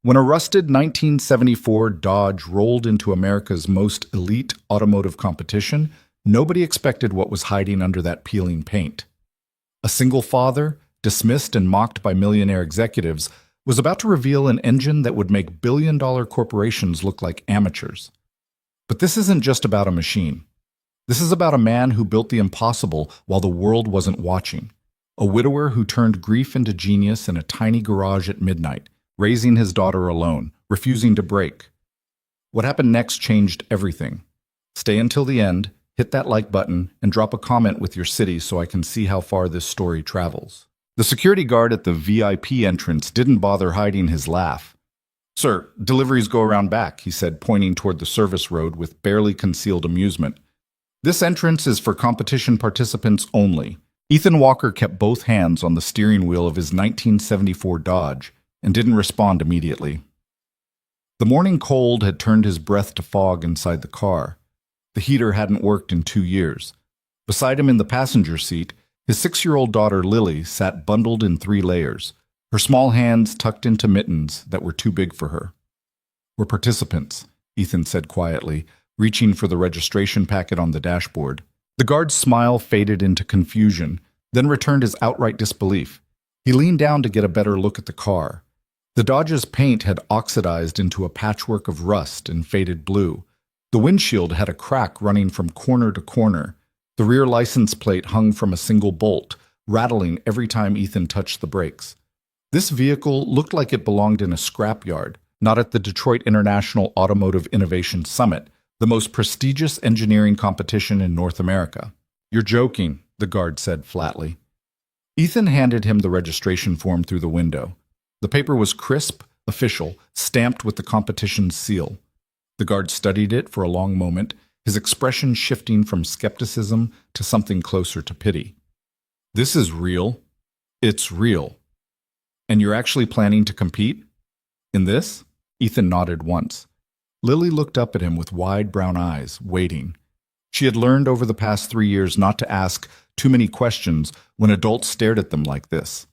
When a rusted 1974 Dodge rolled into America's most elite automotive competition, nobody expected what was hiding under that peeling paint. A single father, dismissed and mocked by millionaire executives, was about to reveal an engine that would make billion-dollar corporations look like amateurs. But this isn't just about a machine. This is about a man who built the impossible while the world wasn't watching. A widower who turned grief into genius in a tiny garage at midnight, raising his daughter alone, refusing to break. What happened next changed everything. Stay until the end, hit that like button, and drop a comment with your city so I can see how far this story travels. The security guard at the VIP entrance didn't bother hiding his laugh. "Sir, deliveries go around back," he said, pointing toward the service road with barely concealed amusement. "This entrance is for competition participants only." Ethan Walker kept both hands on the steering wheel of his 1974 Dodge and didn't respond immediately. The morning cold had turned his breath to fog inside the car. The heater hadn't worked in 2 years. Beside him in the passenger seat, his 6-year-old daughter Lily sat bundled in 3 layers, her small hands tucked into mittens that were too big for her. "We're participants," Ethan said quietly, reaching for the registration packet on the dashboard. The guard's smile faded into confusion, then returned his outright disbelief. He leaned down to get a better look at the car. The Dodge's paint had oxidized into a patchwork of rust and faded blue. The windshield had a crack running from corner to corner. The rear license plate hung from a single bolt, rattling every time Ethan touched the brakes. This vehicle looked like it belonged in a scrapyard, not at the Detroit International Automotive Innovation Summit, the most prestigious engineering competition in North America. "You're joking," the guard said flatly. Ethan handed him the registration form through the window. The paper was crisp, official, stamped with the competition's seal. The guard studied it for a long moment, his expression shifting from skepticism to something closer to pity. "This is real. It's real. And you're actually planning to compete? In this?" Ethan nodded once. Lily looked up at him with wide brown eyes, waiting. She had learned over the past 3 years not to ask too many questions when adults stared at them like this.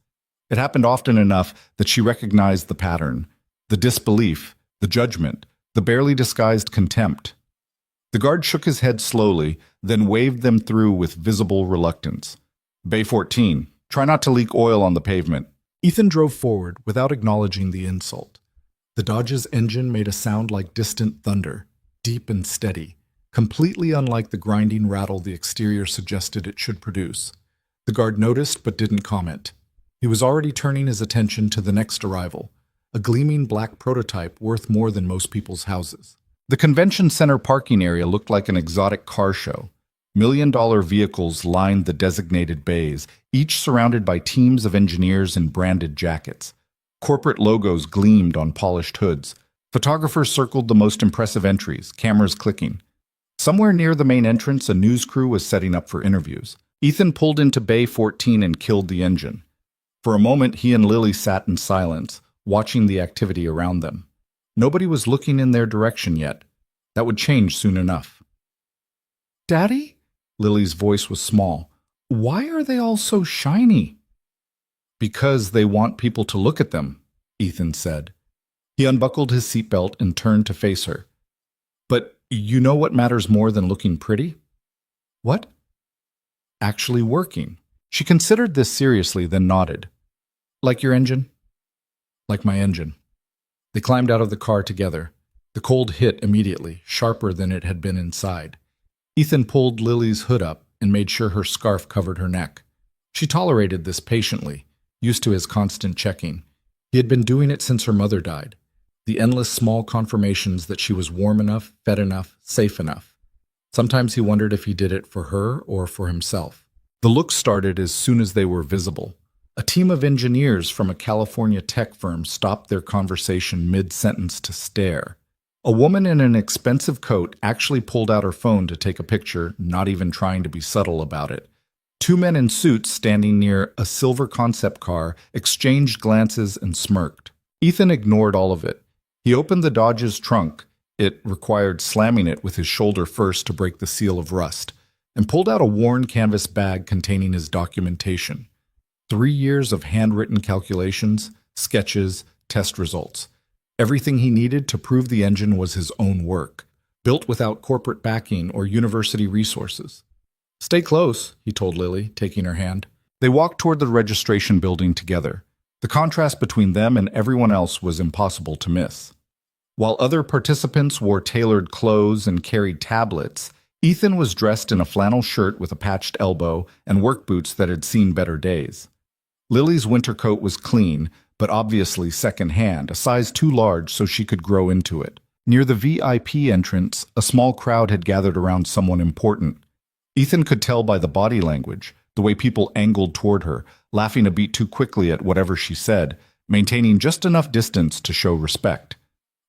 It happened often enough that she recognized the pattern, the disbelief, the judgment, the barely disguised contempt. The guard shook his head slowly, then waved them through with visible reluctance. "Bay 14, try not to leak oil on the pavement." Ethan drove forward without acknowledging the insult. The Dodge's engine made a sound like distant thunder, deep and steady, completely unlike the grinding rattle the exterior suggested it should produce. The guard noticed but didn't comment. He was already turning his attention to the next arrival, a gleaming black prototype worth more than most people's houses. The convention center parking area looked like an exotic car show. $1 million vehicles lined the designated bays, each surrounded by teams of engineers in branded jackets. Corporate logos gleamed on polished hoods. Photographers circled the most impressive entries, cameras clicking. Somewhere near the main entrance, a news crew was setting up for interviews. Ethan pulled into Bay 14 and killed the engine. For a moment, he and Lily sat in silence, watching the activity around them. Nobody was looking in their direction yet. That would change soon enough. "Daddy?" Lily's voice was small. "Why are they all so shiny?" "Because they want people to look at them," Ethan said. He unbuckled his seatbelt and turned to face her. "But you know what matters more than looking pretty?" "What?" "Actually working." She considered this seriously, then nodded. "Like your engine?" "Like my engine." They climbed out of the car together. The cold hit immediately, sharper than it had been inside. Ethan pulled Lily's hood up and made sure her scarf covered her neck. She tolerated this patiently, used to his constant checking. He had been doing it since her mother died. The endless small confirmations that she was warm enough, fed enough, safe enough. Sometimes he wondered if he did it for her or for himself. The look started as soon as they were visible. A team of engineers from a California tech firm stopped their conversation mid-sentence to stare. A woman in an expensive coat actually pulled out her phone to take a picture, not even trying to be subtle about it. 2 men in suits standing near a silver concept car exchanged glances and smirked. Ethan ignored all of it. He opened the Dodge's trunk. It required slamming it with his shoulder first to break the seal of rust, and pulled out a worn canvas bag containing his documentation. 3 years of handwritten calculations, sketches, test results. Everything he needed to prove the engine was his own work, built without corporate backing or university resources. "Stay close," he told Lily, taking her hand. They walked toward the registration building together. The contrast between them and everyone else was impossible to miss. While other participants wore tailored clothes and carried tablets, Ethan was dressed in a flannel shirt with a patched elbow and work boots that had seen better days. Lily's winter coat was clean, but obviously second-hand, a size too large so she could grow into it. Near the VIP entrance, a small crowd had gathered around someone important. Ethan could tell by the body language, the way people angled toward her, laughing a beat too quickly at whatever she said, maintaining just enough distance to show respect.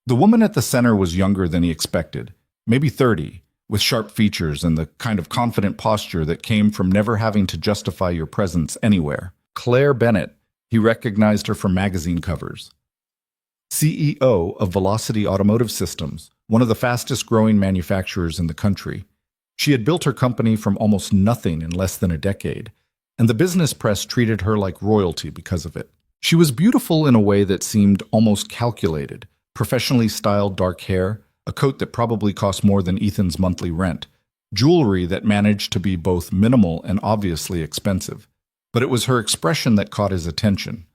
The woman at the center was younger than he expected, maybe 30, with sharp features and the kind of confident posture that came from never having to justify your presence anywhere. Claire Bennett. He recognized her from magazine covers. CEO of Velocity Automotive Systems, one of the fastest-growing manufacturers in the country. She had built her company from almost nothing in less than a decade, and the business press treated her like royalty because of it. She was beautiful in a way that seemed almost calculated, professionally styled dark hair, a coat that probably cost more than Ethan's monthly rent, jewelry that managed to be both minimal and obviously expensive. But it was her expression that caught his attention.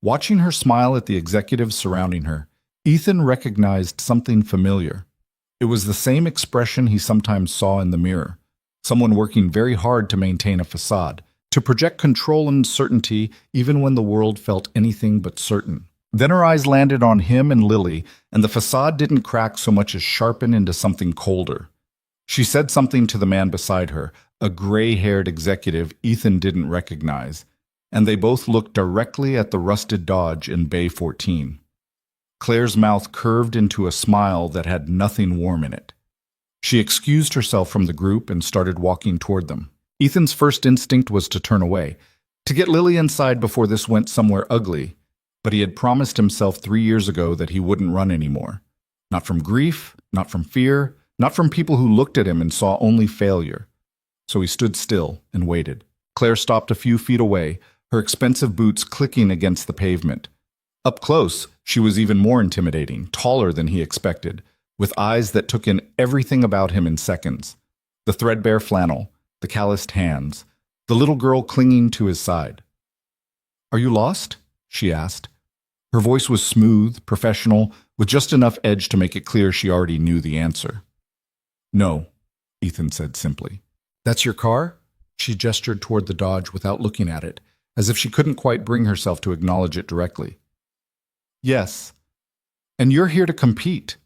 Watching her smile at the executives surrounding her, Ethan recognized something familiar. It was the same expression he sometimes saw in the mirror, someone working very hard to maintain a facade, to project control and certainty even when the world felt anything but certain. Then her eyes landed on him and Lily, and the facade didn't crack so much as sharpen into something colder. She said something to the man beside her, a gray-haired executive Ethan didn't recognize, and they both looked directly at the rusted Dodge in Bay 14. Claire's mouth curved into a smile that had nothing warm in it. She excused herself from the group and started walking toward them. Ethan's first instinct was to turn away, to get Lily inside before this went somewhere ugly, but he had promised himself 3 years ago that he wouldn't run anymore. Not from grief, not from fear, not from people who looked at him and saw only failure. So he stood still and waited. Claire stopped a few feet away, her expensive boots clicking against the pavement. Up close, she was even more intimidating, taller than he expected, with eyes that took in everything about him in seconds. The threadbare flannel, the calloused hands, the little girl clinging to his side. "Are you lost?" she asked. Her voice was smooth, professional, with just enough edge to make it clear she already knew the answer. "No," Ethan said simply. "That's your car?" She gestured toward the Dodge without looking at it, as if she couldn't quite bring herself to acknowledge it directly. "Yes. And you're here to compete."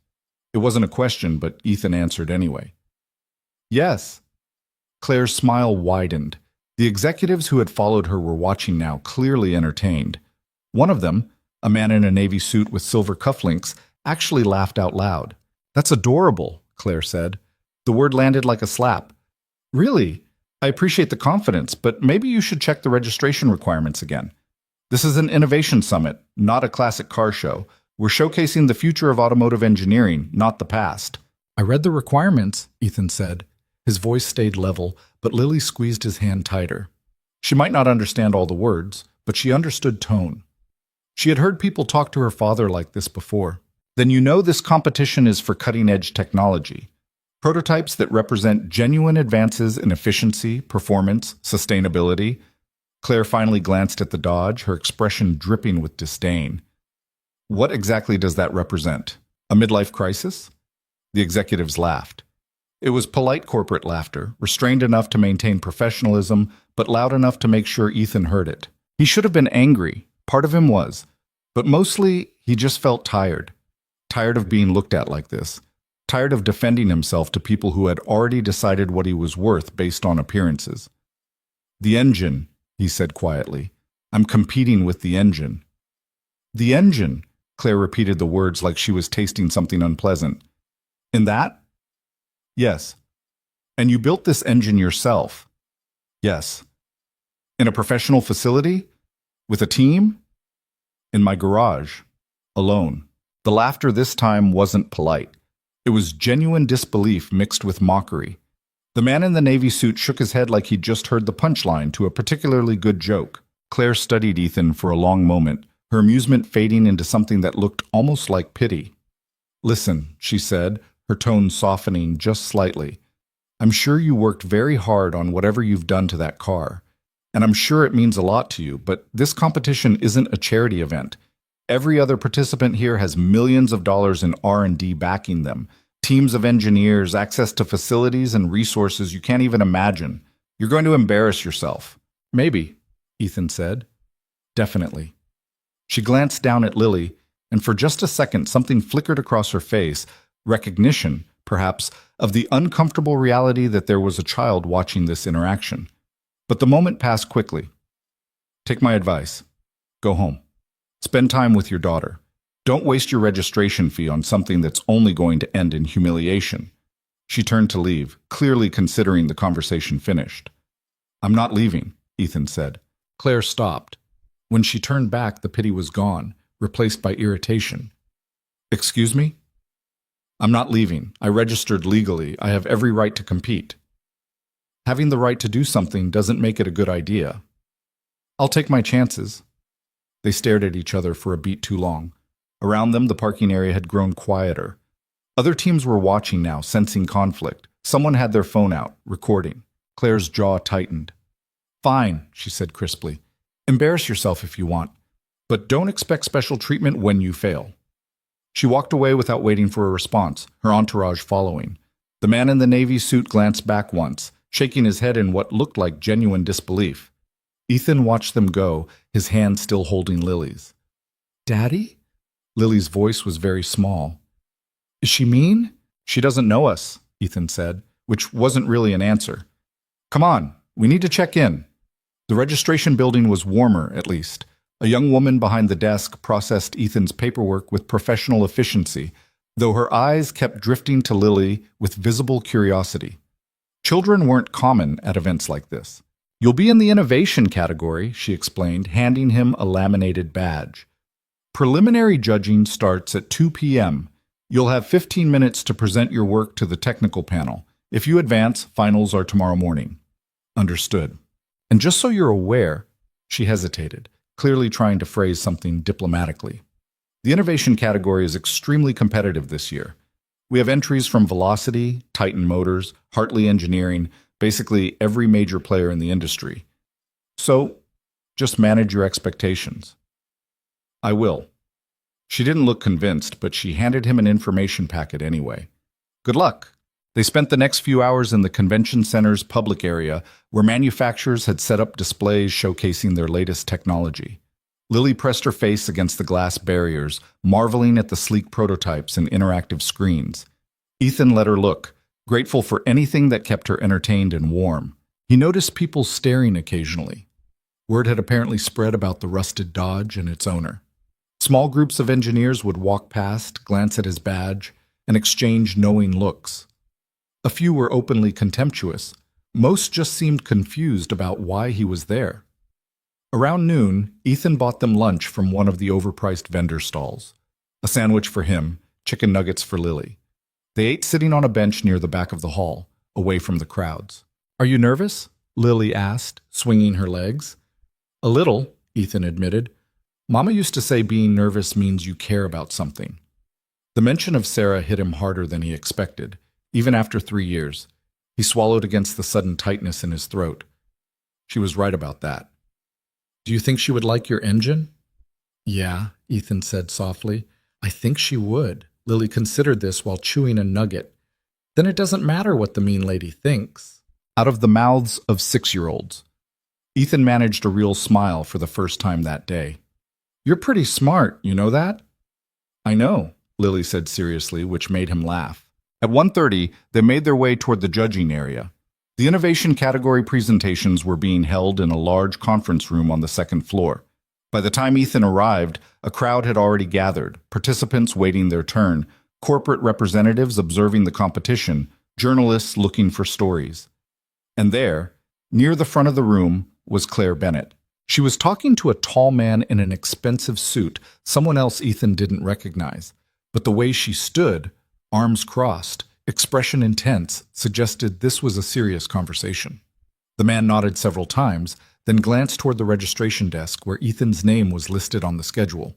It wasn't a question, but Ethan answered anyway. "Yes." Claire's smile widened. The executives who had followed her were watching now, clearly entertained. One of them, a man in a navy suit with silver cufflinks, actually laughed out loud. "That's adorable," Claire said. The word landed like a slap. "Really? I appreciate the confidence, but maybe you should check the registration requirements again. This is an innovation summit, not a classic car show. We're showcasing the future of automotive engineering, not the past." "I read the requirements," Ethan said. His voice stayed level, but Lily squeezed his hand tighter. She might not understand all the words, but she understood tone. She had heard people talk to her father like this before. "Then you know this competition is for cutting-edge technology. Prototypes that represent genuine advances in efficiency, performance, sustainability." Claire finally glanced at the Dodge, her expression dripping with disdain. "What exactly does that represent? A midlife crisis?" The executives laughed. It was polite corporate laughter, restrained enough to maintain professionalism, but loud enough to make sure Ethan heard it. He should have been angry, part of him was, but mostly he just felt tired. Tired of being looked at like this. Tired of defending himself to people who had already decided what he was worth based on appearances. "The engine," he said quietly. "I'm competing with the engine." "The engine," Claire repeated the words like she was tasting something unpleasant. "In that?" "Yes." "And you built this engine yourself?" "Yes." "In a professional facility? With a team?" "In my garage. Alone." The laughter this time wasn't polite. It was genuine disbelief mixed with mockery. The man in the navy suit shook his head like he'd just heard the punchline to a particularly good joke. Claire studied Ethan for a long moment, her amusement fading into something that looked almost like pity. "Listen," she said, her tone softening just slightly. "I'm sure you worked very hard on whatever you've done to that car. And I'm sure it means a lot to you, but this competition isn't a charity event. Every other participant here has millions of dollars in R&D backing them, teams of engineers, access to facilities and resources you can't even imagine. You're going to embarrass yourself." "Maybe," Ethan said. "Definitely." She glanced down at Lily, and for just a second something flickered across her face, recognition, perhaps, of the uncomfortable reality that there was a child watching this interaction. But the moment passed quickly. "Take my advice. Go home. Spend time with your daughter. Don't waste your registration fee on something that's only going to end in humiliation." She turned to leave, clearly considering the conversation finished. "I'm not leaving," Ethan said. Claire stopped. When she turned back, the pity was gone, replaced by irritation. "Excuse me?" "I'm not leaving. I registered legally. I have every right to compete." "Having the right to do something doesn't make it a good idea." "I'll take my chances." They stared at each other for a beat too long. Around them, the parking area had grown quieter. Other teams were watching now, sensing conflict. Someone had their phone out, recording. Claire's jaw tightened. "Fine," she said crisply. "Embarrass yourself if you want, but don't expect special treatment when you fail." She walked away without waiting for a response, her entourage following. The man in the navy suit glanced back once, shaking his head in what looked like genuine disbelief. Ethan watched them go, his hand still holding Lily's. "Daddy?" Lily's voice was very small. "Is she mean?" "She doesn't know us," Ethan said, which wasn't really an answer. "Come on, we need to check in." The registration building was warmer, at least. A young woman behind the desk processed Ethan's paperwork with professional efficiency, though her eyes kept drifting to Lily with visible curiosity. Children weren't common at events like this. "You'll be in the innovation category," she explained, handing him a laminated badge. "Preliminary judging starts at 2 p.m. You'll have 15 minutes to present your work to the technical panel. If you advance, finals are tomorrow morning." "Understood. And just so you're aware," she hesitated, clearly trying to phrase something diplomatically. "The innovation category is extremely competitive this year. We have entries from Velocity, Titan Motors, Hartley Engineering, basically every major player in the industry. So, just manage your expectations." "I will." She didn't look convinced, but she handed him an information packet anyway. "Good luck." They spent the next few hours in the convention center's public area, where manufacturers had set up displays showcasing their latest technology. Lily pressed her face against the glass barriers, marveling at the sleek prototypes and interactive screens. Ethan let her look, grateful for anything that kept her entertained and warm. He noticed people staring occasionally. Word had apparently spread about the rusted Dodge and its owner. Small groups of engineers would walk past, glance at his badge, and exchange knowing looks. A few were openly contemptuous. Most just seemed confused about why he was there. Around noon, Ethan bought them lunch from one of the overpriced vendor stalls. A sandwich for him, chicken nuggets for Lily. They ate sitting on a bench near the back of the hall, away from the crowds. "Are you nervous?" Lily asked, swinging her legs. "A little," Ethan admitted. "Mama used to say being nervous means you care about something." The mention of Sarah hit him harder than he expected. Even after 3 years, he swallowed against the sudden tightness in his throat. She was right about that. "Do you think she would like your engine?" "Yeah," Ethan said softly. "I think she would." Lily considered this while chewing a nugget. "Then it doesn't matter what the mean lady thinks." Out of the mouths of 6-year-olds. Ethan managed a real smile for the first time that day. "You're pretty smart, you know that?" "I know," Lily said seriously, which made him laugh. At 1:30, they made their way toward the judging area. The innovation category presentations were being held in a large conference room on the second floor. By the time Ethan arrived, a crowd had already gathered, participants waiting their turn, corporate representatives observing the competition, journalists looking for stories. And there, near the front of the room, was Claire Bennett. She was talking to a tall man in an expensive suit, someone else Ethan didn't recognize. But the way she stood, arms crossed, expression intense, suggested this was a serious conversation. The man nodded several times, then glanced toward the registration desk where Ethan's name was listed on the schedule.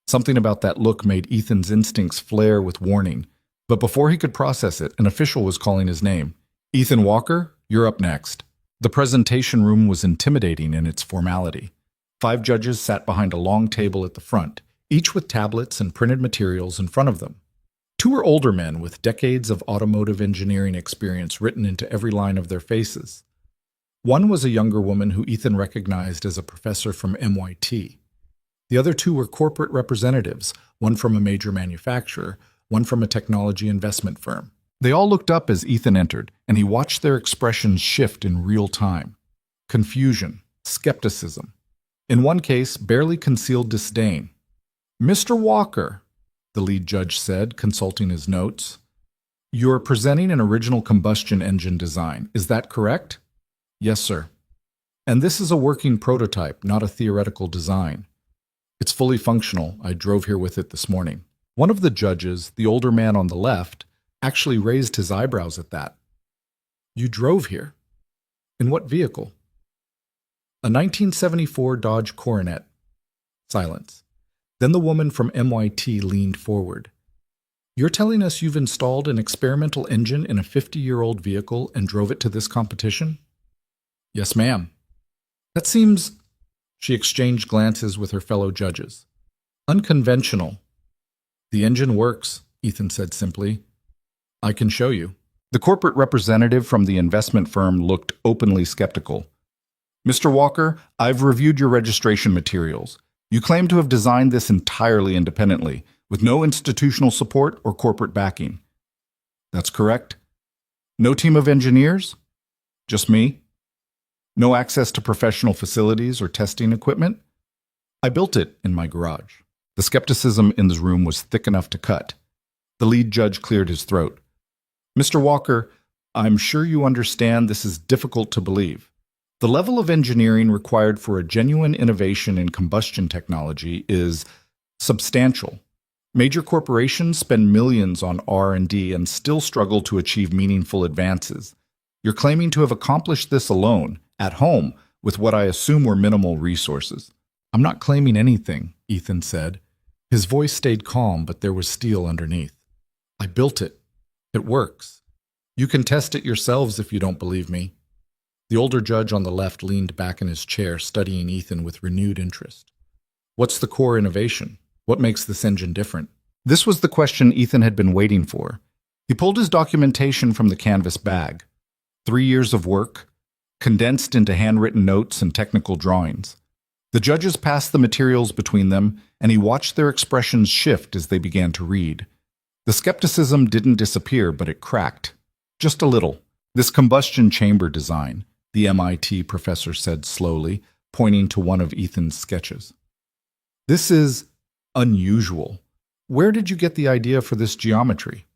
Something about that look made Ethan's instincts flare with warning, but before he could process it, an official was calling his name. "Ethan Walker, you're up next." The presentation room was intimidating in its formality. 5 judges sat behind a long table at the front, each with tablets and printed materials in front of them. 2 were older men with decades of automotive engineering experience written into every line of their faces. One was a younger woman who Ethan recognized as a professor from MIT. The other 2 were corporate representatives, one from a major manufacturer, one from a technology investment firm. They all looked up as Ethan entered, and he watched their expressions shift in real time. Confusion, skepticism. In one case, barely concealed disdain. "Mr. Walker," the lead judge said, consulting his notes, "you're presenting an original combustion engine design. Is that correct?" "Yes, sir." "And this is a working prototype, not a theoretical design." "It's fully functional. I drove here with it this morning." One of the judges, the older man on the left, actually raised his eyebrows at that. "You drove here? In what vehicle?" "A 1974 Dodge Coronet." Silence. Then the woman from MIT leaned forward. "You're telling us you've installed an experimental engine in a 50-year-old vehicle and drove it to this competition?" "Yes, ma'am." "That seems—" She exchanged glances with her fellow judges. "Unconventional." "The engine works," Ethan said simply. "I can show you." The corporate representative from the investment firm looked openly skeptical. "Mr. Walker, I've reviewed your registration materials. You claim to have designed this entirely independently, with no institutional support or corporate backing." "That's correct." "No team of engineers?" "Just me." "No access to professional facilities or testing equipment?" "I built it in my garage." The skepticism in the room was thick enough to cut. The lead judge cleared his throat. "Mr. Walker, I'm sure you understand this is difficult to believe. The level of engineering required for a genuine innovation in combustion technology is substantial. Major corporations spend millions on R&D and still struggle to achieve meaningful advances. You're claiming to have accomplished this alone, at home, with what I assume were minimal resources." "I'm not claiming anything," Ethan said. His voice stayed calm, but there was steel underneath. "I built it. It works. You can test it yourselves if you don't believe me." The older judge on the left leaned back in his chair, studying Ethan with renewed interest. "What's the core innovation? What makes this engine different?" This was the question Ethan had been waiting for. He pulled his documentation from the canvas bag. 3 years of work, condensed into handwritten notes and technical drawings. The judges passed the materials between them, and he watched their expressions shift as they began to read. The skepticism didn't disappear, but it cracked. Just a little. "This combustion chamber design," the MIT professor said slowly, pointing to one of Ethan's sketches. "This is unusual. Where did you get the idea for this geometry?"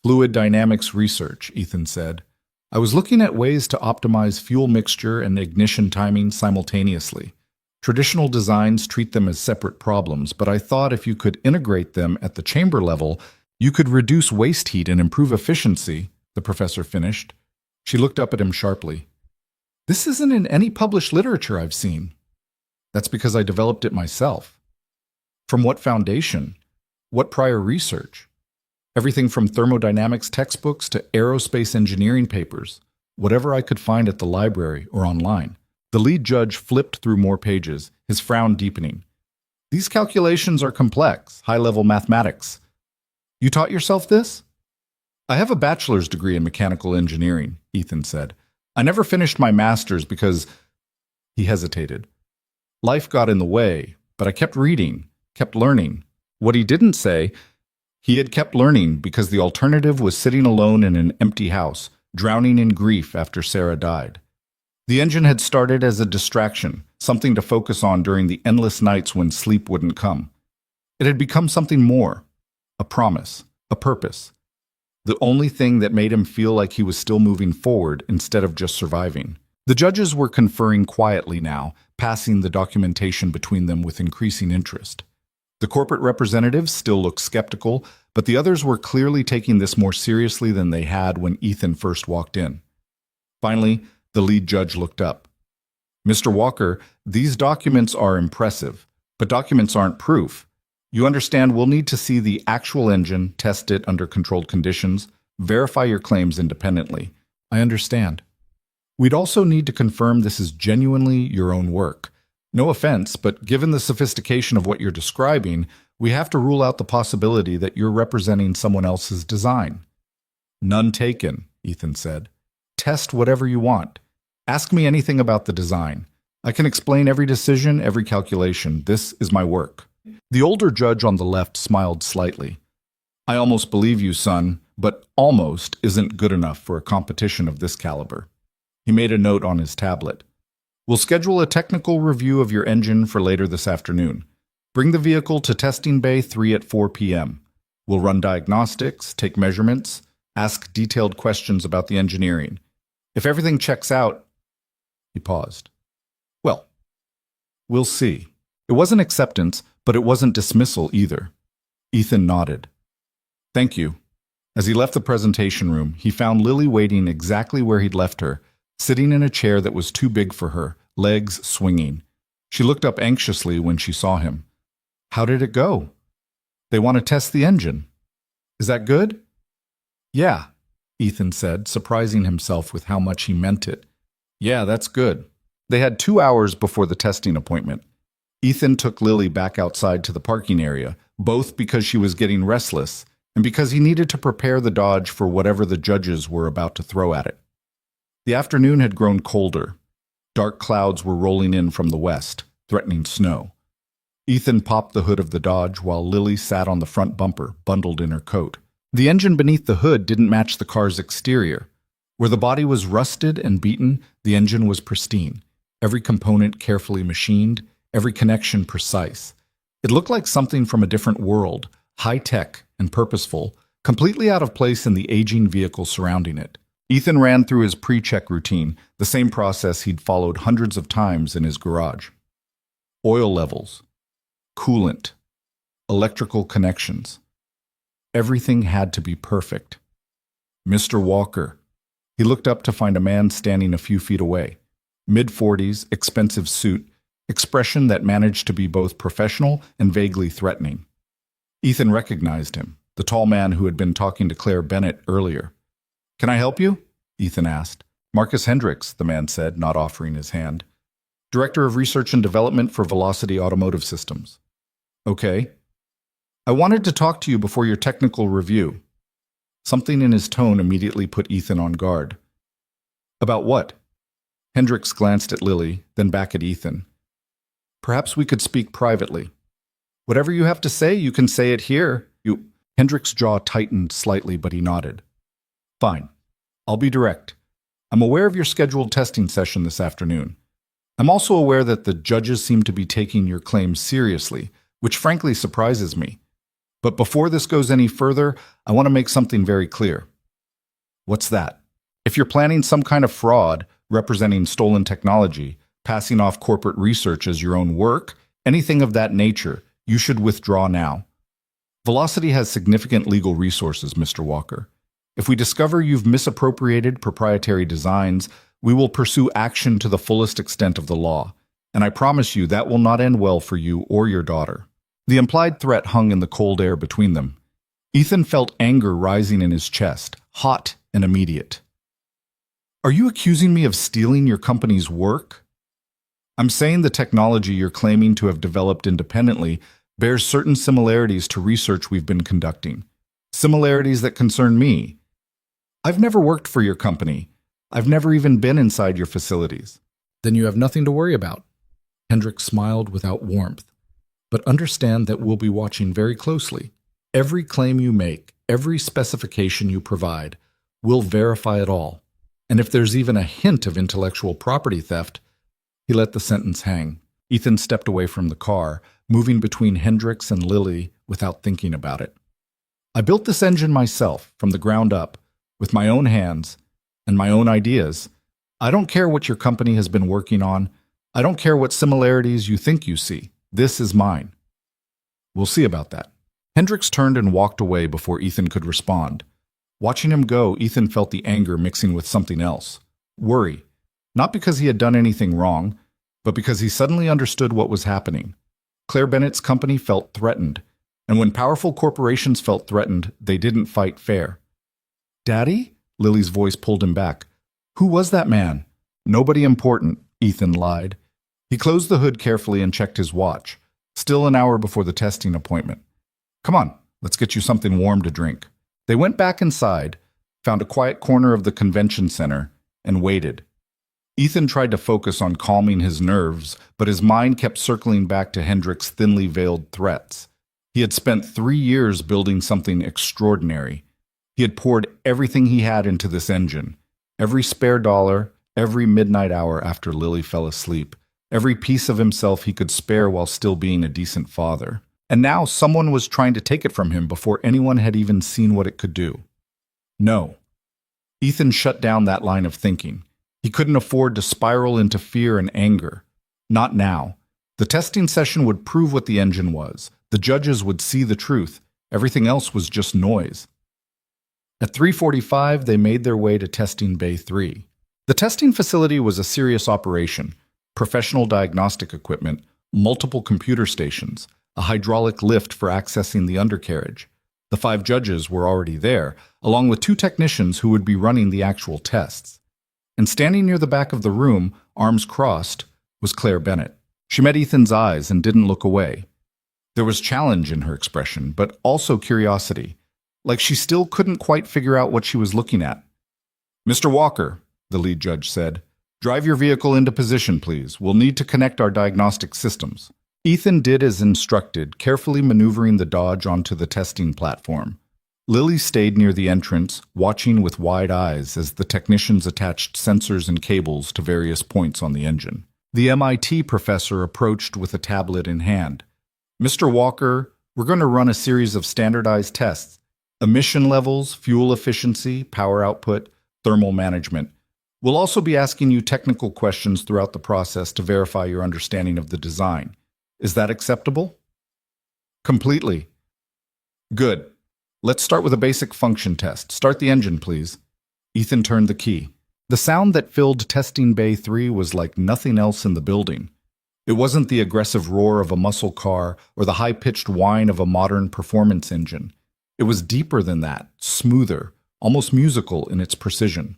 "Fluid dynamics research," Ethan said. "I was looking at ways to optimize fuel mixture and ignition timing simultaneously. Traditional designs treat them as separate problems, but I thought if you could integrate them at the chamber level, you could reduce waste heat and improve efficiency," the professor finished. She looked up at him sharply. "This isn't in any published literature I've seen." "That's because I developed it myself." "From what foundation? What prior research?" "Everything from thermodynamics textbooks to aerospace engineering papers, whatever I could find at the library or online." The lead judge flipped through more pages, his frown deepening. "These calculations are complex, high-level mathematics. You taught yourself this?" "I have a bachelor's degree in mechanical engineering," Ethan said. "I never finished my master's because—" He hesitated. "Life got in the way, but I kept reading, kept learning." What he didn't say, he had kept learning because the alternative was sitting alone in an empty house, drowning in grief after Sarah died. The engine had started as a distraction, something to focus on during the endless nights when sleep wouldn't come. It had become something more, a promise, a purpose. The only thing that made him feel like he was still moving forward instead of just surviving. The judges were conferring quietly now, passing the documentation between them with increasing interest. The corporate representatives still looked skeptical, but the others were clearly taking this more seriously than they had when Ethan first walked in. Finally, the lead judge looked up. Mr. Walker, these documents are impressive, but documents aren't proof. You understand we'll need to see the actual engine, test it under controlled conditions, verify your claims independently. I understand. We'd also need to confirm this is genuinely your own work. No offense, but given the sophistication of what you're describing, we have to rule out the possibility that you're representing someone else's design. None taken, Ethan said. Test whatever you want. Ask me anything about the design. I can explain every decision, every calculation. This is my work. The older judge on the left smiled slightly. I almost believe you, son, but almost isn't good enough for a competition of this caliber. He made a note on his tablet. We'll schedule a technical review of your engine for later this afternoon. Bring the vehicle to Testing Bay 3 at 4 p.m. We'll run diagnostics, take measurements, ask detailed questions about the engineering. If everything checks out, he paused. Well, we'll see. It wasn't acceptance, but it wasn't dismissal either. Ethan nodded. Thank you. As he left the presentation room, he found Lily waiting exactly where he'd left her, sitting in a chair that was too big for her, legs swinging. She looked up anxiously when she saw him. How did it go? They want to test the engine. Is that good? Yeah, Ethan said, surprising himself with how much he meant it. Yeah, that's good. They had 2 hours before the testing appointment. Ethan took Lily back outside to the parking area, both because she was getting restless and because he needed to prepare the Dodge for whatever the judges were about to throw at it. The afternoon had grown colder. Dark clouds were rolling in from the west, threatening snow. Ethan popped the hood of the Dodge while Lily sat on the front bumper, bundled in her coat. The engine beneath the hood didn't match the car's exterior. Where the body was rusted and beaten, the engine was pristine. Every component carefully machined, every connection precise. It looked like something from a different world, high-tech and purposeful, completely out of place in the aging vehicle surrounding it. Ethan ran through his pre-check routine, the same process he'd followed hundreds of times in his garage. Oil levels, coolant, electrical connections. Everything had to be perfect. Mr. Walker. He looked up to find a man standing a few feet away. Mid-40s, expensive suit, expression that managed to be both professional and vaguely threatening. Ethan recognized him, the tall man who had been talking to Claire Bennett earlier. Can I help you? Ethan asked. Marcus Hendricks, the man said, not offering his hand. Director of Research and Development for Velocity Automotive Systems. Okay. I wanted to talk to you before your technical review. Something in his tone immediately put Ethan on guard. About what? Hendricks glanced at Lily, then back at Ethan. Perhaps we could speak privately. Whatever you have to say, you can say it here. Hendricks' jaw tightened slightly, but he nodded. Fine. I'll be direct. I'm aware of your scheduled testing session this afternoon. I'm also aware that the judges seem to be taking your claims seriously, which frankly surprises me. But before this goes any further, I want to make something very clear. What's that? If you're planning some kind of fraud, representing stolen technology, passing off corporate research as your own work, anything of that nature, you should withdraw now. Velocity has significant legal resources, Mr. Walker. If we discover you've misappropriated proprietary designs, we will pursue action to the fullest extent of the law, and I promise you that will not end well for you or your daughter. The implied threat hung in the cold air between them. Ethan felt anger rising in his chest, hot and immediate. Are you accusing me of stealing your company's work? I'm saying the technology you're claiming to have developed independently bears certain similarities to research we've been conducting. Similarities that concern me. I've never worked for your company. I've never even been inside your facilities. Then you have nothing to worry about. Hendricks smiled without warmth. But understand that we'll be watching very closely. Every claim you make, every specification you provide, we'll verify it all. And if there's even a hint of intellectual property theft, he let the sentence hang. Ethan stepped away from the car, moving between Hendricks and Lily without thinking about it. I built this engine myself, from the ground up, with my own hands and my own ideas. I don't care what your company has been working on. I don't care what similarities you think you see. This is mine. We'll see about that. Hendricks turned and walked away before Ethan could respond. Watching him go, Ethan felt the anger mixing with something else. Worry. Not because he had done anything wrong, but because he suddenly understood what was happening. Claire Bennett's company felt threatened, and when powerful corporations felt threatened, they didn't fight fair. "Daddy?" Lily's voice pulled him back. "Who was that man?" "Nobody important," Ethan lied. He closed the hood carefully and checked his watch. Still an hour before the testing appointment. "Come on, let's get you something warm to drink." They went back inside, found a quiet corner of the convention center, and waited. Ethan tried to focus on calming his nerves, but his mind kept circling back to Hendrik's thinly veiled threats. He had spent 3 years building something extraordinary. He had poured everything he had into this engine. Every spare dollar, every midnight hour after Lily fell asleep, every piece of himself he could spare while still being a decent father. And now someone was trying to take it from him before anyone had even seen what it could do. No. Ethan shut down that line of thinking. He couldn't afford to spiral into fear and anger. Not now. The testing session would prove what the engine was. The judges would see the truth. Everything else was just noise. At 3:45, they made their way to testing Bay 3. The testing facility was a serious operation. Professional diagnostic equipment, multiple computer stations, a hydraulic lift for accessing the undercarriage. The 5 judges were already there, along with 2 technicians who would be running the actual tests. And standing near the back of the room, arms crossed, was Claire Bennett. She met Ethan's eyes and didn't look away. There was challenge in her expression, but also curiosity, like she still couldn't quite figure out what she was looking at. "Mr. Walker," the lead judge said, "drive your vehicle into position, please. We'll need to connect our diagnostic systems." Ethan did as instructed, carefully maneuvering the Dodge onto the testing platform. Lily stayed near the entrance, watching with wide eyes as the technicians attached sensors and cables to various points on the engine. The MIT professor approached with a tablet in hand. "Mr. Walker, we're going to run a series of standardized tests. Emission levels, fuel efficiency, power output, thermal management. We'll also be asking you technical questions throughout the process to verify your understanding of the design. Is that acceptable?" "Completely." "Good. Let's start with a basic function test. Start the engine, please." Ethan turned the key. The sound that filled testing Bay 3 was like nothing else in the building. It wasn't the aggressive roar of a muscle car or the high-pitched whine of a modern performance engine. It was deeper than that, smoother, almost musical in its precision.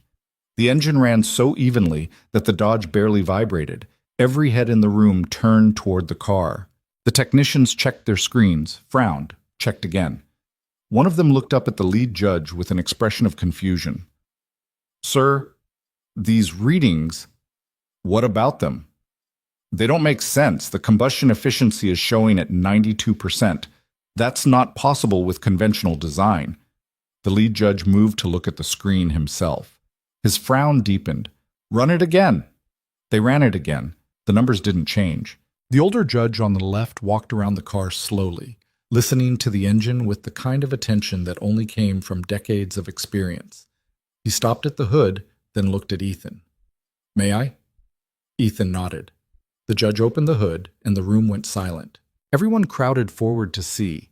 The engine ran so evenly that the Dodge barely vibrated. Every head in the room turned toward the car. The technicians checked their screens, frowned, checked again. One of them looked up at the lead judge with an expression of confusion. "Sir, these readings, what about them? They don't make sense. The combustion efficiency is showing at 92%. That's not possible with conventional design." The lead judge moved to look at the screen himself. His frown deepened. "Run it again." They ran it again. The numbers didn't change. The older judge on the left walked around the car slowly, listening to the engine with the kind of attention that only came from decades of experience. He stopped at the hood, then looked at Ethan. "May I?" Ethan nodded. The judge opened the hood, and the room went silent. Everyone crowded forward to see.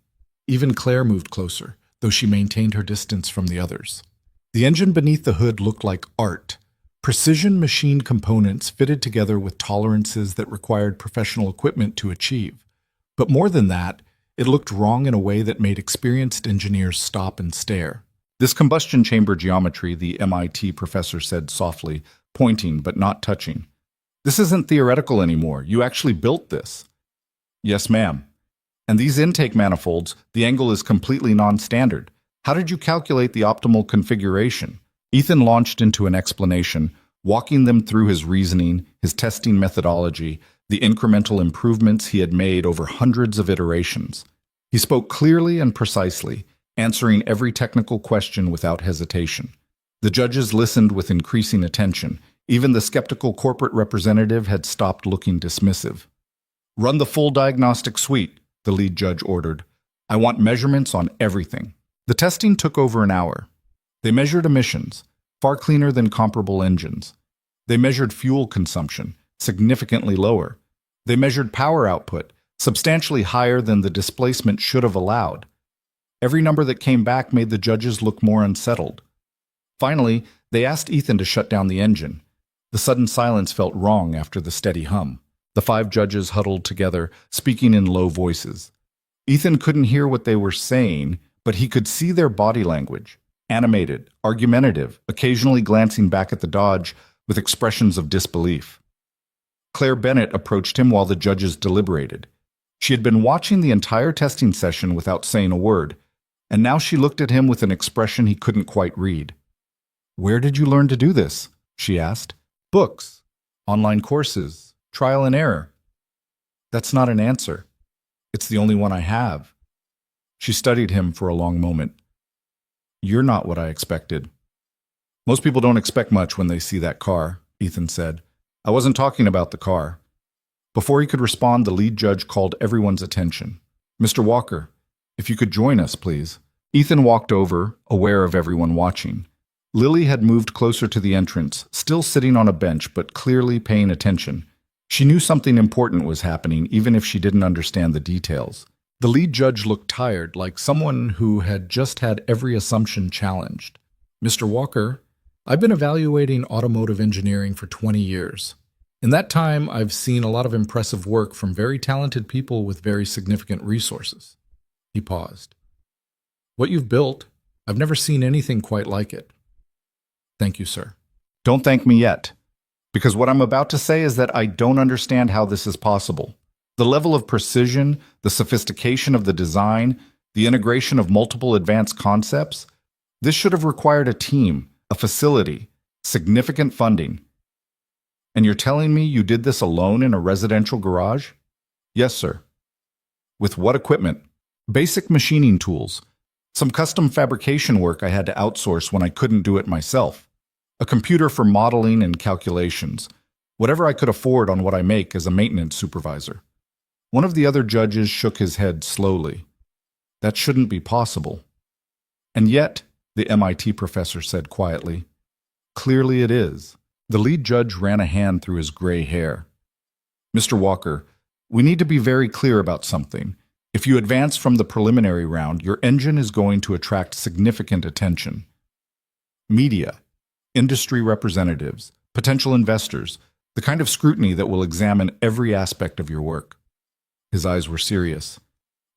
Even Claire moved closer, though she maintained her distance from the others. The engine beneath the hood looked like art. Precision machined components fitted together with tolerances that required professional equipment to achieve. But more than that, it looked wrong in a way that made experienced engineers stop and stare. "This combustion chamber geometry," the MIT professor said softly, pointing but not touching. "This isn't theoretical anymore. You actually built this." "Yes, ma'am. And these intake manifolds, the angle is completely non-standard. How did you calculate the optimal configuration?" Ethan launched into an explanation, walking them through his reasoning, his testing methodology, the incremental improvements he had made over hundreds of iterations. He spoke clearly and precisely, answering every technical question without hesitation. The judges listened with increasing attention. Even the skeptical corporate representative had stopped looking dismissive. "Run the full diagnostic suite," the lead judge ordered. "I want measurements on everything." The testing took over an hour. They measured emissions, far cleaner than comparable engines. They measured fuel consumption, significantly lower. They measured power output, substantially higher than the displacement should have allowed. Every number that came back made the judges look more unsettled. Finally, they asked Ethan to shut down the engine. The sudden silence felt wrong after the steady hum. The 5 judges huddled together, speaking in low voices. Ethan couldn't hear what they were saying, but he could see their body language. Animated, argumentative, occasionally glancing back at the Dodge with expressions of disbelief. Claire Bennett approached him while the judges deliberated. She had been watching the entire testing session without saying a word, and now she looked at him with an expression he couldn't quite read. "Where did you learn to do this?" she asked. "Books, online courses, trial and error." "That's not an answer. It's the only one I have." She studied him for a long moment. "You're not what I expected." "Most people don't expect much when they see that car," Ethan said. "I wasn't talking about the car." Before he could respond, the lead judge called everyone's attention. "Mr. Walker, if you could join us, please." Ethan walked over, aware of everyone watching. Lily had moved closer to the entrance, still sitting on a bench but clearly paying attention. She knew something important was happening, even if she didn't understand the details. The lead judge looked tired, like someone who had just had every assumption challenged. "Mr. Walker, I've been evaluating automotive engineering for 20 years. In that time, I've seen a lot of impressive work from very talented people with very significant resources." He paused. "What you've built, I've never seen anything quite like it." "Thank you, sir." "Don't thank me yet, because what I'm about to say is that I don't understand how this is possible. The level of precision, the sophistication of the design, the integration of multiple advanced concepts, this should have required a team, a facility, significant funding. And you're telling me you did this alone in a residential garage?" "Yes, sir." "With what equipment?" "Basic machining tools. Some custom fabrication work I had to outsource when I couldn't do it myself. A computer for modeling and calculations. Whatever I could afford on what I make as a maintenance supervisor." One of the other judges shook his head slowly. "That shouldn't be possible." "And yet," the MIT professor said quietly, "clearly it is." The lead judge ran a hand through his gray hair. "Mr. Walker, we need to be very clear about something. If you advance from the preliminary round, your engine is going to attract significant attention. Media, industry representatives, potential investors, the kind of scrutiny that will examine every aspect of your work." His eyes were serious.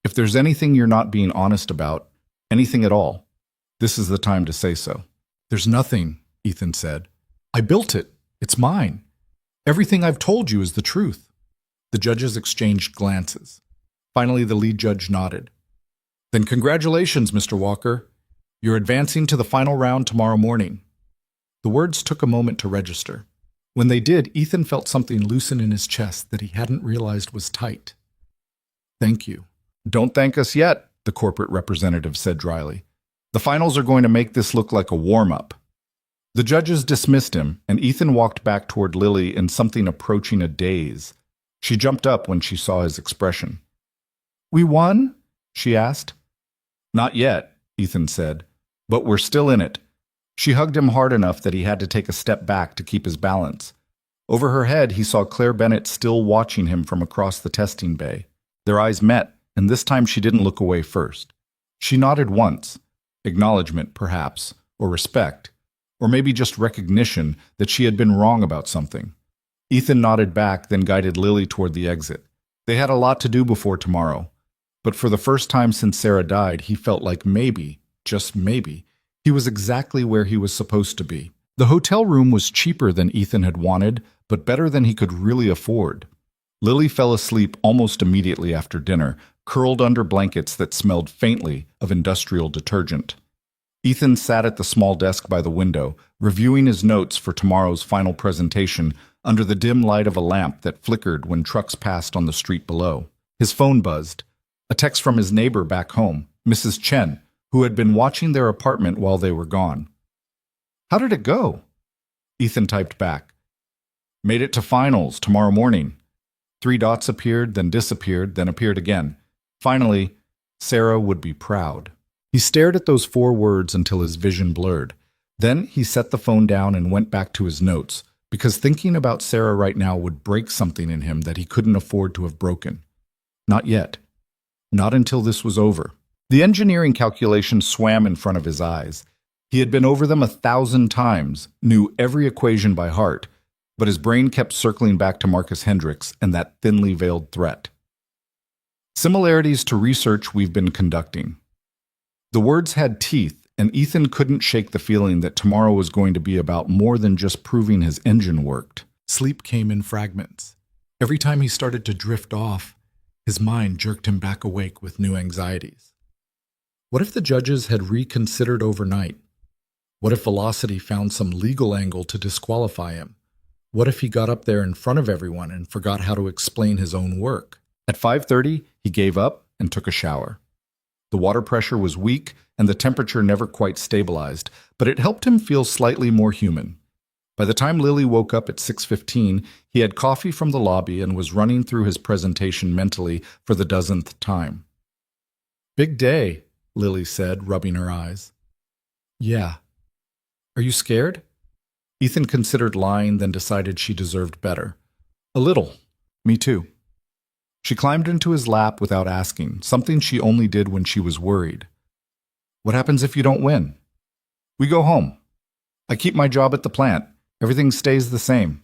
"If there's anything you're not being honest about, anything at all, this is the time to say so." "There's nothing," Ethan said. "I built it. It's mine. Everything I've told you is the truth." The judges exchanged glances. Finally, the lead judge nodded. "Then congratulations, Mr. Walker. You're advancing to the final round tomorrow morning." The words took a moment to register. When they did, Ethan felt something loosen in his chest that he hadn't realized was tight. "Thank you." "Don't thank us yet," the corporate representative said dryly. "The finals are going to make this look like a warm-up." The judges dismissed him, and Ethan walked back toward Lily in something approaching a daze. She jumped up when she saw his expression. "We won?" she asked. "Not yet," Ethan said, "but we're still in it." She hugged him hard enough that he had to take a step back to keep his balance. Over her head, he saw Claire Bennett still watching him from across the testing bay. Their eyes met, and this time she didn't look away first. She nodded once, acknowledgement, perhaps, or respect, or maybe just recognition that she had been wrong about something. Ethan nodded back, then guided Lily toward the exit. They had a lot to do before tomorrow, but for the first time since Sarah died, he felt like maybe, just maybe, he was exactly where he was supposed to be. The hotel room was cheaper than Ethan had wanted, but better than he could really afford. Lily fell asleep almost immediately after dinner, curled under blankets that smelled faintly of industrial detergent. Ethan sat at the small desk by the window, reviewing his notes for tomorrow's final presentation under the dim light of a lamp that flickered when trucks passed on the street below. His phone buzzed. A text from his neighbor back home, Mrs. Chen, who had been watching their apartment while they were gone. "How did it go?" Ethan typed back. "Made it to finals tomorrow morning." 3 dots appeared, then disappeared, then appeared again. Finally, Sarah would be proud. He stared at those 4 words until his vision blurred. Then he set the phone down and went back to his notes, because thinking about Sarah right now would break something in him that he couldn't afford to have broken. Not yet. Not until this was over. The engineering calculations swam in front of his eyes. He had been over them 1,000 times, knew every equation by heart, but his brain kept circling back to Marcus Hendricks and that thinly veiled threat. Similarities to research we've been conducting. The words had teeth, and Ethan couldn't shake the feeling that tomorrow was going to be about more than just proving his engine worked. Sleep came in fragments. Every time he started to drift off, his mind jerked him back awake with new anxieties. What if the judges had reconsidered overnight? What if Velocity found some legal angle to disqualify him? What if he got up there in front of everyone and forgot how to explain his own work? At 5:30, he gave up and took a shower. The water pressure was weak and the temperature never quite stabilized, but it helped him feel slightly more human. By the time Lily woke up at 6:15, he had coffee from the lobby and was running through his presentation mentally for the dozenth time. "Big day," Lily said, rubbing her eyes. "Yeah. Are you scared?" Ethan considered lying, then decided she deserved better. "A little. Me too." She climbed into his lap without asking, something she only did when she was worried. "What happens if you don't win?" "We go home. I keep my job at the plant. Everything stays the same."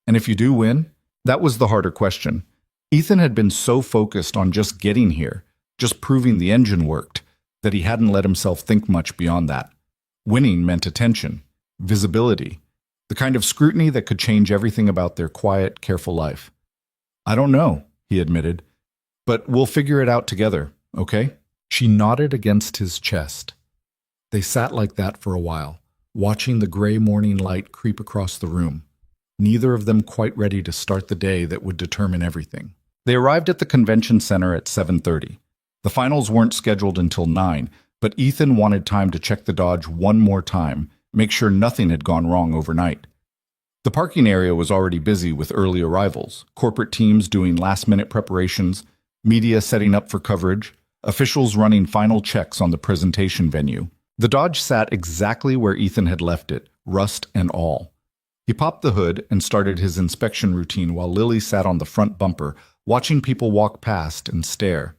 "And if you do win?" That was the harder question. Ethan had been so focused on just getting here, just proving the engine worked, that he hadn't let himself think much beyond that. Winning meant attention, visibility, the kind of scrutiny that could change everything about their quiet, careful life. "I don't know," he admitted, "but we'll figure it out together, okay?" She nodded against his chest. They sat like that for a while, watching the gray morning light creep across the room, neither of them quite ready to start the day that would determine everything. They arrived at the convention center at 7:30. The finals weren't scheduled until 9, but Ethan wanted time to check the Dodge one more time, make sure nothing had gone wrong overnight. The parking area was already busy with early arrivals, corporate teams doing last-minute preparations, media setting up for coverage, officials running final checks on the presentation venue. The Dodge sat exactly where Ethan had left it, rust and all. He popped the hood and started his inspection routine while Lily sat on the front bumper, watching people walk past and stare.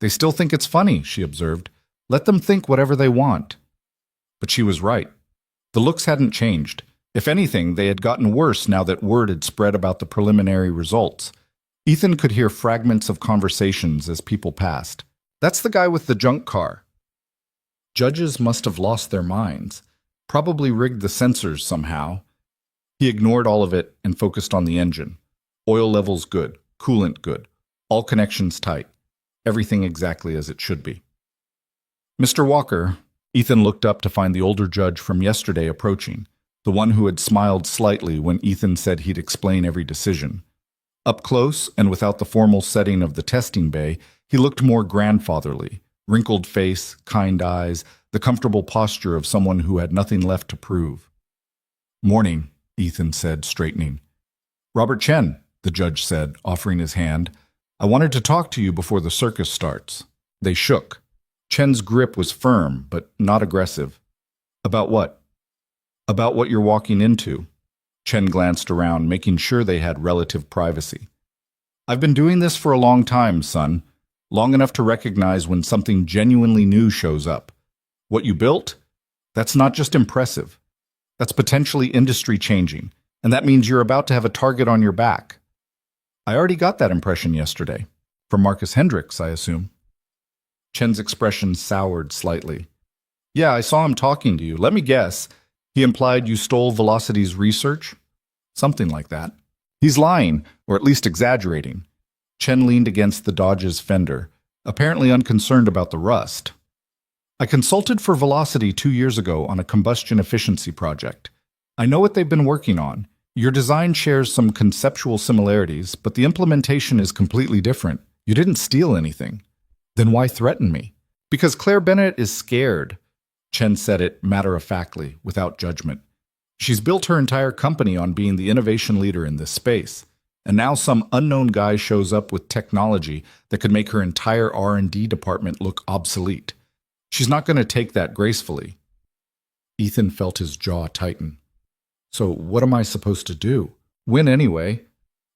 "They still think it's funny," she observed. "Let them think whatever they want." But she was right. The looks hadn't changed. If anything, they had gotten worse now that word had spread about the preliminary results. Ethan could hear fragments of conversations as people passed. "That's the guy with the junk car." Judges must have lost their minds, probably rigged the sensors somehow. He ignored all of it and focused on the engine. Oil levels good, coolant good, all connections tight, everything exactly as it should be. "Mr. Walker," Ethan looked up to find the older judge from yesterday approaching, the one who had smiled slightly when Ethan said he'd explain every decision. Up close, and without the formal setting of the testing bay, he looked more grandfatherly, wrinkled face, kind eyes, the comfortable posture of someone who had nothing left to prove. "Morning," Ethan said, straightening. "Robert Chen," the judge said, offering his hand. "I wanted to talk to you before the circus starts." They shook. Chen's grip was firm, but not aggressive. "About what?" "About what you're walking into." Chen glanced around, making sure they had relative privacy. "I've been doing this for a long time, son. Long enough to recognize when something genuinely new shows up. What you built? That's not just impressive. That's potentially industry-changing, and that means you're about to have a target on your back." "I already got that impression yesterday. From Marcus Hendricks, I assume." Chen's expression soured slightly. "Yeah, I saw him talking to you. Let me guess. He implied you stole Velocity's research?" "Something like that." "He's lying, or at least exaggerating." Chen leaned against the Dodge's fender, apparently unconcerned about the rust. "I consulted for Velocity 2 years ago on a combustion efficiency project. I know what they've been working on. Your design shares some conceptual similarities, but the implementation is completely different. You didn't steal anything." "Then why threaten me?" "Because Claire Bennett is scared." Chen said it matter-of-factly, without judgment. "She's built her entire company on being the innovation leader in this space, and now some unknown guy shows up with technology that could make her entire R&D department look obsolete. She's not going to take that gracefully." Ethan felt his jaw tighten. "So what am I supposed to do? Win anyway."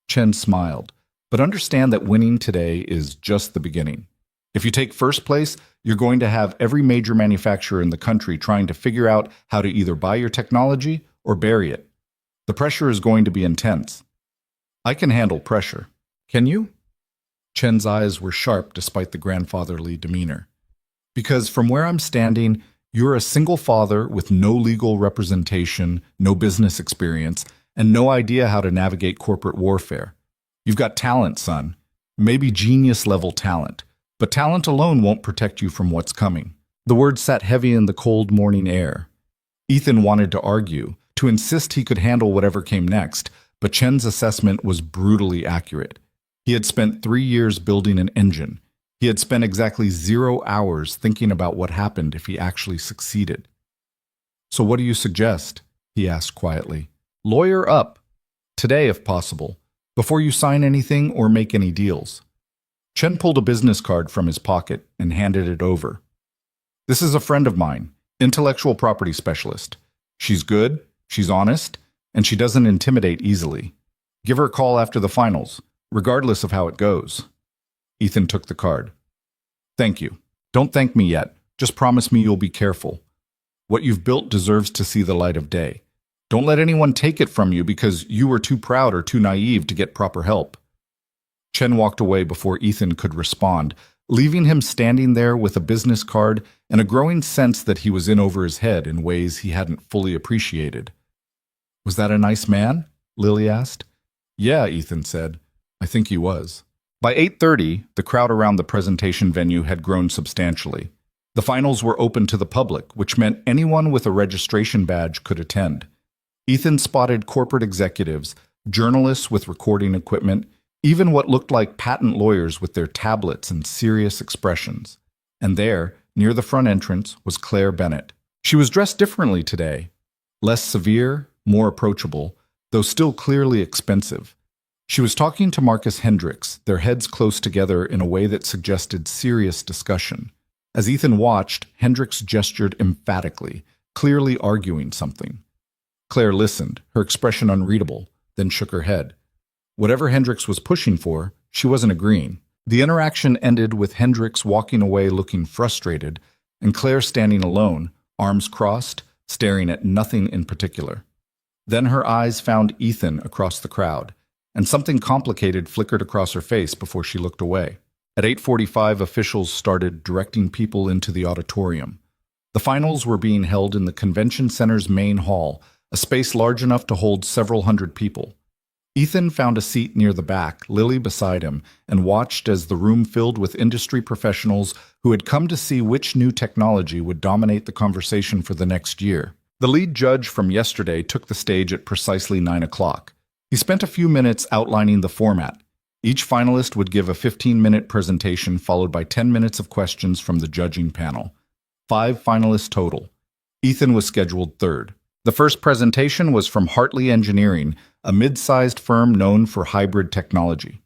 Chen smiled, "But understand that winning today is just the beginning. If you take first place, you're going to have every major manufacturer in the country trying to figure out how to either buy your technology or bury it. The pressure is going to be intense. I can handle pressure. Can you? Chen's eyes were sharp despite the grandfatherly demeanor. Because from where I'm standing, you're a single father with no legal representation, no business experience, and no idea how to navigate corporate warfare. You've got talent, son. Maybe genius-level talent. But talent alone won't protect you from what's coming. The words sat heavy in the cold morning air. Ethan wanted to argue, to insist he could handle whatever came next, but Chen's assessment was brutally accurate. He had spent 3 years building an engine. He had spent exactly 0 hours thinking about what happened if he actually succeeded. So what do you suggest? He asked quietly. Lawyer up. Today, if possible, before you sign anything or make any deals. Chen pulled a business card from his pocket and handed it over. This is a friend of mine, intellectual property specialist. She's good, she's honest, and she doesn't intimidate easily. Give her a call after the finals, regardless of how it goes. Ethan took the card. Thank you. Don't thank me yet. Just promise me you'll be careful. What you've built deserves to see the light of day. Don't let anyone take it from you because you were too proud or too naive to get proper help. Chen walked away before Ethan could respond, leaving him standing there with a business card and a growing sense that he was in over his head in ways he hadn't fully appreciated. Was that a nice man? Lily asked. Yeah, Ethan said. I think he was. By 8:30, the crowd around the presentation venue had grown substantially. The finals were open to the public, which meant anyone with a registration badge could attend. Ethan spotted corporate executives, journalists with recording equipment, even what looked like patent lawyers with their tablets and serious expressions. And there, near the front entrance, was Claire Bennett. She was dressed differently today. Less severe, more approachable, though still clearly expensive. She was talking to Marcus Hendricks, their heads close together in a way that suggested serious discussion. As Ethan watched, Hendricks gestured emphatically, clearly arguing something. Claire listened, her expression unreadable, then shook her head. Whatever Hendricks was pushing for, she wasn't agreeing. The interaction ended with Hendricks walking away looking frustrated, and Claire standing alone, arms crossed, staring at nothing in particular. Then her eyes found Ethan across the crowd, and something complicated flickered across her face before she looked away. At 8:45, officials started directing people into the auditorium. The finals were being held in the convention center's main hall, a space large enough to hold several hundred people. Ethan found a seat near the back, Lily beside him, and watched as the room filled with industry professionals who had come to see which new technology would dominate the conversation for the next year. The lead judge from yesterday took the stage at precisely 9 o'clock. He spent a few minutes outlining the format. Each finalist would give a 15-minute presentation followed by 10 minutes of questions from the judging panel. 5 finalists total. Ethan was scheduled third. The first presentation was from Hartley Engineering, a mid-sized firm known for hybrid technology.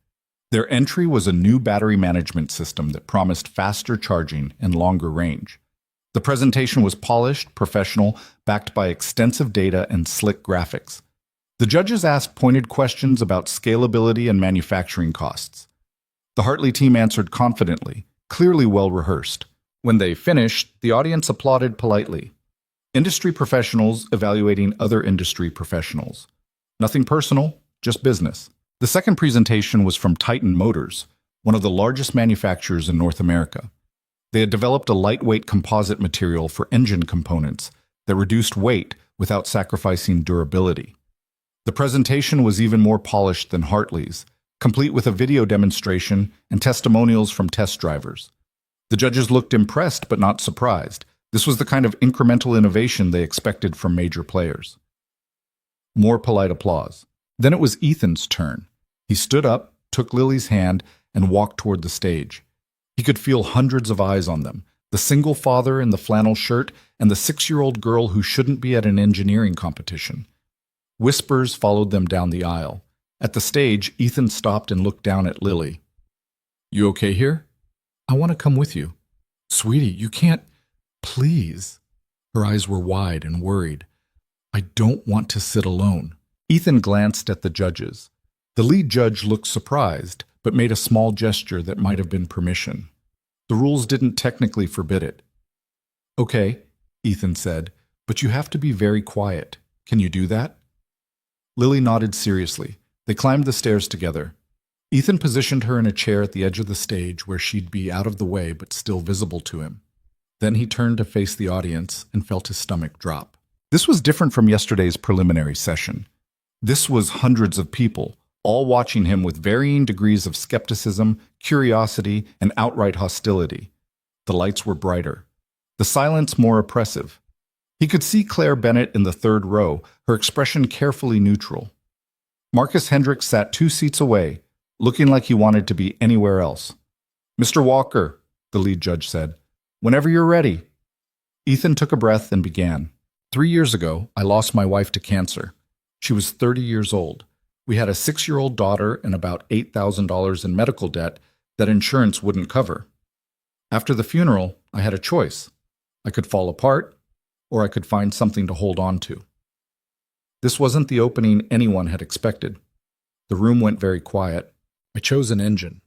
Their entry was a new battery management system that promised faster charging and longer range. The presentation was polished, professional, backed by extensive data and slick graphics. The judges asked pointed questions about scalability and manufacturing costs. The Hartley team answered confidently, clearly well-rehearsed. When they finished, the audience applauded politely. Industry professionals evaluating other industry professionals. Nothing personal, just business. The second presentation was from Titan Motors, one of the largest manufacturers in North America. They had developed a lightweight composite material for engine components that reduced weight without sacrificing durability. The presentation was even more polished than Hartley's, complete with a video demonstration and testimonials from test drivers. The judges looked impressed but not surprised. This was the kind of incremental innovation they expected from major players. More polite applause. Then it was Ethan's turn. He stood up, took Lily's hand, and walked toward the stage. He could feel hundreds of eyes on them, the single father in the flannel shirt and the 6-year-old girl who shouldn't be at an engineering competition. Whispers followed them down the aisle. At the stage, Ethan stopped and looked down at Lily. You okay here? I want to come with you. Sweetie, you can't. Please. Her eyes were wide and worried. I don't want to sit alone. Ethan glanced at the judges. The lead judge looked surprised, but made a small gesture that might have been permission. The rules didn't technically forbid it. Okay, Ethan said, but you have to be very quiet. Can you do that? Lily nodded seriously. They climbed the stairs together. Ethan positioned her in a chair at the edge of the stage where she'd be out of the way but still visible to him. Then he turned to face the audience and felt his stomach drop. This was different from yesterday's preliminary session. This was hundreds of people, all watching him with varying degrees of skepticism, curiosity, and outright hostility. The lights were brighter, the silence more oppressive. He could see Claire Bennett in the third row, her expression carefully neutral. Marcus Hendricks sat 2 seats away, looking like he wanted to be anywhere else. "Mr. Walker," the lead judge said, "whenever you're ready." Ethan took a breath and began. 3 years ago, I lost my wife to cancer. She was 30 years old. We had a 6-year-old daughter and about $8,000 in medical debt that insurance wouldn't cover. After the funeral, I had a choice. I could fall apart, or I could find something to hold on to. This wasn't the opening anyone had expected. The room went very quiet. I chose an engine.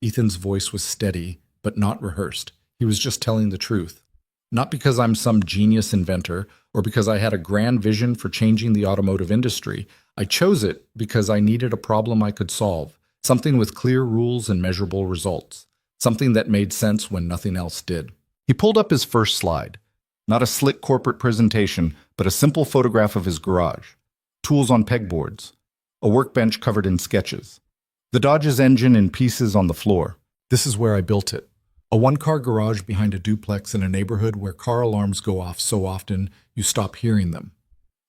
Ethan's voice was steady, but not rehearsed. He was just telling the truth. Not because I'm some genius inventor, or because I had a grand vision for changing the automotive industry. I chose it because I needed a problem I could solve, something with clear rules and measurable results, something that made sense when nothing else did. He pulled up his first slide. Not a slick corporate presentation, but a simple photograph of his garage. Tools on pegboards. A workbench covered in sketches. The Dodge's engine in pieces on the floor. This is where I built it. A 1-car garage behind a duplex in a neighborhood where car alarms go off so often you stop hearing them.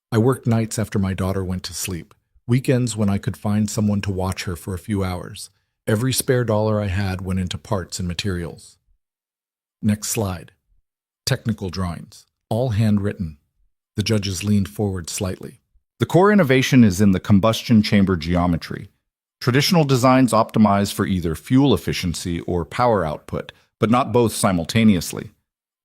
I worked nights after my daughter went to sleep. Weekends when I could find someone to watch her for a few hours. Every spare dollar I had went into parts and materials. Next slide. Technical drawings. All handwritten. The judges leaned forward slightly. The core innovation is in the combustion chamber geometry. Traditional designs optimize for either fuel efficiency or power output, but not both simultaneously.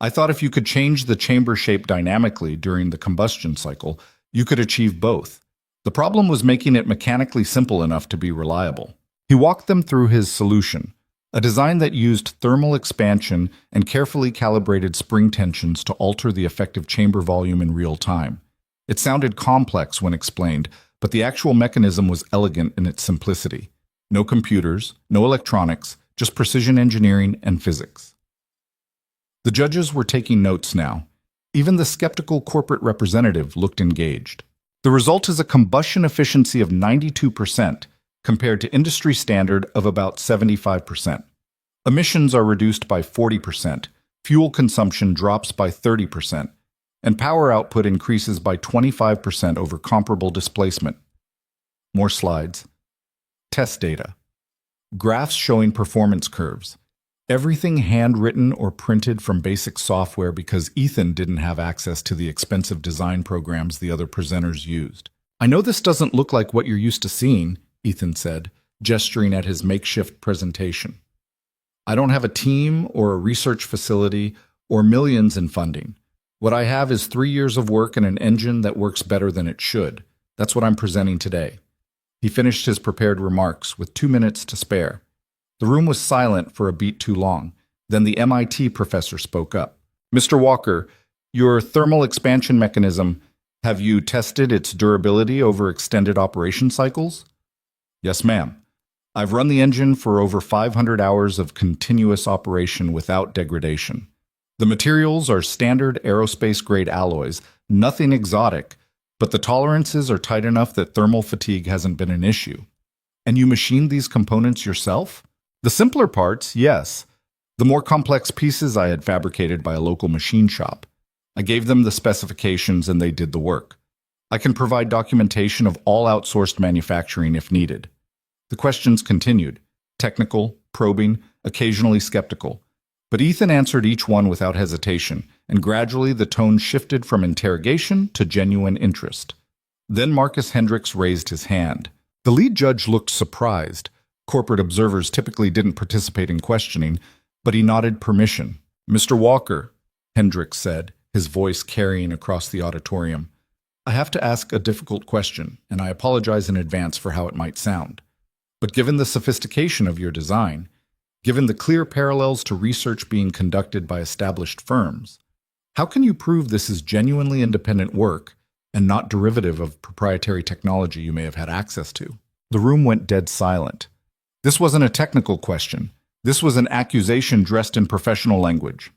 I thought if you could change the chamber shape dynamically during the combustion cycle, you could achieve both. The problem was making it mechanically simple enough to be reliable. He walked them through his solution, a design that used thermal expansion and carefully calibrated spring tensions to alter the effective chamber volume in real time. It sounded complex when explained, but the actual mechanism was elegant in its simplicity. No computers, no electronics, just precision engineering and physics. The judges were taking notes now. Even the skeptical corporate representative looked engaged. The result is a combustion efficiency of 92%, compared to industry standard of about 75%. Emissions are reduced by 40%, fuel consumption drops by 30%, and power output increases by 25% over comparable displacement. More slides. Test data. Graphs showing performance curves. Everything handwritten or printed from basic software because Ethan didn't have access to the expensive design programs the other presenters used. "I know this doesn't look like what you're used to seeing," Ethan said, gesturing at his makeshift presentation. "I don't have a team or a research facility or millions in funding. What I have is 3 years of work and an engine that works better than it should. That's what I'm presenting today." He finished his prepared remarks with 2 minutes to spare. The room was silent for a beat too long. Then the MIT professor spoke up. "Mr. Walker, your thermal expansion mechanism, have you tested its durability over extended operation cycles?" "Yes, ma'am. I've run the engine for over 500 hours of continuous operation without degradation. The materials are standard aerospace-grade alloys, nothing exotic, but the tolerances are tight enough that thermal fatigue hasn't been an issue." "And you machined these components yourself?" "The simpler parts, yes. The more complex pieces I had fabricated by a local machine shop. I gave them the specifications and they did the work. I can provide documentation of all outsourced manufacturing if needed." The questions continued, technical, probing, occasionally skeptical. But Ethan answered each one without hesitation, and gradually the tone shifted from interrogation to genuine interest. Then Marcus Hendricks raised his hand. The lead judge looked surprised. Corporate observers typically didn't participate in questioning, but he nodded permission. "Mr. Walker," Hendricks said, his voice carrying across the auditorium, "I have to ask a difficult question, and I apologize in advance for how it might sound. But given the sophistication of your design, given the clear parallels to research being conducted by established firms, how can you prove this is genuinely independent work and not derivative of proprietary technology you may have had access to. The room went dead silent. This wasn't a technical question. This was an accusation dressed in professional language.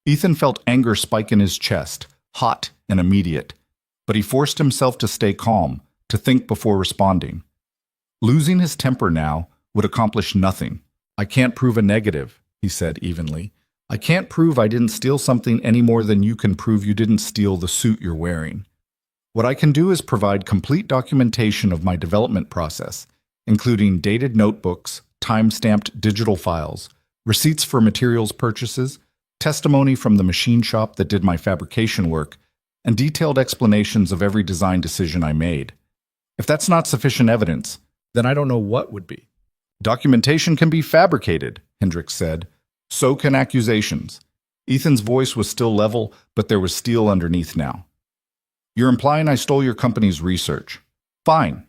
Ethan felt anger spike in his chest, hot and immediate, but he forced himself to stay calm, to think before responding. Losing his temper now would accomplish nothing. "I can't prove a negative," he said evenly. "I can't prove I didn't steal something any more than you can prove you didn't steal the suit you're wearing. What I can do is provide complete documentation of my development process, including dated notebooks, time-stamped digital files, receipts for materials purchases, testimony from the machine shop that did my fabrication work, and detailed explanations of every design decision I made. If that's not sufficient evidence, then I don't know what would be." "Documentation can be fabricated," Hendricks said. "So can accusations." Ethan's voice was still level, but there was steel underneath now. "You're implying I stole your company's research. Fine.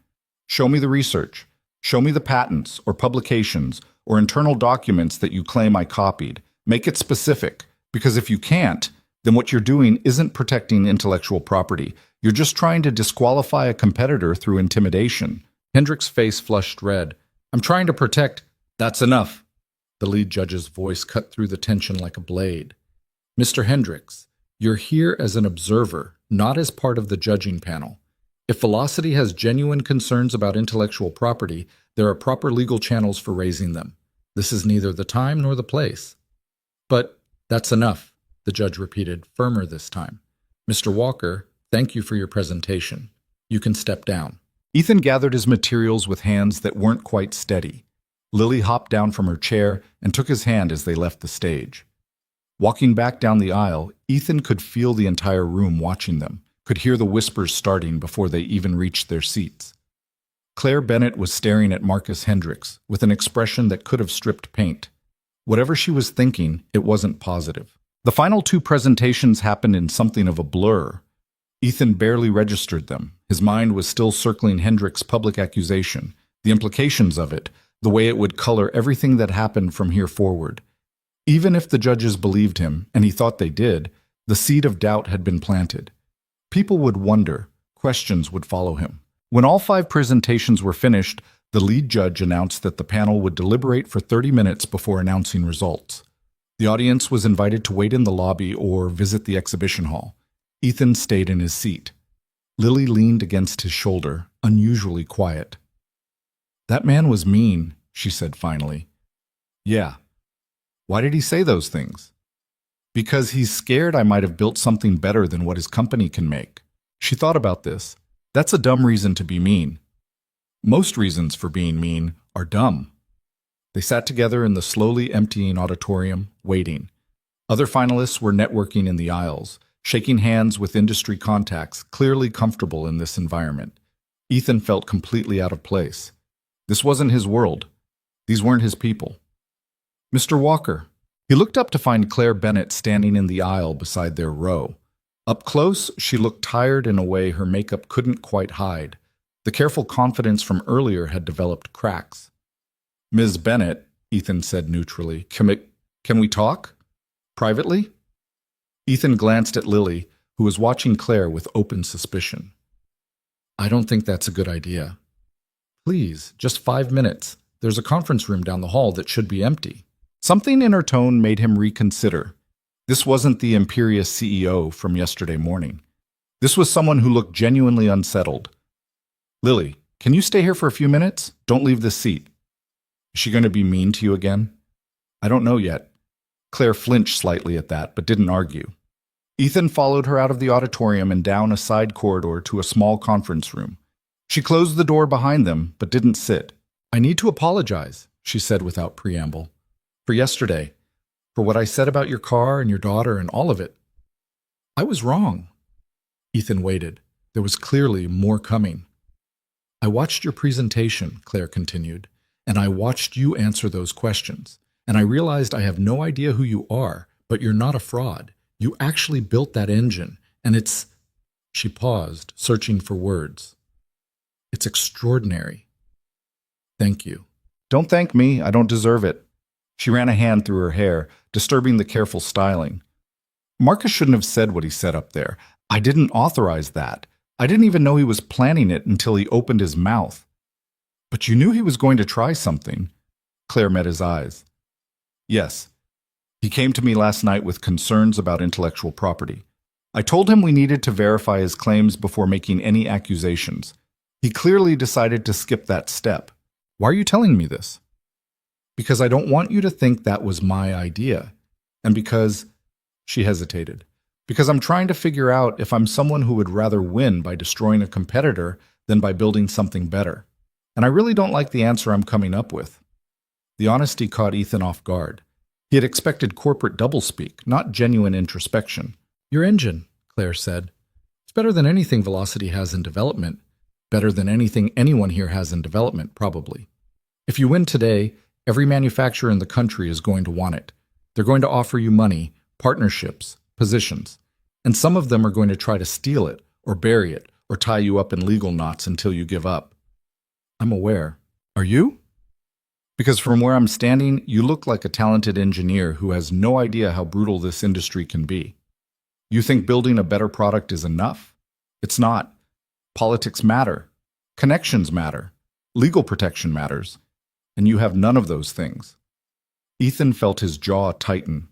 Show me the research. Show me the patents or publications or internal documents that you claim I copied. Make it specific, because if you can't, then what you're doing isn't protecting intellectual property. You're just trying to disqualify a competitor through intimidation." Hendricks' face flushed red. "I'm trying to protect—" "That's enough." The lead judge's voice cut through the tension like a blade. "Mr. Hendricks, you're here as an observer, not as part of the judging panel. If Velocity has genuine concerns about intellectual property, there are proper legal channels for raising them. This is neither the time nor the place." "But that's enough," the judge repeated, firmer this time. "Mr. Walker, thank you for your presentation. You can step down." Ethan gathered his materials with hands that weren't quite steady. Lily hopped down from her chair and took his hand as they left the stage. Walking back down the aisle, Ethan could feel the entire room watching them, could hear the whispers starting before they even reached their seats. Claire Bennett was staring at Marcus Hendricks with an expression that could have stripped paint. Whatever she was thinking, it wasn't positive. The final two presentations happened in something of a blur. Ethan barely registered them. His mind was still circling Hendricks' public accusation, the implications of it, the way it would color everything that happened from here forward. Even if the judges believed him, and he thought they did, the seed of doubt had been planted. People would wonder, questions would follow him. When all 5 presentations were finished, the lead judge announced that the panel would deliberate for 30 minutes before announcing results. The audience was invited to wait in the lobby or visit the exhibition hall. Ethan stayed in his seat. Lily leaned against his shoulder, unusually quiet. "That man was mean," she said finally. "Yeah. Why did he say those things?" "Because he's scared I might have built something better than what his company can make." She thought about this. That's a dumb reason to be mean. Most reasons for being mean are dumb. They sat together in the slowly emptying auditorium, waiting. Other finalists were networking in the aisles, shaking hands with industry contacts, clearly comfortable in this environment. Ethan felt completely out of place. This wasn't his world. These weren't his people. "Mr. Walker." He looked up to find Claire Bennett standing in the aisle beside their row. Up close, she looked tired in a way her makeup couldn't quite hide. The careful confidence from earlier had developed cracks. "Ms. Bennett," Ethan said neutrally, can we talk? Privately?" Ethan glanced at Lily, who was watching Claire with open suspicion. "I don't think that's a good idea." "Please, just 5 minutes. There's a conference room down the hall that should be empty." Something in her tone made him reconsider. This wasn't the imperious CEO from yesterday morning. This was someone who looked genuinely unsettled. "Lily, can you stay here for a few minutes? Don't leave this seat." "Is she going to be mean to you again?" "I don't know yet." Claire flinched slightly at that, but didn't argue. Ethan followed her out of the auditorium and down a side corridor to a small conference room. She closed the door behind them, but didn't sit. "I need to apologize," she said without preamble, "for yesterday, for what I said about your car and your daughter and all of it. I was wrong." Ethan waited. There was clearly more coming. "I watched your presentation," Claire continued, "and I watched you answer those questions, and I realized I have no idea who you are, but you're not a fraud. You actually built that engine, and it's—" She paused, searching for words. "It's extraordinary." "Thank you." "Don't thank me. I don't deserve it." She ran a hand through her hair, disturbing the careful styling. "Marcus shouldn't have said what he said up there. I didn't authorize that. I didn't even know he was planning it until he opened his mouth. But you knew he was going to try something. Claire met his eyes. Yes. He came to me last night with concerns about intellectual property. I told him we needed to verify his claims before making any accusations. He clearly decided to skip that step. Why are you telling me this? Because I don't want you to think that was my idea. And because, she hesitated, because I'm trying to figure out if I'm someone who would rather win by destroying a competitor than by building something better. And I really don't like the answer I'm coming up with. The honesty caught Ethan off guard. He had expected corporate doublespeak, not genuine introspection. Your engine, Claire said. It's better than anything Velocity has in development. Better than anything anyone here has in development, probably. If you win today, every manufacturer in the country is going to want it. They're going to offer you money, partnerships, positions. And some of them are going to try to steal it, or bury it, or tie you up in legal knots until you give up. I'm aware. Are you? Because from where I'm standing, you look like a talented engineer who has no idea how brutal this industry can be. You think building a better product is enough? It's not. Politics matter. Connections matter. Legal protection matters. And you have none of those things. Ethan felt his jaw tighten.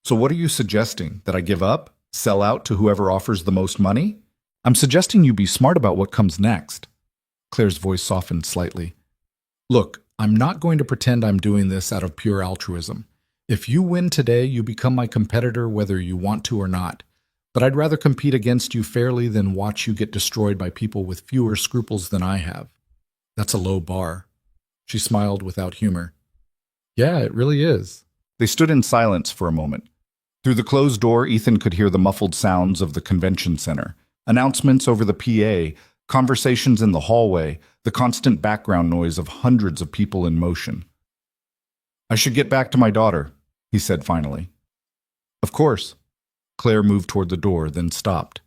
So what are you suggesting? That I give up? Sell out to whoever offers the most money? I'm suggesting you be smart about what comes next. Claire's voice softened slightly. Look, I'm not going to pretend I'm doing this out of pure altruism. If you win today, you become my competitor whether you want to or not. But I'd rather compete against you fairly than watch you get destroyed by people with fewer scruples than I have. That's a low bar. She smiled without humor. Yeah, it really is. They stood in silence for a moment. Through the closed door, Ethan could hear the muffled sounds of the convention center, announcements over the PA, conversations in the hallway, the constant background noise of hundreds of people in motion. I should get back to my daughter, he said finally. Of course. Claire moved toward the door, then stopped.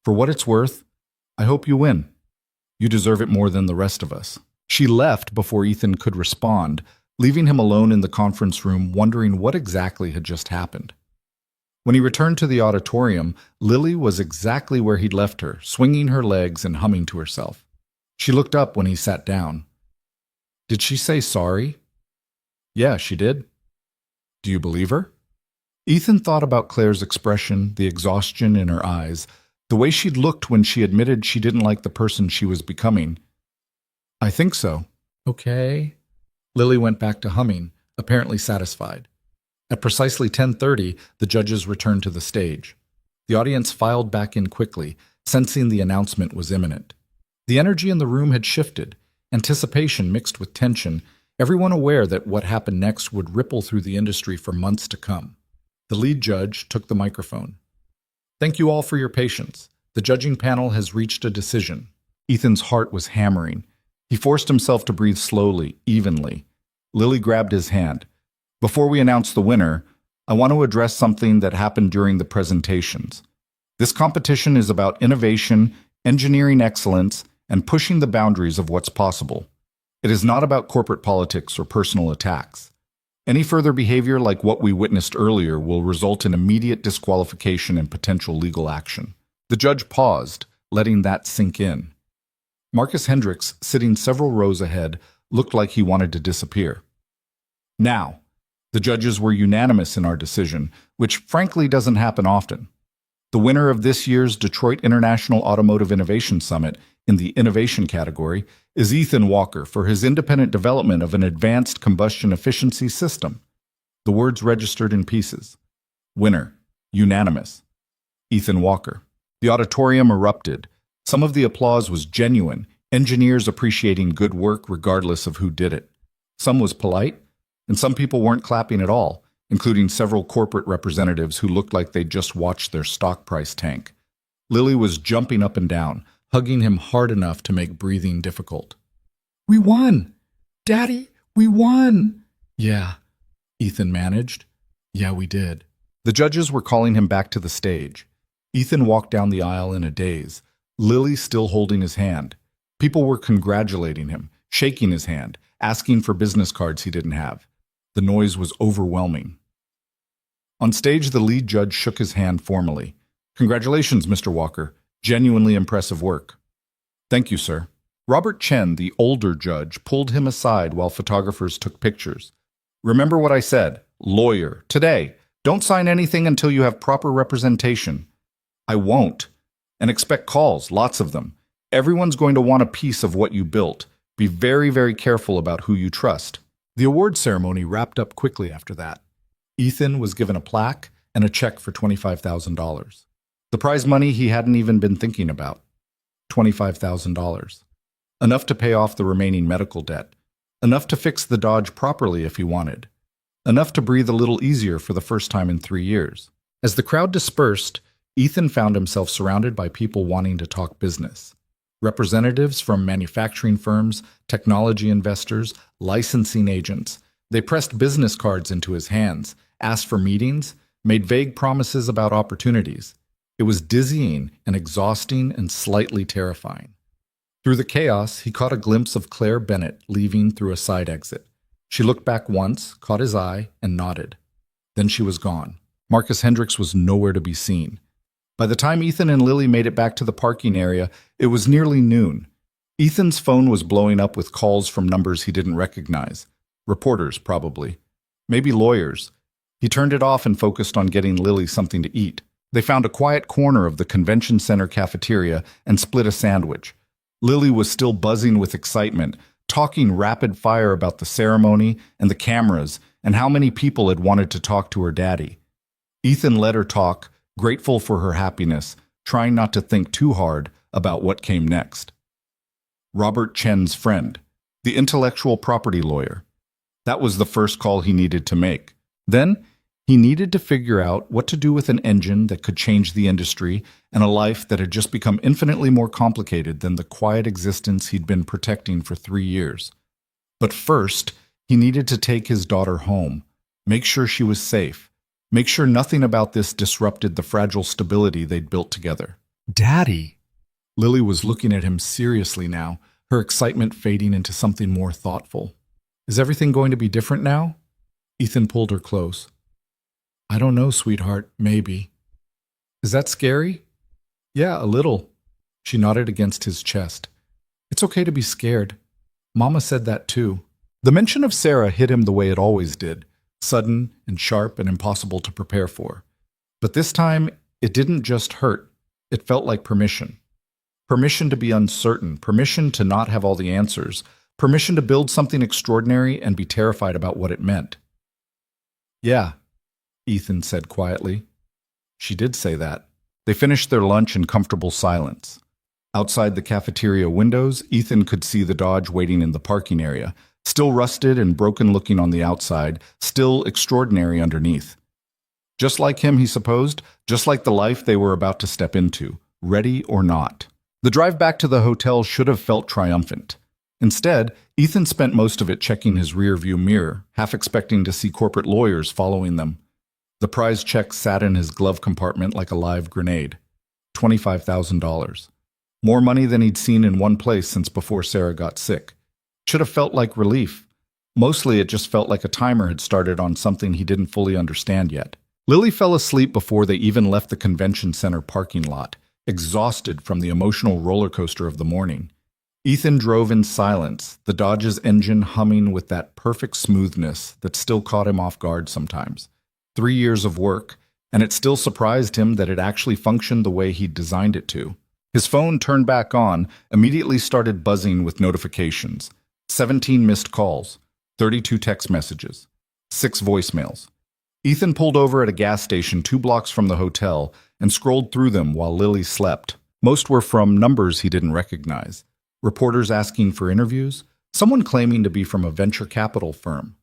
For what it's worth, I hope you win. You deserve it more than the rest of us. She left before Ethan could respond, leaving him alone in the conference room wondering what exactly had just happened. When he returned to the auditorium, Lily was exactly where he'd left her, swinging her legs and humming to herself. She looked up when he sat down. Did she say sorry? Yeah, she did. Do you believe her? Ethan thought about Claire's expression, the exhaustion in her eyes, the way she'd looked when she admitted she didn't like the person she was becoming. I think so. Okay. Lily went back to humming, apparently satisfied. At precisely 10:30, the judges returned to the stage. The audience filed back in quickly, sensing the announcement was imminent. The energy in the room had shifted, anticipation mixed with tension, everyone aware that what happened next would ripple through the industry for months to come. The lead judge took the microphone. Thank you all for your patience. The judging panel has reached a decision. Ethan's heart was hammering. He forced himself to breathe slowly, evenly. Lily grabbed his hand. Before we announce the winner, I want to address something that happened during the presentations. This competition is about innovation, engineering excellence, and pushing the boundaries of what's possible. It is not about corporate politics or personal attacks. Any further behavior like what we witnessed earlier will result in immediate disqualification and potential legal action. The judge paused, letting that sink in. Marcus Hendricks, sitting several rows ahead, looked like he wanted to disappear. Now, the judges were unanimous in our decision, which frankly doesn't happen often. The winner of this year's Detroit International Automotive Innovation Summit in the innovation category is Ethan Walker for his independent development of an advanced combustion efficiency system. The words registered in pieces. Winner. Unanimous. Ethan Walker. The auditorium erupted. Some of the applause was genuine, engineers appreciating good work regardless of who did it. Some was polite, and some people weren't clapping at all, including several corporate representatives who looked like they'd just watched their stock price tank. Lily was jumping up and down, hugging him hard enough to make breathing difficult. We won! Daddy, we won! Yeah, Ethan managed. Yeah, we did. The judges were calling him back to the stage. Ethan walked down the aisle in a daze, Lily still holding his hand. People were congratulating him, shaking his hand, asking for business cards he didn't have. The noise was overwhelming. On stage, the lead judge shook his hand formally. Congratulations, Mr. Walker. Genuinely impressive work. Thank you, sir. Robert Chen, the older judge, pulled him aside while photographers took pictures. Remember what I said. Lawyer. Today. Don't sign anything until you have proper representation. I won't. And expect calls, lots of them. Everyone's going to want a piece of what you built. Be very, very careful about who you trust. The award ceremony wrapped up quickly after that. Ethan was given a plaque and a check for $25,000. The prize money he hadn't even been thinking about. $25,000. Enough to pay off the remaining medical debt. Enough to fix the Dodge properly if he wanted. Enough to breathe a little easier for the first time in 3 years. As the crowd dispersed, Ethan found himself surrounded by people wanting to talk business. Representatives from manufacturing firms, technology investors, licensing agents. They pressed business cards into his hands, asked for meetings, made vague promises about opportunities. It was dizzying and exhausting and slightly terrifying. Through the chaos, he caught a glimpse of Claire Bennett leaving through a side exit. She looked back once, caught his eye, and nodded. Then she was gone. Marcus Hendricks was nowhere to be seen. By the time Ethan and Lily made it back to the parking area, it was nearly noon. Ethan's phone was blowing up with calls from numbers he didn't recognize. Reporters, probably. Maybe lawyers. He turned it off and focused on getting Lily something to eat. They found a quiet corner of the convention center cafeteria and split a sandwich. Lily was still buzzing with excitement, talking rapid fire about the ceremony and the cameras and how many people had wanted to talk to her daddy. Ethan let her talk, grateful for her happiness, trying not to think too hard about what came next. Robert Chen's friend, the intellectual property lawyer. That was the first call he needed to make. Then, he needed to figure out what to do with an engine that could change the industry and a life that had just become infinitely more complicated than the quiet existence he'd been protecting for 3 years. But first, he needed to take his daughter home, make sure she was safe, make sure nothing about this disrupted the fragile stability they'd built together. Daddy! Lily was looking at him seriously now, her excitement fading into something more thoughtful. Is everything going to be different now? Ethan pulled her close. I don't know, sweetheart, maybe. Is that scary? Yeah, a little. She nodded against his chest. It's okay to be scared. Mama said that too. The mention of Sarah hit him the way it always did, sudden and sharp and impossible to prepare for. But this time, it didn't just hurt. It felt like permission. Permission to be uncertain, permission to not have all the answers, permission to build something extraordinary and be terrified about what it meant. Yeah, Ethan said quietly. She did say that. They finished their lunch in comfortable silence. Outside the cafeteria windows, Ethan could see the Dodge waiting in the parking area, still rusted and broken-looking on the outside, still extraordinary underneath. Just like him, he supposed, just like the life they were about to step into, ready or not. The drive back to the hotel should have felt triumphant. Instead, Ethan spent most of it checking his rear-view mirror, half expecting to see corporate lawyers following them. The prize check sat in his glove compartment like a live grenade. $25,000. More money than he'd seen in one place since before Sarah got sick. Should have felt like relief. Mostly it just felt like a timer had started on something he didn't fully understand yet. Lily fell asleep before they even left the convention center parking lot, exhausted from the emotional roller coaster of the morning. Ethan drove in silence, the Dodge's engine humming with that perfect smoothness that still caught him off guard sometimes. 3 years of work, and it still surprised him that it actually functioned the way he'd designed it to. His phone turned back on, immediately started buzzing with notifications. 17 missed calls, 32 text messages, 6 voicemails. Ethan pulled over at a gas station 2 blocks from the hotel and scrolled through them while Lily slept. Most were from numbers he didn't recognize. Reporters asking for interviews, someone claiming to be from a venture capital firm.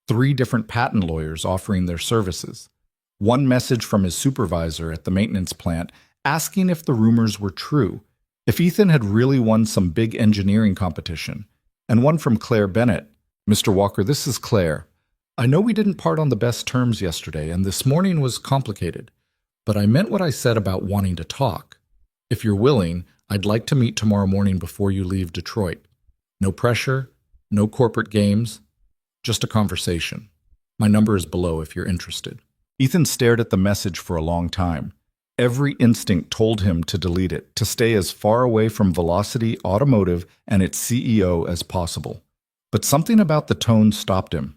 3 different patent lawyers offering their services. 1 message from his supervisor at the maintenance plant asking if the rumors were true, if Ethan had really won some big engineering competition. And 1 from Claire Bennett. Mr. Walker, this is Claire. I know we didn't part on the best terms yesterday, and this morning was complicated, but I meant what I said about wanting to talk. If you're willing, I'd like to meet tomorrow morning before you leave Detroit. No pressure, no corporate games, just a conversation. My number is below if you're interested. Ethan stared at the message for a long time. Every instinct told him to delete it, to stay as far away from Velocity Automotive and its CEO as possible. But something about the tone stopped him.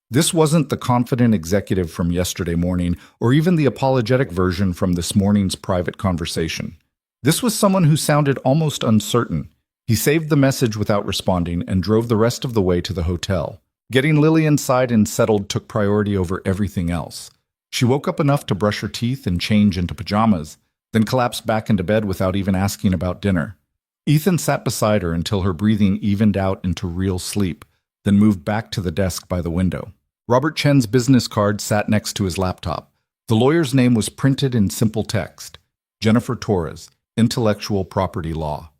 This wasn't the confident executive from yesterday morning, or even the apologetic version from this morning's private conversation. This was someone who sounded almost uncertain. He saved the message without responding and drove the rest of the way to the hotel. Getting Lily inside and settled took priority over everything else. She woke up enough to brush her teeth and change into pajamas, then collapsed back into bed without even asking about dinner. Ethan sat beside her until her breathing evened out into real sleep, then moved back to the desk by the window. Robert Chen's business card sat next to his laptop. The lawyer's name was printed in simple text: Jennifer Torres, Intellectual Property Law.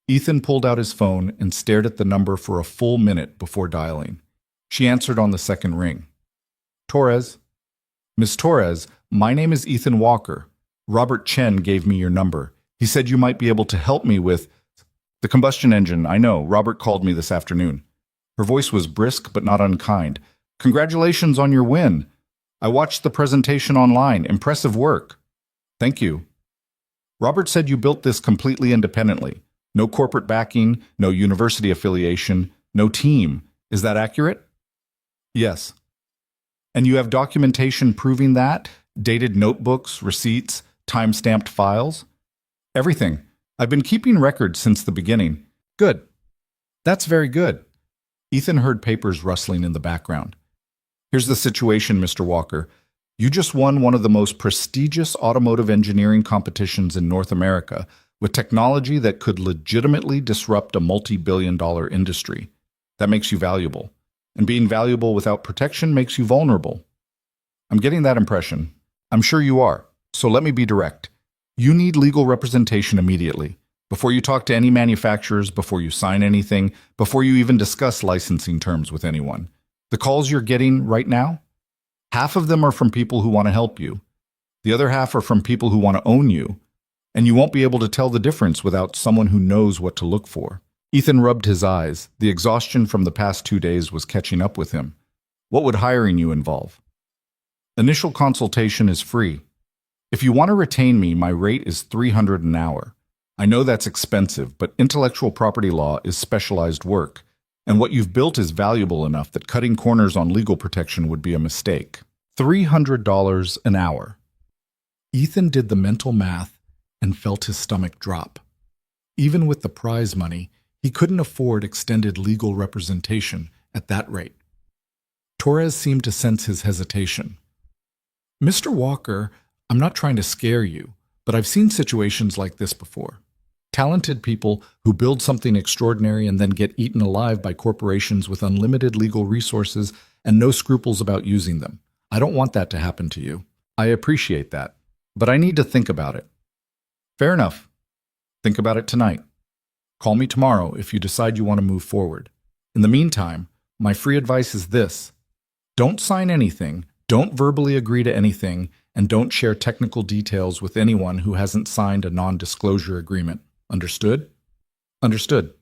Ethan pulled out his phone and stared at the number for a full minute before dialing. She answered on the second ring. Torres. Miss Torres, my name is Ethan Walker. Robert Chen gave me your number. He said you might be able to help me with the combustion engine. I know, Robert called me this afternoon. Her voice was brisk but not unkind. Congratulations on your win. I watched the presentation online. Impressive work. Thank you. Robert said you built this completely independently. No corporate backing, no university affiliation, no team. Is that accurate? Yes. And you have documentation proving that? Dated notebooks, receipts, time-stamped files? Everything. I've been keeping records since the beginning. Good. That's very good. Ethan heard papers rustling in the background. Here's the situation, Mr. Walker. You just won one of the most prestigious automotive engineering competitions in North America with technology that could legitimately disrupt a multi-billion-dollar industry. That makes you valuable. And being valuable without protection makes you vulnerable. I'm getting that impression. I'm sure you are. So let me be direct. You need legal representation immediately. Before you talk to any manufacturers, before you sign anything, before you even discuss licensing terms with anyone. The calls you're getting right now, half of them are from people who want to help you. The other half are from people who want to own you. And you won't be able to tell the difference without someone who knows what to look for. Ethan rubbed his eyes. The exhaustion from the past 2 days was catching up with him. What would hiring you involve? Initial consultation is free. If you want to retain me, my rate is $300 an hour. I know that's expensive, but intellectual property law is specialized work, and what you've built is valuable enough that cutting corners on legal protection would be a mistake. $300 an hour. Ethan did the mental math and felt his stomach drop. Even with the prize money, he couldn't afford extended legal representation at that rate. Torres seemed to sense his hesitation. Mr. Walker, I'm not trying to scare you, but I've seen situations like this before. Talented people who build something extraordinary and then get eaten alive by corporations with unlimited legal resources and no scruples about using them. I don't want that to happen to you. I appreciate that, but I need to think about it. Fair enough. Think about it tonight. Call me tomorrow if you decide you want to move forward. In the meantime, my free advice is this. Don't sign anything, don't verbally agree to anything, and don't share technical details with anyone who hasn't signed a non-disclosure agreement. Understood? Understood.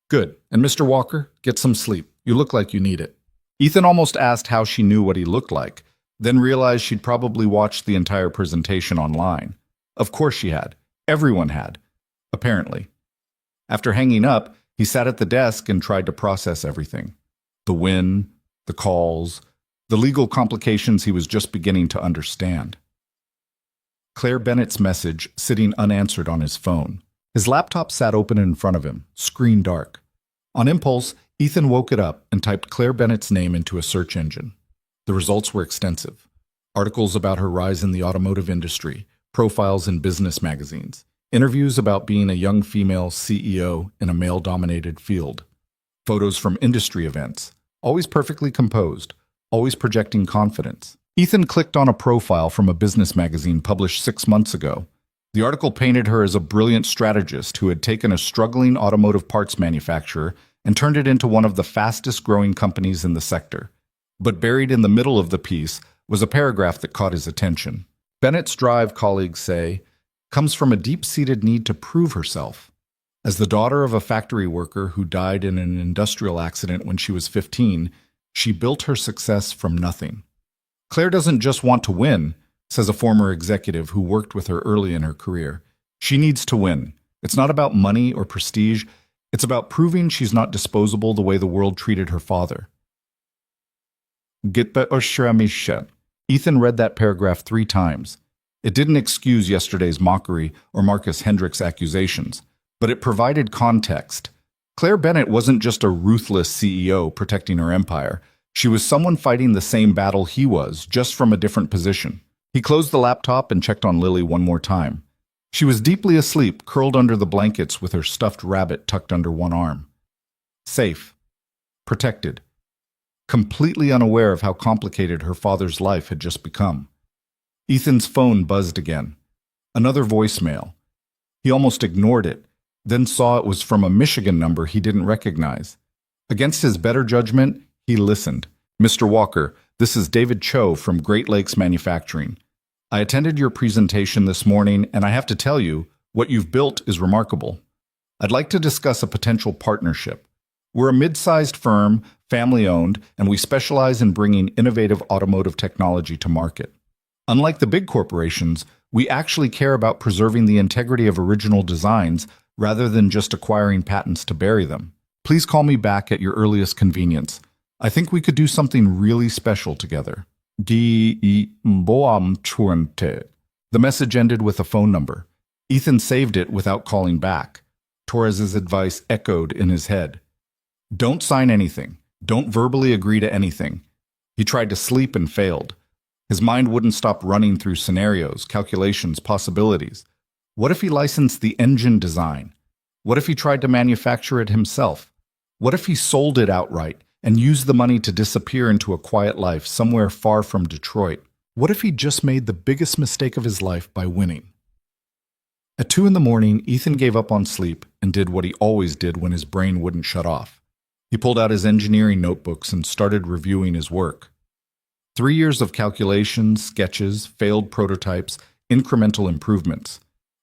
Good. And Mr. Walker, get some sleep. You look like you need it. Ethan almost asked how she knew what he looked like, then realized she'd probably watched the entire presentation online. Of course she had. Everyone had. Apparently. After hanging up, he sat at the desk and tried to process everything. The win, the calls, the legal complications he was just beginning to understand. Claire Bennett's message sitting unanswered on his phone. His laptop sat open in front of him, screen dark. On impulse, Ethan woke it up and typed Claire Bennett's name into a search engine. The results were extensive. Articles about her rise in the automotive industry, profiles in business magazines, interviews about being a young female CEO in a male-dominated field, photos from industry events, always perfectly composed, always projecting confidence. Ethan clicked on a profile from a business magazine published 6 months ago. The article painted her as a brilliant strategist who had taken a struggling automotive parts manufacturer and turned it into one of the fastest-growing companies in the sector. But buried in the middle of the piece was a paragraph that caught his attention. Bennett's drive, colleagues say, comes from a deep-seated need to prove herself. As the daughter of a factory worker who died in an industrial accident when she was 15, she built her success from nothing. Claire doesn't just want to win, says a former executive who worked with her early in her career. She needs to win. It's not about money or prestige. It's about proving she's not disposable the way the world treated her father. Gitbe Oshra. Ethan read that paragraph 3 times. It didn't excuse yesterday's mockery or Marcus Hendricks' accusations, but it provided context. Claire Bennett wasn't just a ruthless CEO protecting her empire. She was someone fighting the same battle he was, just from a different position. He closed the laptop and checked on Lily one more time. She was deeply asleep, curled under the blankets with her stuffed rabbit tucked under one arm. Safe. Protected. Completely unaware of how complicated her father's life had just become. Ethan's phone buzzed again. Another voicemail. He almost ignored it, then saw it was from a Michigan number he didn't recognize. Against his better judgment, he listened. Mr. Walker, this is David Cho from Great Lakes Manufacturing. I attended your presentation this morning, and I have to tell you, what you've built is remarkable. I'd like to discuss a potential partnership. We're a mid-sized firm, family-owned, and we specialize in bringing innovative automotive technology to market. Unlike the big corporations, we actually care about preserving the integrity of original designs rather than just acquiring patents to bury them. Please call me back at your earliest convenience. I think we could do something really special together. The message ended with a phone number. Ethan saved it without calling back. Torres's advice echoed in his head. Don't sign anything. Don't verbally agree to anything. He tried to sleep and failed. His mind wouldn't stop running through scenarios, calculations, possibilities. What if he licensed the engine design? What if he tried to manufacture it himself? What if he sold it outright and used the money to disappear into a quiet life somewhere far from Detroit? What if he just made the biggest mistake of his life by winning? At 2 in the morning, Ethan gave up on sleep and did what he always did when his brain wouldn't shut off. He pulled out his engineering notebooks and started reviewing his work. 3 years of calculations, sketches, failed prototypes, incremental improvements.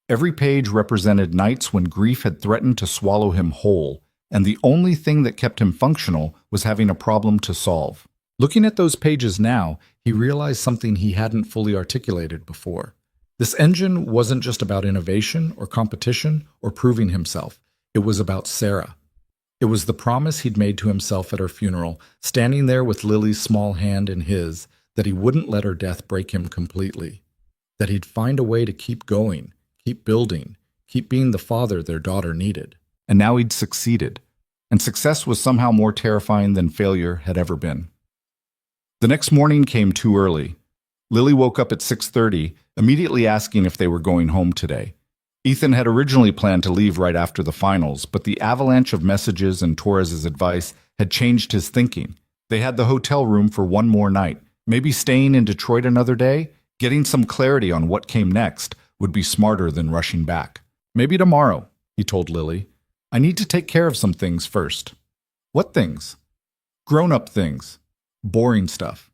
Every page represented nights when grief had threatened to swallow him whole, and the only thing that kept him functional was having a problem to solve. Looking at those pages now, he realized something he hadn't fully articulated before. This engine wasn't just about innovation or competition or proving himself. It was about Sarah. It was the promise he'd made to himself at her funeral, standing there with Lily's small hand in his, that he wouldn't let her death break him completely, that he'd find a way to keep going, keep building, keep being the father their daughter needed. And now he'd succeeded, and success was somehow more terrifying than failure had ever been. The next morning came too early. Lily woke up at 6:30, immediately asking if they were going home today. Ethan had originally planned to leave right after the finals, but the avalanche of messages and Torres's advice had changed his thinking. They had the hotel room for one more night. Maybe staying in Detroit another day, getting some clarity on what came next, would be smarter than rushing back. Maybe tomorrow, he told Lily. I need to take care of some things first. What things? Grown-up things. Boring stuff.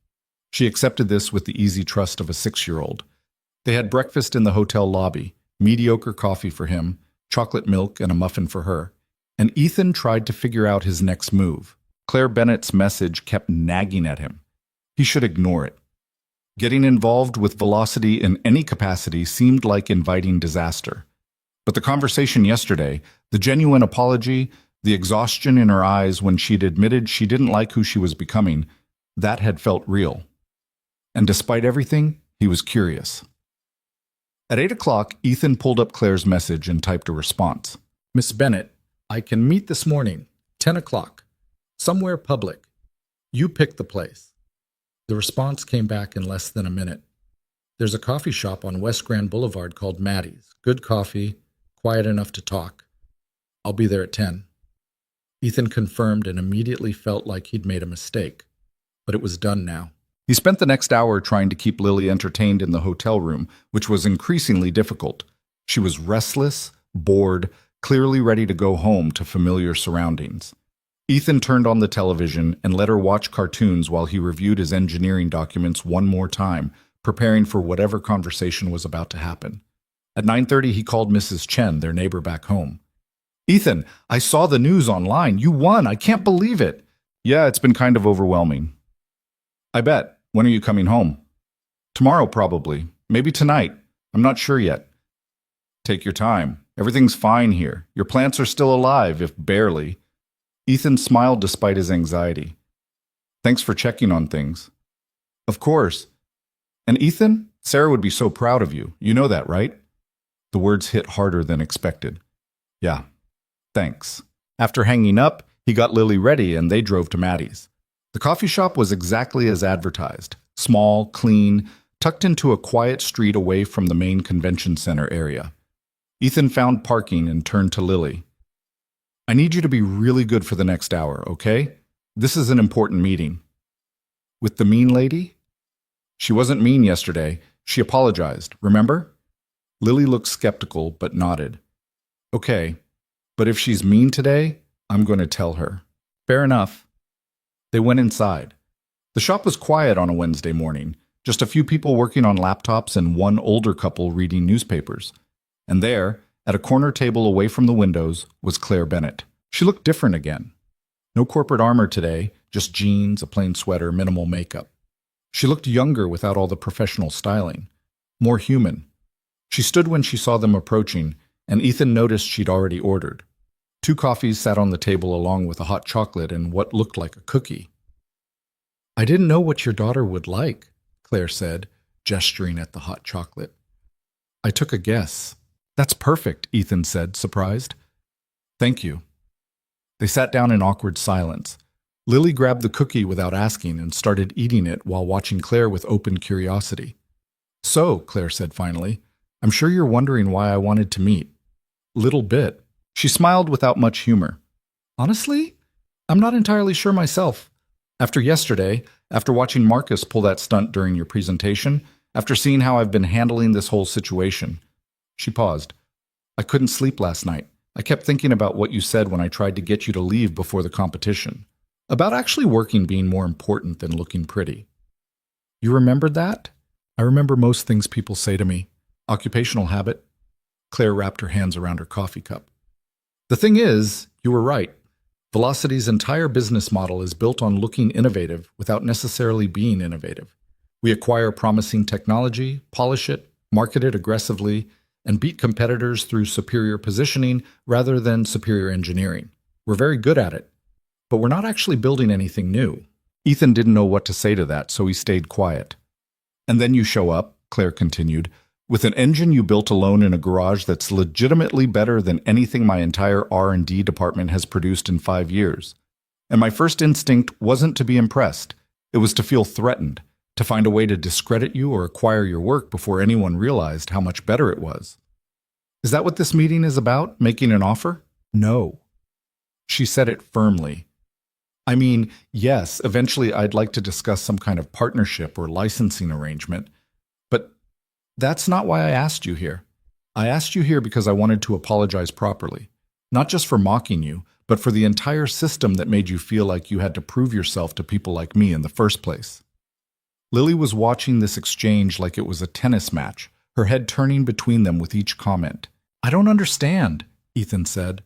She accepted this with the easy trust of a 6-year-old. They had breakfast in the hotel lobby. Mediocre coffee for him, chocolate milk and a muffin for her, and Ethan tried to figure out his next move. Claire Bennett's message kept nagging at him. He should ignore it. Getting involved with Velocity in any capacity seemed like inviting disaster. But the conversation yesterday, the genuine apology, the exhaustion in her eyes when she'd admitted she didn't like who she was becoming, that had felt real. And despite everything, he was curious. At 8 o'clock, Ethan pulled up Claire's message and typed a response. Miss Bennett, I can meet this morning, 10 o'clock. Somewhere public. You pick the place. The response came back in less than a minute. There's a coffee shop on West Grand Boulevard called Maddie's. Good coffee, quiet enough to talk. I'll be there at 10. Ethan confirmed and immediately felt like he'd made a mistake. But it was done now. He spent the next hour trying to keep Lily entertained in the hotel room, which was increasingly difficult. She was restless, bored, clearly ready to go home to familiar surroundings. Ethan turned on the television and let her watch cartoons while he reviewed his engineering documents one more time, preparing for whatever conversation was about to happen. At 9:30, he called Mrs. Chen, their neighbor back home. Ethan, I saw the news online. You won. I can't believe it. Yeah, it's been kind of overwhelming. I bet. When are you coming home? Tomorrow, probably. Maybe tonight. I'm not sure yet. Take your time. Everything's fine here. Your plants are still alive, if barely. Ethan smiled despite his anxiety. Thanks for checking on things. Of course. And Ethan, Sarah would be so proud of you. You know that, right? The words hit harder than expected. Yeah, thanks. After hanging up, he got Lily ready and they drove to Maddie's. The coffee shop was exactly as advertised. Small, clean, tucked into a quiet street away from the main convention center area. Ethan found parking and turned to Lily. I need you to be really good for the next hour, okay? This is an important meeting. With the mean lady? She wasn't mean yesterday. She apologized, remember? Lily looked skeptical but nodded. Okay, but if she's mean today, I'm going to tell her. Fair enough. They went inside. The shop was quiet on a Wednesday morning, just a few people working on laptops and one older couple reading newspapers. And there, at a corner table away from the windows, was Claire Bennett. She looked different again. No corporate armor today, just jeans, a plain sweater, minimal makeup. She looked younger without all the professional styling, more human. She stood when she saw them approaching, and Ethan noticed she'd already ordered. 2 coffees sat on the table along with a hot chocolate and what looked like a cookie. I didn't know what your daughter would like, Claire said, gesturing at the hot chocolate. I took a guess. That's perfect, Ethan said, surprised. Thank you. They sat down in awkward silence. Lily grabbed the cookie without asking and started eating it while watching Claire with open curiosity. So, Claire said finally, I'm sure you're wondering why I wanted to meet. Little bit. She smiled without much humor. Honestly, I'm not entirely sure myself. After yesterday, after watching Marcus pull that stunt during your presentation, after seeing how I've been handling this whole situation. She paused. I couldn't sleep last night. I kept thinking about what you said when I tried to get you to leave before the competition. About actually working being more important than looking pretty. You remembered that? I remember most things people say to me. Occupational habit. Claire wrapped her hands around her coffee cup. The thing is, you were right. Velocity's entire business model is built on looking innovative without necessarily being innovative. We acquire promising technology, polish it, market it aggressively, and beat competitors through superior positioning rather than superior engineering. We're very good at it, but we're not actually building anything new. Ethan didn't know what to say to that, so he stayed quiet. And then you show up, Claire continued, with an engine you built alone in a garage that's legitimately better than anything my entire R&D department has produced in 5 years. And my first instinct wasn't to be impressed. It was to feel threatened, to find a way to discredit you or acquire your work before anyone realized how much better it was. Is that what this meeting is about, making an offer? No. She said it firmly. I mean, yes, eventually I'd like to discuss some kind of partnership or licensing arrangement, but that's not why I asked you here. I asked you here because I wanted to apologize properly, not just for mocking you, but for the entire system that made you feel like you had to prove yourself to people like me in the first place. Lily was watching this exchange like it was a tennis match, her head turning between them with each comment. I don't understand, Ethan said.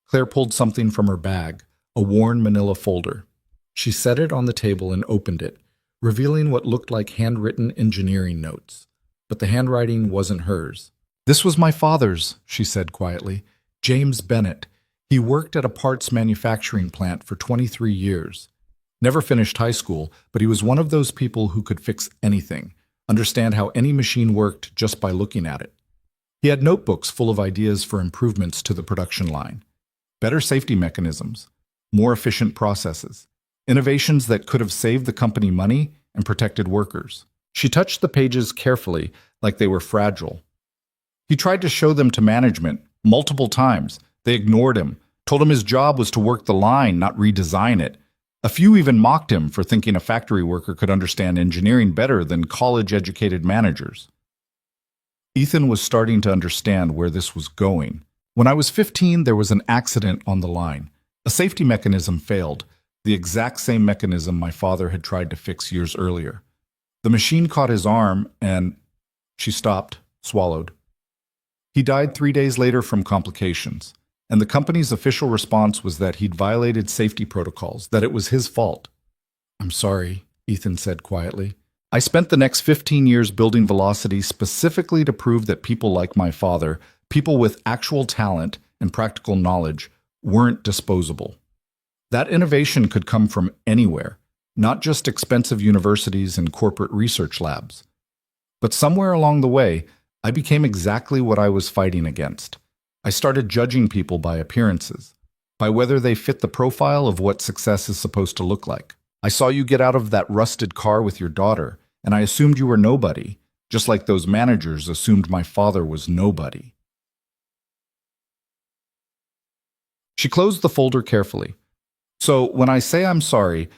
Claire pulled something from her bag, a worn manila folder. She set it on the table and opened it, revealing what looked like handwritten engineering notes. But the handwriting wasn't hers. This was my father's, she said quietly. James Bennett. He worked at a parts manufacturing plant for 23 years. Never finished high school, but he was one of those people who could fix anything, understand how any machine worked just by looking at it. He had notebooks full of ideas for improvements to the production line. Better safety mechanisms, more efficient processes, innovations that could have saved the company money and protected workers. She touched the pages carefully, like they were fragile. He tried to show them to management multiple times. They ignored him, told him his job was to work the line, not redesign it. A few even mocked him for thinking a factory worker could understand engineering better than college-educated managers. Ethan was starting to understand where this was going. When I was 15, there was an accident on the line. A safety mechanism failed, the exact same mechanism my father had tried to fix years earlier. The machine caught his arm and... She stopped, swallowed. He died 3 days later from complications, and the company's official response was that he'd violated safety protocols, that it was his fault. I'm sorry, Ethan said quietly. I spent the next 15 years building Velocity specifically to prove that people like my father, people with actual talent and practical knowledge, weren't disposable. That innovation could come from anywhere, not just expensive universities and corporate research labs. But somewhere along the way, I became exactly what I was fighting against. I started judging people by appearances, by whether they fit the profile of what success is supposed to look like. I saw you get out of that rusted car with your daughter, and I assumed you were nobody, just like those managers assumed my father was nobody. She closed the folder carefully. So when I say I'm sorry,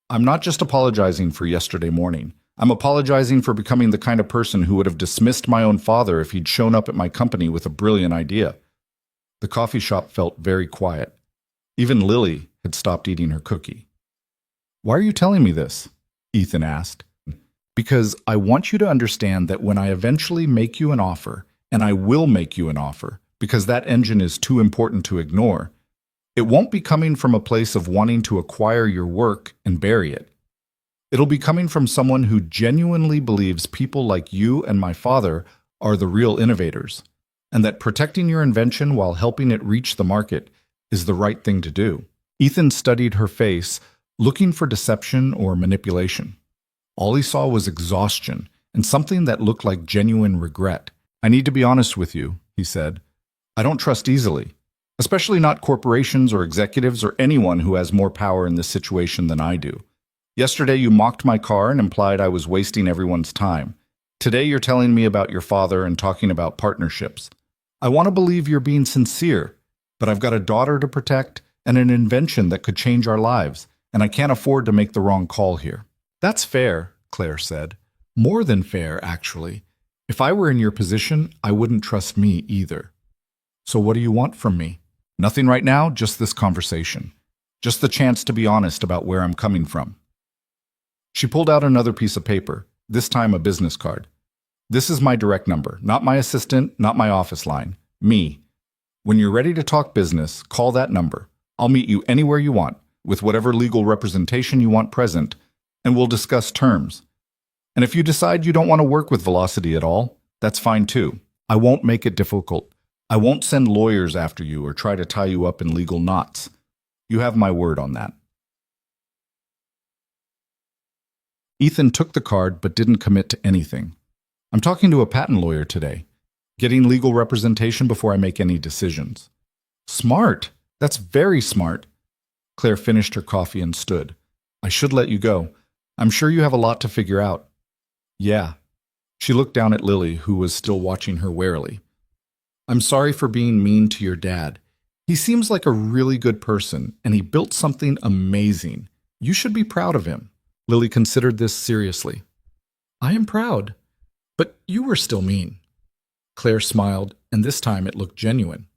I'm not just apologizing for yesterday morning. I'm apologizing for becoming the kind of person who would have dismissed my own father if he'd shown up at my company with a brilliant idea. The coffee shop felt very quiet. Even Lily had stopped eating her cookie. Why are you telling me this? Ethan asked. Because I want you to understand that when I eventually make you an offer, and I will make you an offer, because that engine is too important to ignore, it won't be coming from a place of wanting to acquire your work and bury it. It'll be coming from someone who genuinely believes people like you and my father are the real innovators, and that protecting your invention while helping it reach the market is the right thing to do. Ethan studied her face, looking for deception or manipulation. All he saw was exhaustion and something that looked like genuine regret. I need to be honest with you, he said. I don't trust easily, especially not corporations or executives or anyone who has more power in this situation than I do. Yesterday you mocked my car and implied I was wasting everyone's time. Today you're telling me about your father and talking about partnerships. I want to believe you're being sincere, but I've got a daughter to protect and an invention that could change our lives, and I can't afford to make the wrong call here. That's fair, Claire said. More than fair, actually. If I were in your position, I wouldn't trust me either. So what do you want from me? Nothing right now, just this conversation. Just the chance to be honest about where I'm coming from. She pulled out another piece of paper, this time a business card. This is my direct number, not my assistant, not my office line. Me. When you're ready to talk business, call that number. I'll meet you anywhere you want, with whatever legal representation you want present, and we'll discuss terms. And if you decide you don't want to work with Velocity at all, that's fine too. I won't make it difficult. I won't send lawyers after you or try to tie you up in legal knots. You have my word on that. Ethan took the card but didn't commit to anything. I'm talking to a patent lawyer today, getting legal representation before I make any decisions. Smart. That's very smart. Claire finished her coffee and stood. I should let you go. I'm sure you have a lot to figure out. Yeah. She looked down at Lily, who was still watching her warily. I'm sorry for being mean to your dad. He seems like a really good person, and he built something amazing. You should be proud of him. Lily considered this seriously. I am proud, but you were still mean. Claire smiled, and this time it looked genuine.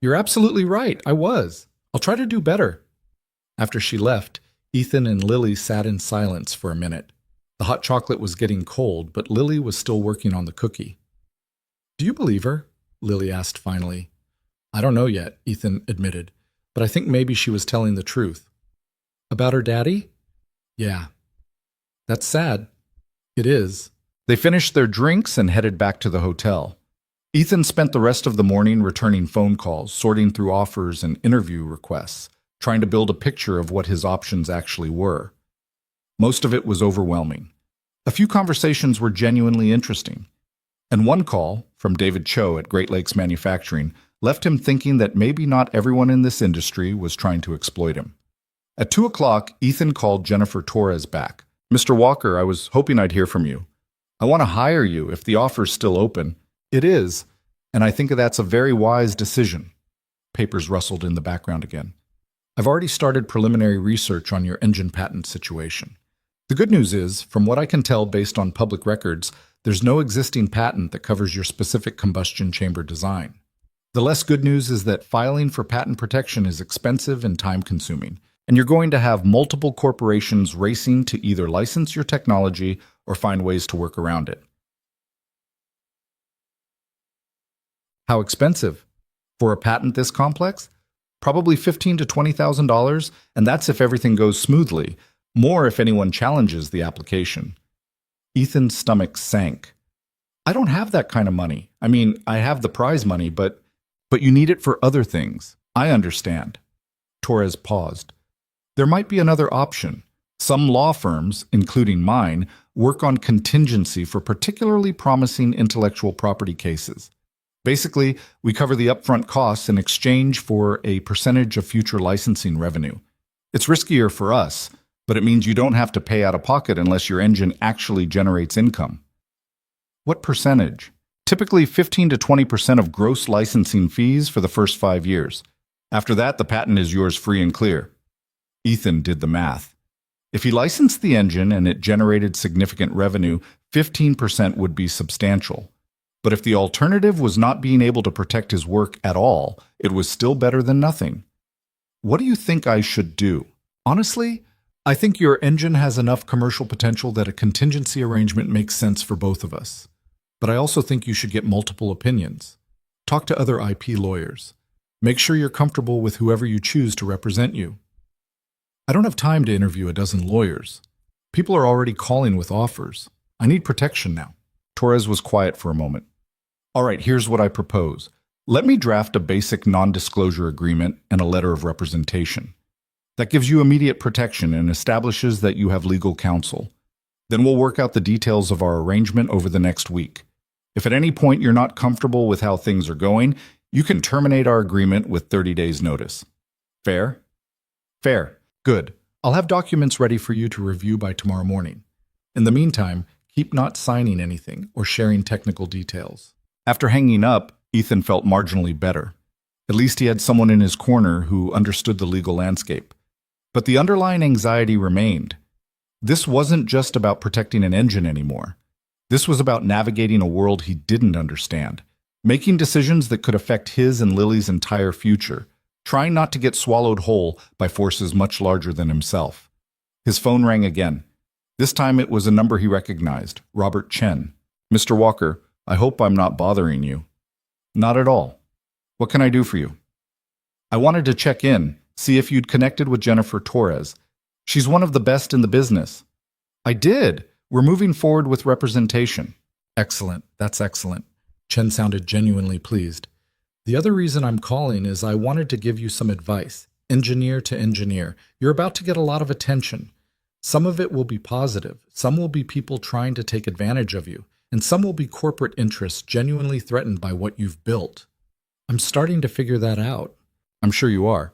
You're absolutely right, I was. I'll try to do better. After she left, Ethan and Lily sat in silence for a minute. The hot chocolate was getting cold, but Lily was still working on the cookie. Do you believe her? Lily asked finally. I don't know yet, Ethan admitted, but I think maybe she was telling the truth. About her daddy? Yeah. That's sad. It is. They finished their drinks and headed back to the hotel. Ethan spent the rest of the morning returning phone calls, sorting through offers and interview requests, trying to build a picture of what his options actually were. Most of it was overwhelming. A few conversations were genuinely interesting. And one call, from David Cho at Great Lakes Manufacturing, left him thinking that maybe not everyone in this industry was trying to exploit him. At 2 o'clock, Ethan called Jennifer Torres back. Mr. Walker, I was hoping I'd hear from you. I want to hire you if the offer's still open. It is, and I think that's a very wise decision. Papers rustled in the background again. I've already started preliminary research on your engine patent situation. The good news is, from what I can tell based on public records, there's no existing patent that covers your specific combustion chamber design. The less good news is that filing for patent protection is expensive and time-consuming, and you're going to have multiple corporations racing to either license your technology or find ways to work around it. How expensive? For a patent this complex? Probably $15,000 to $20,000, and that's if everything goes smoothly. More if anyone challenges the application. Ethan's stomach sank. I don't have that kind of money. I mean, I have the prize money, but you need it for other things. I understand. Torres paused. There might be another option. Some law firms, including mine, work on contingency for particularly promising intellectual property cases. Basically, we cover the upfront costs in exchange for a percentage of future licensing revenue. It's riskier for us, but it means you don't have to pay out of pocket unless your engine actually generates income. What percentage? Typically 15 to 20% of gross licensing fees for the first 5 years. After that, the patent is yours free and clear. Ethan did the math. If he licensed the engine and it generated significant revenue, 15% would be substantial. But if the alternative was not being able to protect his work at all, it was still better than nothing. What do you think I should do? Honestly, I think your engine has enough commercial potential that a contingency arrangement makes sense for both of us. But I also think you should get multiple opinions. Talk to other IP lawyers. Make sure you're comfortable with whoever you choose to represent you. I don't have time to interview a dozen lawyers. People are already calling with offers. I need protection now. Torres was quiet for a moment. All right, here's what I propose. Let me draft a basic non-disclosure agreement and a letter of representation. That gives you immediate protection and establishes that you have legal counsel. Then we'll work out the details of our arrangement over the next week. If at any point you're not comfortable with how things are going, you can terminate our agreement with 30 days' notice. Fair? Fair. Good. I'll have documents ready for you to review by tomorrow morning. In the meantime, keep not signing anything or sharing technical details. After hanging up, Ethan felt marginally better. At least he had someone in his corner who understood the legal landscape. But the underlying anxiety remained. This wasn't just about protecting an engine anymore. This was about navigating a world he didn't understand, making decisions that could affect his and Lily's entire future, trying not to get swallowed whole by forces much larger than himself. His phone rang again. This time it was a number he recognized, Robert Chen. Mr. Walker, I hope I'm not bothering you. Not at all. What can I do for you? I wanted to check in, see if you'd connected with Jennifer Torres. She's one of the best in the business. I did. We're moving forward with representation. Excellent. That's excellent. Chen sounded genuinely pleased. The other reason I'm calling is I wanted to give you some advice, engineer to engineer. You're about to get a lot of attention. Some of it will be positive, some will be people trying to take advantage of you, and some will be corporate interests genuinely threatened by what you've built. I'm starting to figure that out. I'm sure you are.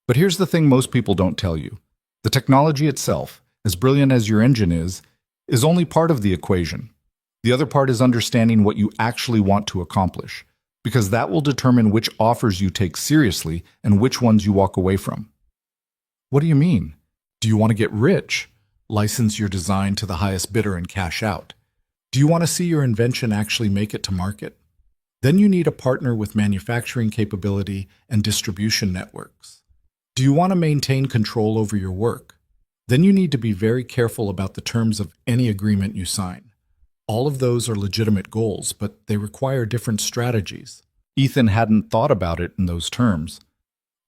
But here's the thing most people don't tell you. The technology itself, as brilliant as your engine is only part of the equation. The other part is understanding what you actually want to accomplish, because that will determine which offers you take seriously and which ones you walk away from. What do you mean? Do you want to get rich? License your design to the highest bidder and cash out? Do you want to see your invention actually make it to market? Then you need a partner with manufacturing capability and distribution networks. Do you want to maintain control over your work? Then you need to be very careful about the terms of any agreement you sign. All of those are legitimate goals, but they require different strategies. Ethan hadn't thought about it in those terms.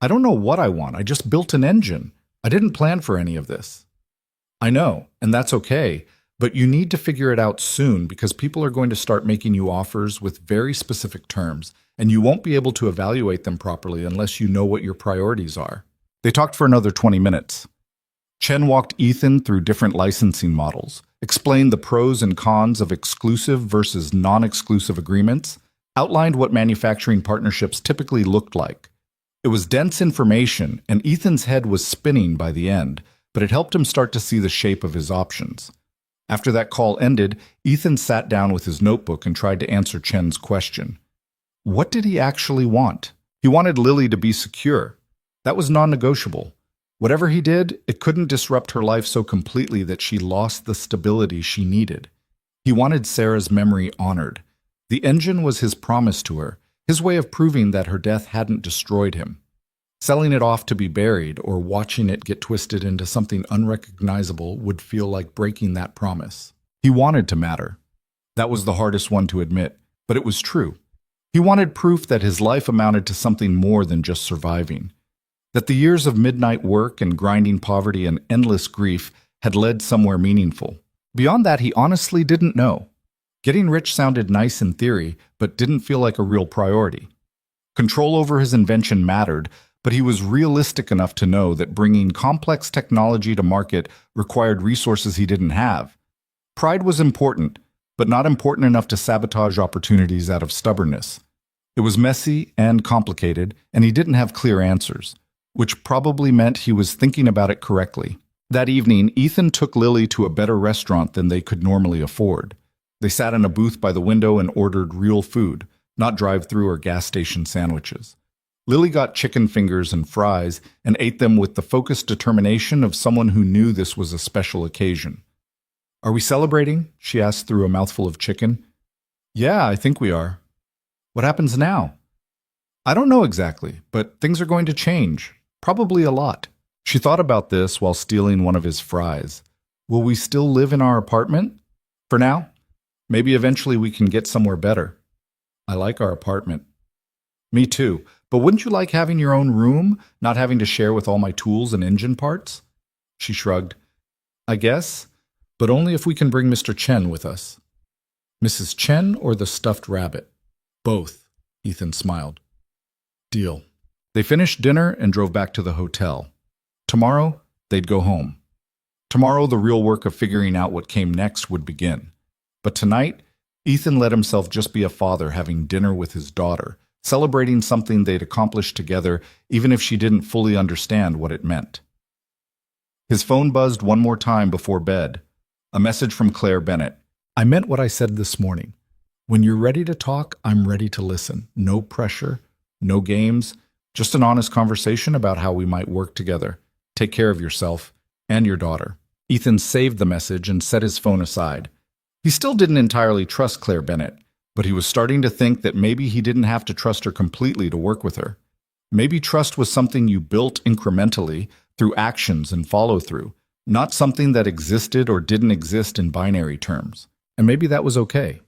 I don't know what I want. I just built an engine. I didn't plan for any of this. I know, and that's okay, but you need to figure it out soon because people are going to start making you offers with very specific terms, and you won't be able to evaluate them properly unless you know what your priorities are. They talked for another 20 minutes. Chen walked Ethan through different licensing models, explained the pros and cons of exclusive versus non-exclusive agreements, outlined what manufacturing partnerships typically looked like. It was dense information, and Ethan's head was spinning by the end, but it helped him start to see the shape of his options. After that call ended, Ethan sat down with his notebook and tried to answer Chen's question. What did he actually want? He wanted Lily to be secure. That was non-negotiable. Whatever he did, it couldn't disrupt her life so completely that she lost the stability she needed. He wanted Sarah's memory honored. The engine was his promise to her, his way of proving that her death hadn't destroyed him. Selling it off to be buried or watching it get twisted into something unrecognizable would feel like breaking that promise. He wanted to matter. That was the hardest one to admit, but it was true. He wanted proof that his life amounted to something more than just surviving. That the years of midnight work and grinding poverty and endless grief had led somewhere meaningful. Beyond that, he honestly didn't know. Getting rich sounded nice in theory, but didn't feel like a real priority. Control over his invention mattered, but he was realistic enough to know that bringing complex technology to market required resources he didn't have. Pride was important, but not important enough to sabotage opportunities out of stubbornness. It was messy and complicated, and he didn't have clear answers, which probably meant he was thinking about it correctly. That evening, Ethan took Lily to a better restaurant than they could normally afford. They sat in a booth by the window and ordered real food, not drive-through or gas station sandwiches. Lily got chicken fingers and fries and ate them with the focused determination of someone who knew this was a special occasion. "Are we celebrating?" she asked through a mouthful of chicken. "Yeah, I think we are." "What happens now?" "I don't know exactly, but things are going to change. Probably a lot." She thought about this while stealing one of his fries. "Will we still live in our apartment?" "For now. Maybe eventually we can get somewhere better." "I like our apartment." "Me too. But wouldn't you like having your own room, not having to share with all my tools and engine parts?" She shrugged. "I guess, but only if we can bring Mr. Chen with us." "Mrs. Chen or the stuffed rabbit?" "Both," Ethan smiled. "Deal." They finished dinner and drove back to the hotel. Tomorrow, they'd go home. Tomorrow, the real work of figuring out what came next would begin. But tonight, Ethan let himself just be a father having dinner with his daughter, celebrating something they'd accomplished together, even if she didn't fully understand what it meant. His phone buzzed one more time before bed. A message from Claire Bennett. "I meant what I said this morning. When you're ready to talk, I'm ready to listen. No pressure, no games, just an honest conversation about how we might work together. Take care of yourself and your daughter." Ethan saved the message and set his phone aside. He still didn't entirely trust Claire Bennett, but he was starting to think that maybe he didn't have to trust her completely to work with her. Maybe trust was something you built incrementally through actions and follow-through, not something that existed or didn't exist in binary terms. And maybe that was okay.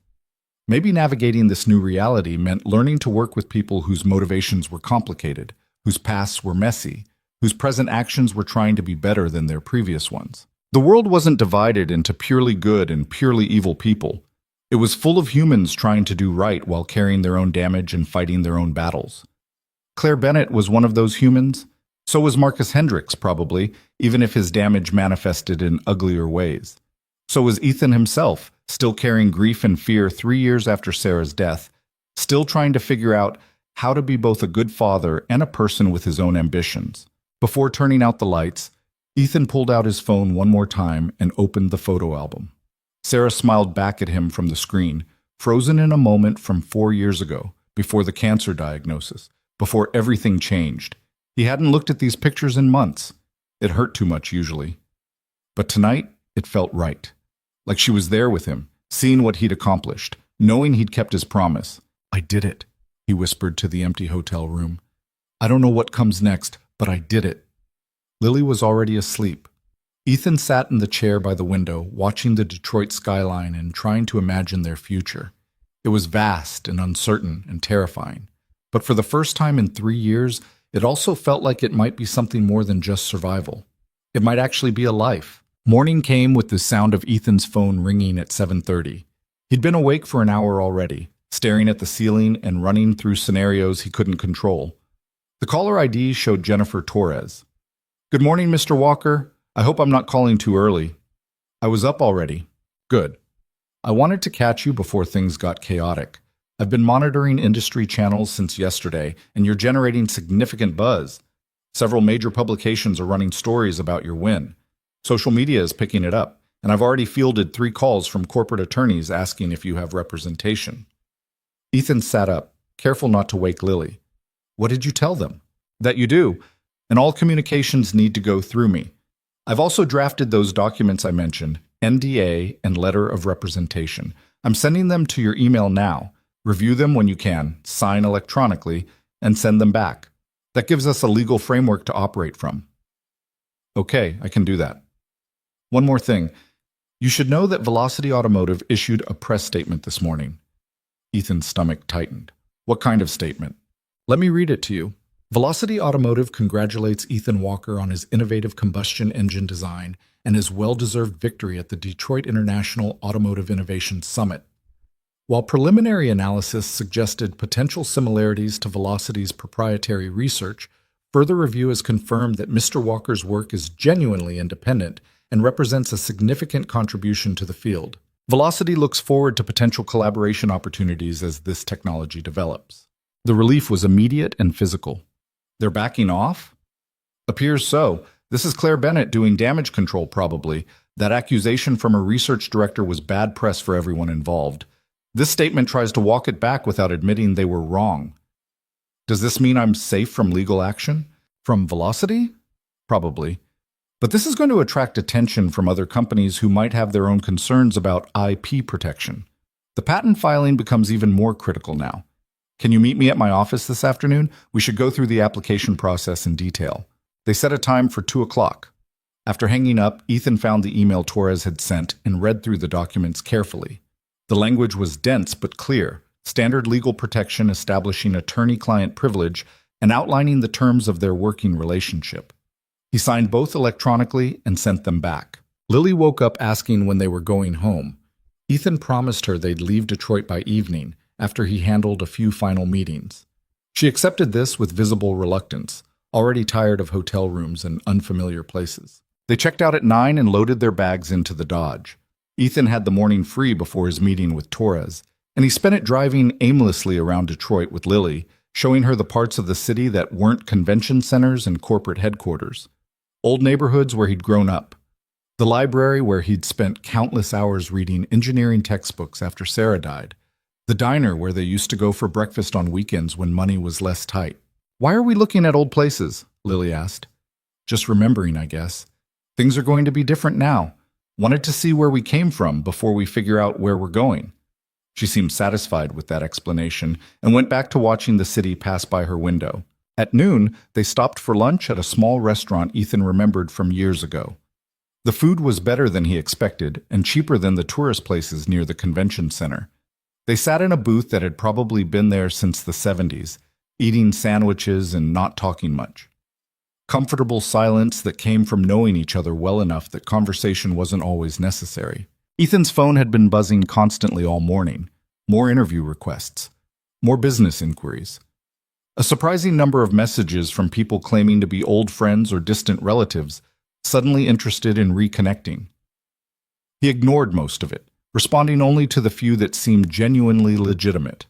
Maybe navigating this new reality meant learning to work with people whose motivations were complicated, whose pasts were messy, whose present actions were trying to be better than their previous ones. The world wasn't divided into purely good and purely evil people. It was full of humans trying to do right while carrying their own damage and fighting their own battles. Claire Bennett was one of those humans. So was Marcus Hendricks, probably, even if his damage manifested in uglier ways. So was Ethan himself, still carrying grief and fear 3 years after Sarah's death, still trying to figure out how to be both a good father and a person with his own ambitions. Before turning out the lights, Ethan pulled out his phone one more time and opened the photo album. Sarah smiled back at him from the screen, frozen in a moment from 4 years ago, before the cancer diagnosis, before everything changed. He hadn't looked at these pictures in months. It hurt too much, usually. But tonight, it felt right. Like she was there with him, seeing what he'd accomplished, knowing he'd kept his promise. "I did it," he whispered to the empty hotel room. "I don't know what comes next, but I did it." Lily was already asleep. Ethan sat in the chair by the window, watching the Detroit skyline and trying to imagine their future. It was vast and uncertain and terrifying. But for the first time in 3 years, it also felt like it might be something more than just survival. It might actually be a life. Morning came with the sound of Ethan's phone ringing at 7:30. He'd been awake for an hour already, staring at the ceiling and running through scenarios he couldn't control. The caller ID showed Jennifer Torres. "Good morning, Mr. Walker. I hope I'm not calling too early." "I was up already." "Good. I wanted to catch you before things got chaotic. I've been monitoring industry channels since yesterday, and you're generating significant buzz. Several major publications are running stories about your win. Social media is picking it up, and I've already fielded 3 calls from corporate attorneys asking if you have representation." Ethan sat up, careful not to wake Lily. "What did you tell them?" "That you do, and all communications need to go through me. I've also drafted those documents I mentioned, NDA and letter of representation. I'm sending them to your email now. Review them when you can, sign electronically, and send them back. That gives us a legal framework to operate from." "Okay, I can do that." "One more thing. You should know that Velocity Automotive issued a press statement this morning." Ethan's stomach tightened. "What kind of statement?" "Let me read it to you. Velocity Automotive congratulates Ethan Walker on his innovative combustion engine design and his well-deserved victory at the Detroit International Automotive Innovation Summit. While preliminary analysis suggested potential similarities to Velocity's proprietary research, further review has confirmed that Mr. Walker's work is genuinely independent and represents a significant contribution to the field. Velocity looks forward to potential collaboration opportunities as this technology develops. The relief was immediate and physical. They're backing off? Appears so. This is Claire Bennett doing damage control, probably. That accusation from her research director was bad press for everyone involved. This statement tries to walk it back without admitting they were wrong. Does this mean I'm safe from legal action? From Velocity? Probably. But this is going to attract attention from other companies who might have their own concerns about IP protection. The patent filing becomes even more critical now. Can you meet me at my office this afternoon? We should go through the application process in detail. They set a time for 2 o'clock. After hanging up, Ethan found the email Torres had sent and read through the documents carefully. The language was dense but clear, standard legal protection establishing attorney-client privilege and outlining the terms of their working relationship. He signed both electronically and sent them back. Lily woke up asking when they were going home. Ethan promised her they'd leave Detroit by evening, after he handled a few final meetings. She accepted this with visible reluctance, already tired of hotel rooms and unfamiliar places. They checked out at 9 and loaded their bags into the Dodge. Ethan had the morning free before his meeting with Torres, and he spent it driving aimlessly around Detroit with Lily, showing her the parts of the city that weren't convention centers and corporate headquarters. Old neighborhoods where he'd grown up. The library where he'd spent countless hours reading engineering textbooks after Sarah died. The diner where they used to go for breakfast on weekends when money was less tight. "Why are we looking at old places?" Lily asked. "Just remembering, I guess. Things are going to be different now. Wanted to see where we came from before we figure out where we're going." She seemed satisfied with that explanation and went back to watching the city pass by her window. At noon, they stopped for lunch at a small restaurant Ethan remembered from years ago. The food was better than he expected and cheaper than the tourist places near the convention center. They sat in a booth that had probably been there since the 70s, eating sandwiches and not talking much. Comfortable silence that came from knowing each other well enough that conversation wasn't always necessary. Ethan's phone had been buzzing constantly all morning. More interview requests. More business inquiries. A surprising number of messages from people claiming to be old friends or distant relatives, suddenly interested in reconnecting. He ignored most of it, responding only to the few that seemed genuinely legitimate.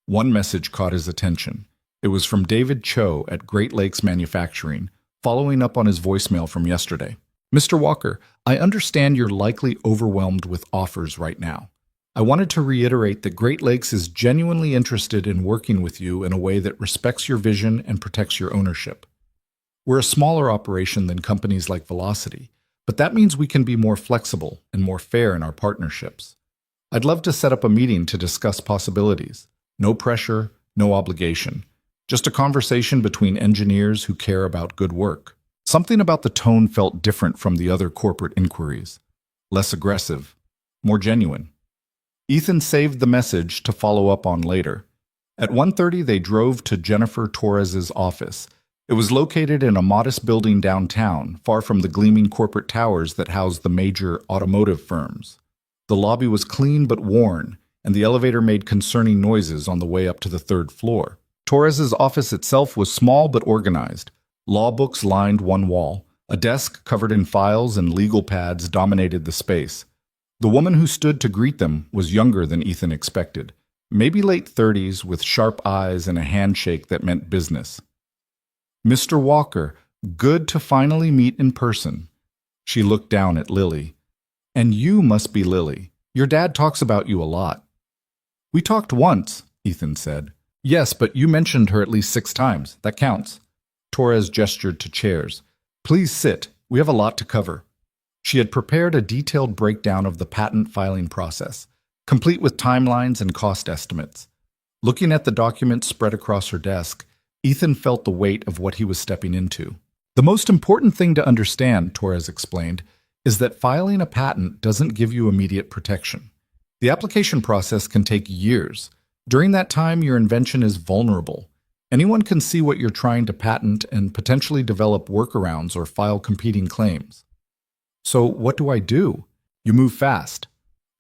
One message caught his attention. It was from David Cho at Great Lakes Manufacturing, following up on his voicemail from yesterday. "Mr. Walker, I understand you're likely overwhelmed with offers right now. I wanted to reiterate that Great Lakes is genuinely interested in working with you in a way that respects your vision and protects your ownership. We're a smaller operation than companies like Velocity, but that means we can be more flexible and more fair in our partnerships. I'd love to set up a meeting to discuss possibilities. No pressure, no obligation. Just a conversation between engineers who care about good work." Something about the tone felt different from the other corporate inquiries. Less aggressive, more genuine. Ethan saved the message to follow up on later. At 1:30, they drove to Jennifer Torres's office. It was located in a modest building downtown, far from the gleaming corporate towers that housed the major automotive firms. The lobby was clean but worn, and the elevator made concerning noises on the way up to the 3rd floor. Torres's office itself was small but organized. Law books lined one wall. A desk covered in files and legal pads dominated the space. The woman who stood to greet them was younger than Ethan expected, maybe late 30s with sharp eyes and a handshake that meant business. "Mr. Walker, good to finally meet in person." She looked down at Lily. "And you must be Lily. Your dad talks about you a lot." "We talked once," Ethan said. "Yes, but you mentioned her at least 6 times. That counts." Torres gestured to chairs. "Please sit. We have a lot to cover." She had prepared a detailed breakdown of the patent filing process, complete with timelines and cost estimates. Looking at the documents spread across her desk, Ethan felt the weight of what he was stepping into. "The most important thing to understand," Torres explained, "is that filing a patent doesn't give you immediate protection. The application process can take years. During that time, your invention is vulnerable. Anyone can see what you're trying to patent and potentially develop workarounds or file competing claims. So what do I do? You move fast.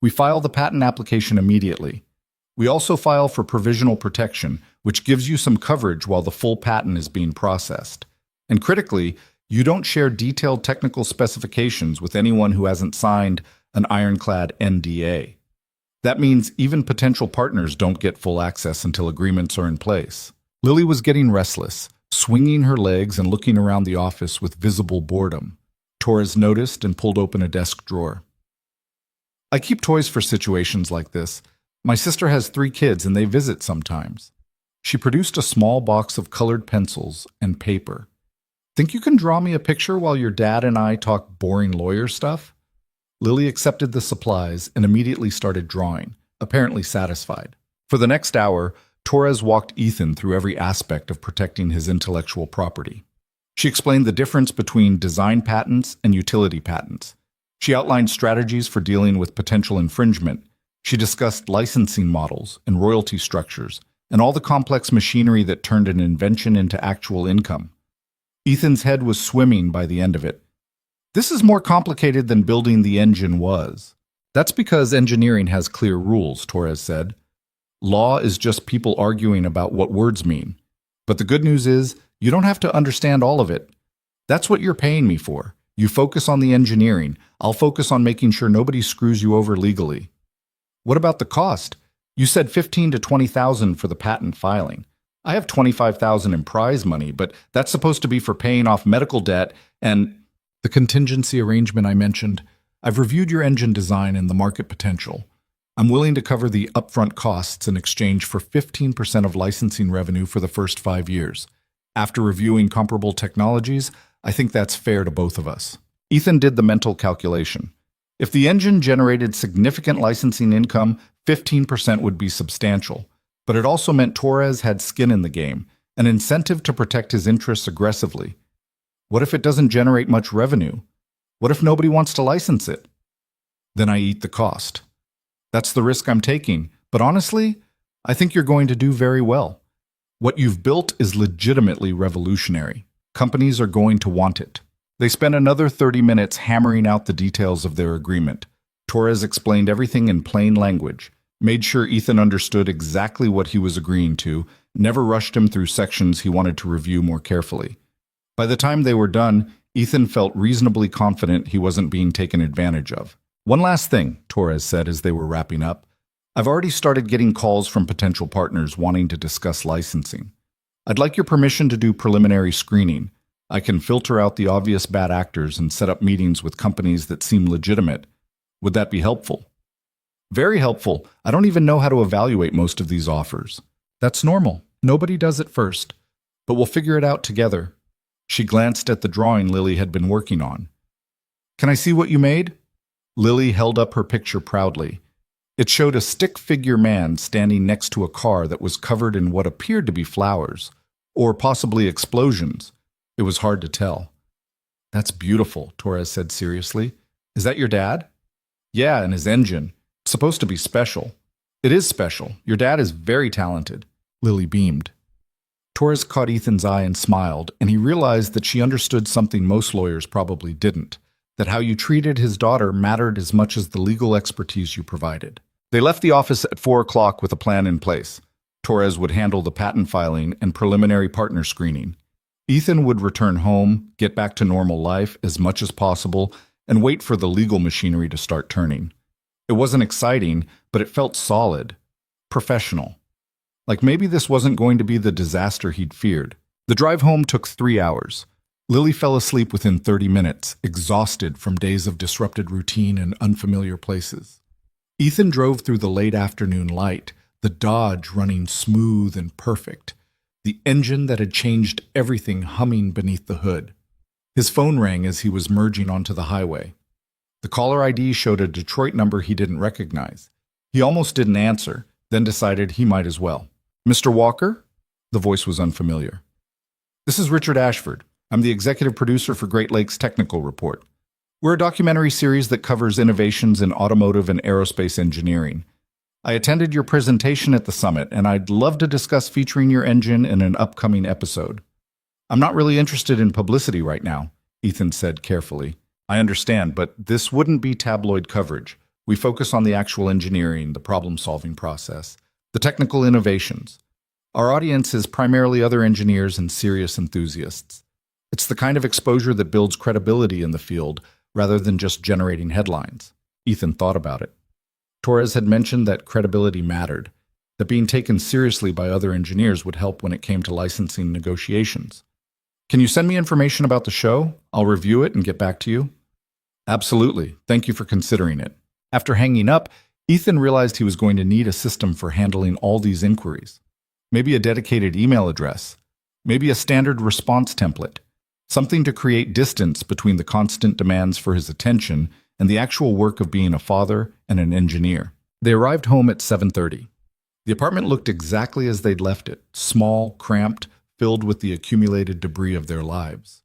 We file the patent application immediately. We also file for provisional protection, which gives you some coverage while the full patent is being processed. And critically, you don't share detailed technical specifications with anyone who hasn't signed an ironclad NDA. That means even potential partners don't get full access until agreements are in place. Lily was getting restless, swinging her legs and looking around the office with visible boredom. Torres noticed and pulled open a desk drawer. I keep toys for situations like this. My sister has 3 kids and they visit sometimes. She produced a small box of colored pencils and paper. Think you can draw me a picture while your dad and I talk boring lawyer stuff? Lily accepted the supplies and immediately started drawing, apparently satisfied. For the next hour, Torres walked Ethan through every aspect of protecting his intellectual property. She explained the difference between design patents and utility patents. She outlined strategies for dealing with potential infringement. She discussed licensing models and royalty structures and all the complex machinery that turned an invention into actual income. Ethan's head was swimming by the end of it. This is more complicated than building the engine was. That's because engineering has clear rules, Torres said. Law is just people arguing about what words mean. But the good news is, you don't have to understand all of it. That's what you're paying me for. You focus on the engineering. I'll focus on making sure nobody screws you over legally. What about the cost? You said $15,000 to $20,000 for the patent filing. I have $25,000 in prize money, but that's supposed to be for paying off medical debt and the contingency arrangement I mentioned. I've reviewed your engine design and the market potential. I'm willing to cover the upfront costs in exchange for 15% of licensing revenue for the first 5 years. After reviewing comparable technologies, I think that's fair to both of us. Ethan did the mental calculation. If the engine generated significant licensing income, 15% would be substantial. But it also meant Torres had skin in the game, an incentive to protect his interests aggressively. What if it doesn't generate much revenue? What if nobody wants to license it? Then I eat the cost. That's the risk I'm taking, but honestly, I think you're going to do very well. What you've built is legitimately revolutionary. Companies are going to want it. They spent another 30 minutes hammering out the details of their agreement. Torres explained everything in plain language, made sure Ethan understood exactly what he was agreeing to, never rushed him through sections he wanted to review more carefully. By the time they were done, Ethan felt reasonably confident he wasn't being taken advantage of. One last thing, Torres said as they were wrapping up. I've already started getting calls from potential partners wanting to discuss licensing. I'd like your permission to do preliminary screening. I can filter out the obvious bad actors and set up meetings with companies that seem legitimate. Would that be helpful? Very helpful. I don't even know how to evaluate most of these offers. That's normal. Nobody does it first. But we'll figure it out together. She glanced at the drawing Lily had been working on. Can I see what you made? Lily held up her picture proudly. It showed a stick-figure man standing next to a car that was covered in what appeared to be flowers, or possibly explosions. It was hard to tell. That's beautiful, Torres said seriously. Is that your dad? Yeah, and his engine. It's supposed to be special. It is special. Your dad is very talented. Lily beamed. Torres caught Ethan's eye and smiled, and he realized that she understood something most lawyers probably didn't, that how you treated his daughter mattered as much as the legal expertise you provided. They left the office at 4 o'clock with a plan in place. Torres would handle the patent filing and preliminary partner screening. Ethan would return home, get back to normal life as much as possible, and wait for the legal machinery to start turning. It wasn't exciting, but it felt solid, professional. Like maybe this wasn't going to be the disaster he'd feared. The drive home took 3 hours. Lily fell asleep within 30 minutes, exhausted from days of disrupted routine and unfamiliar places. Ethan drove through the late afternoon light, the Dodge running smooth and perfect, the engine that had changed everything humming beneath the hood. His phone rang as he was merging onto the highway. The caller ID showed a Detroit number he didn't recognize. He almost didn't answer, then decided he might as well. Mr. Walker? The voice was unfamiliar. This is Richard Ashford. I'm the executive producer for Great Lakes Technical Report. We're a documentary series that covers innovations in automotive and aerospace engineering. I attended your presentation at the summit, and I'd love to discuss featuring your engine in an upcoming episode. I'm not really interested in publicity right now, Ethan said carefully. I understand, but this wouldn't be tabloid coverage. We focus on the actual engineering, the problem-solving process, the technical innovations. Our audience is primarily other engineers and serious enthusiasts. It's the kind of exposure that builds credibility in the field rather than just generating headlines. Ethan thought about it. Torres had mentioned that credibility mattered, that being taken seriously by other engineers would help when it came to licensing negotiations. Can you send me information about the show? I'll review it and get back to you. Absolutely. Thank you for considering it. After hanging up, Ethan realized he was going to need a system for handling all these inquiries. Maybe a dedicated email address. Maybe a standard response template. Something to create distance between the constant demands for his attention and the actual work of being a father and an engineer. They arrived home at 7:30. The apartment looked exactly as they'd left it, small, cramped, filled with the accumulated debris of their lives.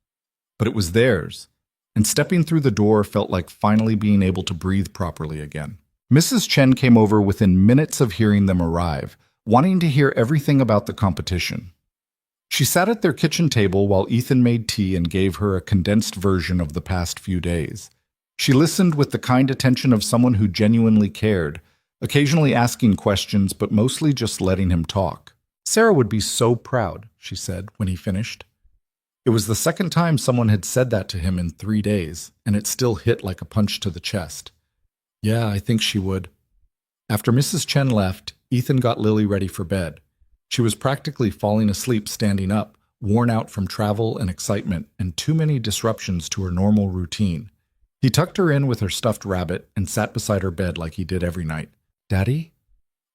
But it was theirs, and stepping through the door felt like finally being able to breathe properly again. Mrs. Chen came over within minutes of hearing them arrive, wanting to hear everything about the competition. She sat at their kitchen table while Ethan made tea and gave her a condensed version of the past few days. She listened with the kind attention of someone who genuinely cared, occasionally asking questions but mostly just letting him talk. Sarah would be so proud, she said when he finished. It was the second time someone had said that to him in 3 days, and it still hit like a punch to the chest. Yeah, I think she would. After Mrs. Chen left, Ethan got Lily ready for bed. She was practically falling asleep standing up, worn out from travel and excitement and too many disruptions to her normal routine. He tucked her in with her stuffed rabbit and sat beside her bed like he did every night. Daddy?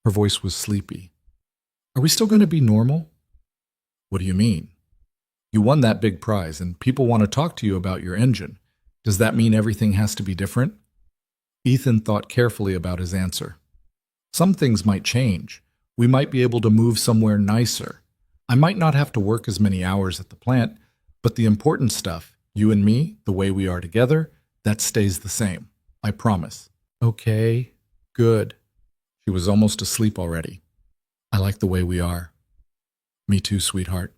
Her voice was sleepy. Are we still going to be normal? What do you mean? You won that big prize and people want to talk to you about your engine. Does that mean everything has to be different? Ethan thought carefully about his answer. Some things might change. We might be able to move somewhere nicer. I might not have to work as many hours at the plant, but the important stuff, you and me, the way we are together, that stays the same. I promise. Okay, good. She was almost asleep already. I like the way we are. Me too, sweetheart.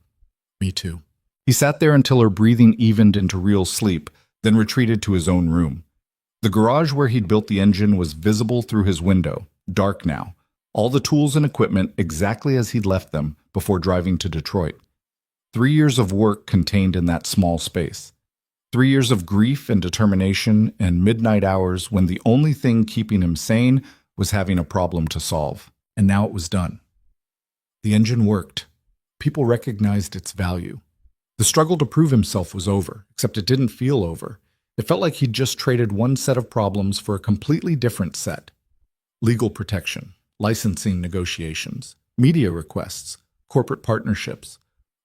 Me too. He sat there until her breathing evened into real sleep, then retreated to his own room. The garage where he'd built the engine was visible through his window, dark now, all the tools and equipment exactly as he'd left them before driving to Detroit. 3 years of work contained in that small space. 3 years of grief and determination and midnight hours when the only thing keeping him sane was having a problem to solve. And now it was done. The engine worked. People recognized its value. The struggle to prove himself was over, except it didn't feel over. It felt like he'd just traded one set of problems for a completely different set. Legal protection, licensing negotiations, media requests, corporate partnerships.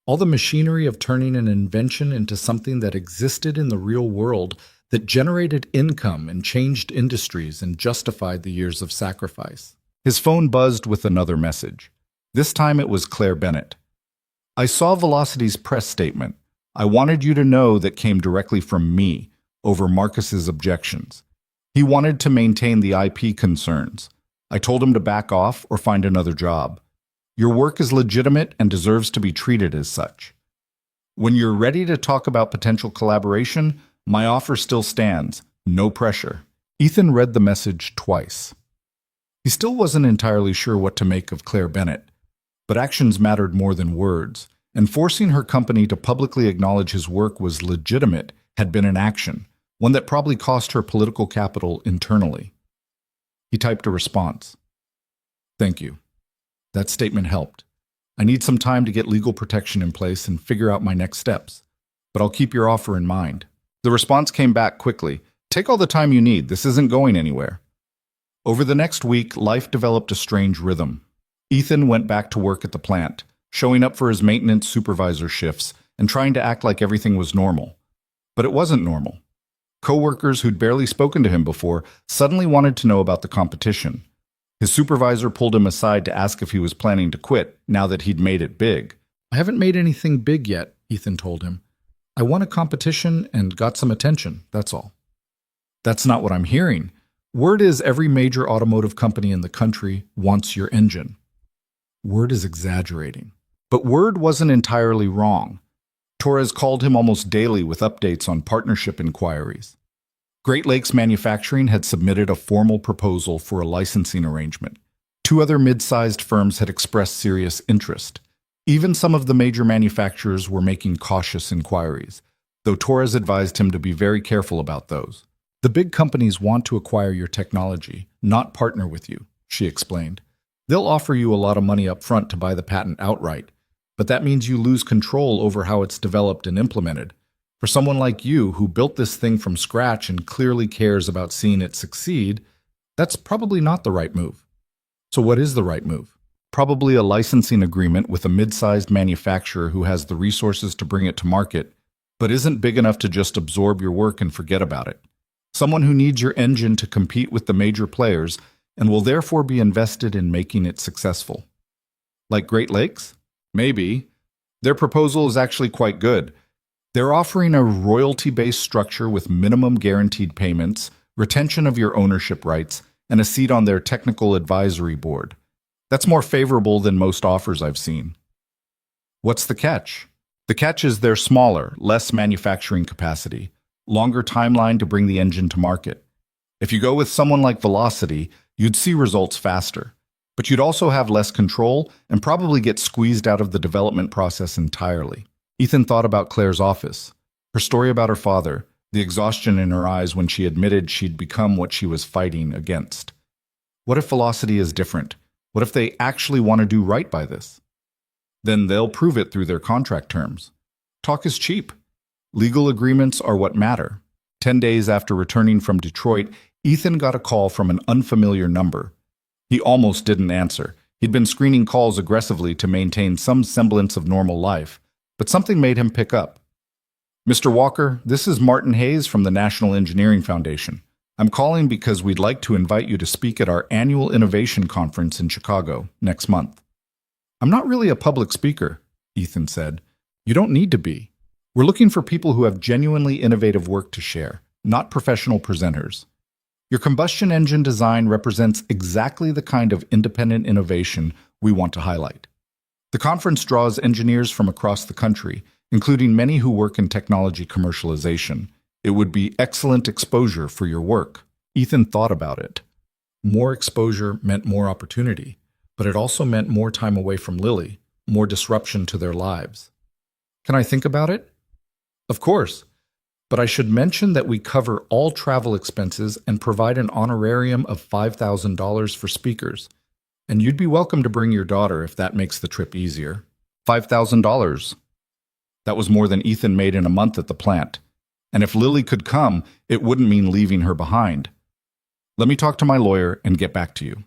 All the machinery of turning an invention into something that existed in the real world, that generated income and changed industries and justified the years of sacrifice. His phone buzzed with another message. This time it was Claire Bennett. I saw Velocity's press statement. I wanted you to know that came directly from me, over Marcus's objections. He wanted to maintain the IP concerns. I told him to back off or find another job. Your work is legitimate and deserves to be treated as such. When you're ready to talk about potential collaboration, my offer still stands. No pressure. Ethan read the message twice. He still wasn't entirely sure what to make of Claire Bennett, but actions mattered more than words, and forcing her company to publicly acknowledge his work was legitimate had been an action, one that probably cost her political capital internally. He typed a response. Thank you. That statement helped. I need some time to get legal protection in place and figure out my next steps, but I'll keep your offer in mind. The response came back quickly. Take all the time you need. This isn't going anywhere. Over the next week, life developed a strange rhythm. Ethan went back to work at the plant, showing up for his maintenance supervisor shifts and trying to act like everything was normal. But it wasn't normal. Coworkers who'd barely spoken to him before suddenly wanted to know about the competition. His supervisor pulled him aside to ask if he was planning to quit now that he'd made it big. I haven't made anything big yet, Ethan told him. I won a competition and got some attention, that's all. That's not what I'm hearing. Word is every major automotive company in the country wants your engine. Word is exaggerating. But Word wasn't entirely wrong. Torres called him almost daily with updates on partnership inquiries. Great Lakes Manufacturing had submitted a formal proposal for a licensing arrangement. Two other mid-sized firms had expressed serious interest. Even some of the major manufacturers were making cautious inquiries, though Torres advised him to be very careful about those. The big companies want to acquire your technology, not partner with you, she explained. They'll offer you a lot of money up front to buy the patent outright, but that means you lose control over how it's developed and implemented. For someone like you, who built this thing from scratch and clearly cares about seeing it succeed, that's probably not the right move. So what is the right move? Probably a licensing agreement with a mid-sized manufacturer who has the resources to bring it to market, but isn't big enough to just absorb your work and forget about it. Someone who needs your engine to compete with the major players and will therefore be invested in making it successful. Like Great Lakes? Maybe. Their proposal is actually quite good. They're offering a royalty-based structure with minimum guaranteed payments, retention of your ownership rights, and a seat on their technical advisory board. That's more favorable than most offers I've seen. What's the catch? The catch is they're smaller, less manufacturing capacity, longer timeline to bring the engine to market. If you go with someone like Velocity, you'd see results faster, but you'd also have less control and probably get squeezed out of the development process entirely. Ethan thought about Claire's office, her story about her father, the exhaustion in her eyes when she admitted she'd become what she was fighting against. What if Velocity is different? What if they actually want to do right by this? Then they'll prove it through their contract terms. Talk is cheap. Legal agreements are what matter. 10 days after returning from Detroit, Ethan got a call from an unfamiliar number. He almost didn't answer. He'd been screening calls aggressively to maintain some semblance of normal life, but something made him pick up. Mr. Walker, this is Martin Hayes from the National Engineering Foundation. I'm calling because we'd like to invite you to speak at our annual innovation conference in Chicago next month. I'm not really a public speaker, Ethan said. You don't need to be. We're looking for people who have genuinely innovative work to share, not professional presenters. Your combustion engine design represents exactly the kind of independent innovation we want to highlight. The conference draws engineers from across the country, including many who work in technology commercialization. It would be excellent exposure for your work. Ethan thought about it. More exposure meant more opportunity, but it also meant more time away from Lily, more disruption to their lives. Can I think about it? Of course, but I should mention that we cover all travel expenses and provide an honorarium of $5,000 for speakers. And you'd be welcome to bring your daughter if that makes the trip easier. $5,000. That was more than Ethan made in a month at the plant. And if Lily could come, it wouldn't mean leaving her behind. Let me talk to my lawyer and get back to you.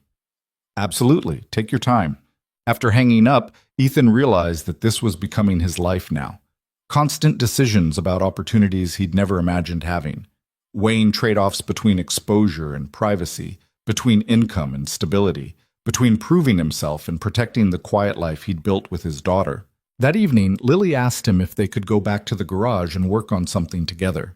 Absolutely. Take your time. After hanging up, Ethan realized that this was becoming his life now. Constant decisions about opportunities he'd never imagined having. Weighing trade-offs between exposure and privacy, between income and stability, between proving himself and protecting the quiet life he'd built with his daughter. That evening, Lily asked him if they could go back to the garage and work on something together.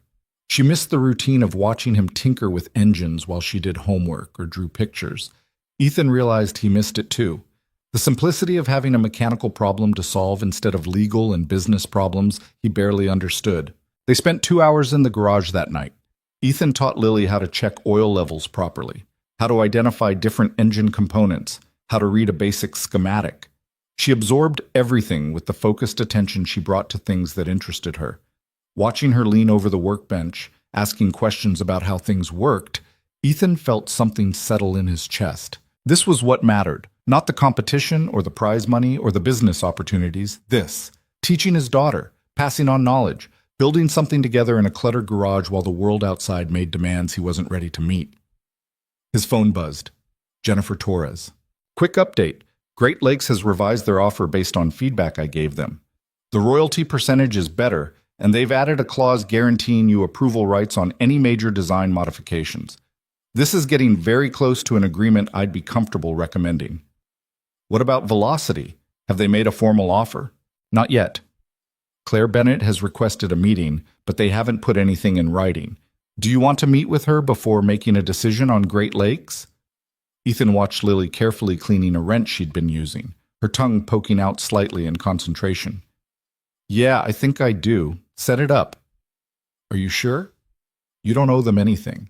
She missed the routine of watching him tinker with engines while she did homework or drew pictures. Ethan realized he missed it too. The simplicity of having a mechanical problem to solve instead of legal and business problems he barely understood. They spent 2 hours in the garage that night. Ethan taught Lily how to check oil levels properly, how to identify different engine components, how to read a basic schematic. She absorbed everything with the focused attention she brought to things that interested her. Watching her lean over the workbench, asking questions about how things worked, Ethan felt something settle in his chest. This was what mattered, not the competition or the prize money or the business opportunities. This, teaching his daughter, passing on knowledge, building something together in a cluttered garage while the world outside made demands he wasn't ready to meet. His phone buzzed. Jennifer Torres. Quick update. Great Lakes has revised their offer based on feedback I gave them. The royalty percentage is better, and they've added a clause guaranteeing you approval rights on any major design modifications. This is getting very close to an agreement I'd be comfortable recommending. What about Velocity? Have they made a formal offer? Not yet. Claire Bennett has requested a meeting, but they haven't put anything in writing. Do you want to meet with her before making a decision on Great Lakes? Ethan watched Lily carefully cleaning a wrench she'd been using, her tongue poking out slightly in concentration. Yeah, I think I do. Set it up. Are you sure? You don't owe them anything.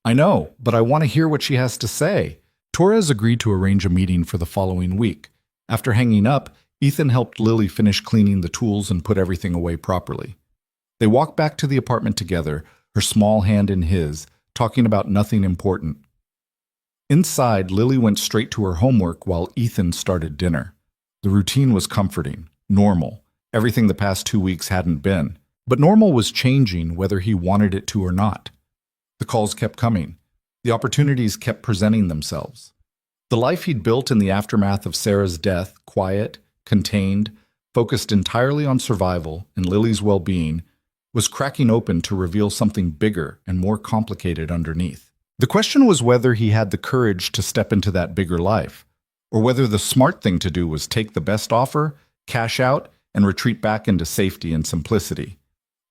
I know, but I want to hear what she has to say. Torres agreed to arrange a meeting for the following week. After hanging up, Ethan helped Lily finish cleaning the tools and put everything away properly. They walked back to the apartment together, her small hand in his, talking about nothing important. Inside, Lily went straight to her homework while Ethan started dinner. The routine was comforting, normal, everything the past 2 weeks hadn't been. But normal was changing whether he wanted it to or not. The calls kept coming. The opportunities kept presenting themselves. The life he'd built in the aftermath of Sarah's death, quiet, contained, focused entirely on survival and Lily's well-being, was cracking open to reveal something bigger and more complicated underneath. The question was whether he had the courage to step into that bigger life, or whether the smart thing to do was take the best offer, cash out, and retreat back into safety and simplicity.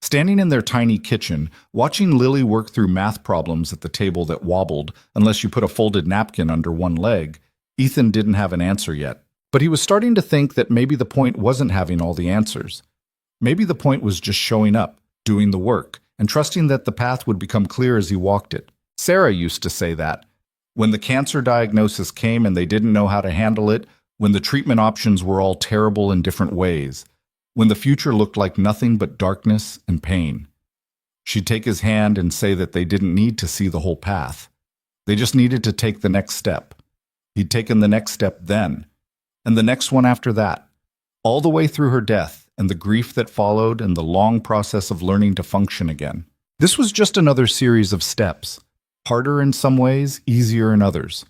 Standing in their tiny kitchen, watching Lily work through math problems at the table that wobbled unless you put a folded napkin under one leg, Ethan didn't have an answer yet. But he was starting to think that maybe the point wasn't having all the answers. Maybe the point was just showing up, doing the work, and trusting that the path would become clear as he walked it. Sarah used to say that. When the cancer diagnosis came and they didn't know how to handle it, when the treatment options were all terrible in different ways, when the future looked like nothing but darkness and pain, she'd take his hand and say that they didn't need to see the whole path. They just needed to take the next step. He'd taken the next step then, and the next one after that, all the way through her death and the grief that followed and the long process of learning to function again. This was just another series of steps, harder in some ways, easier in others.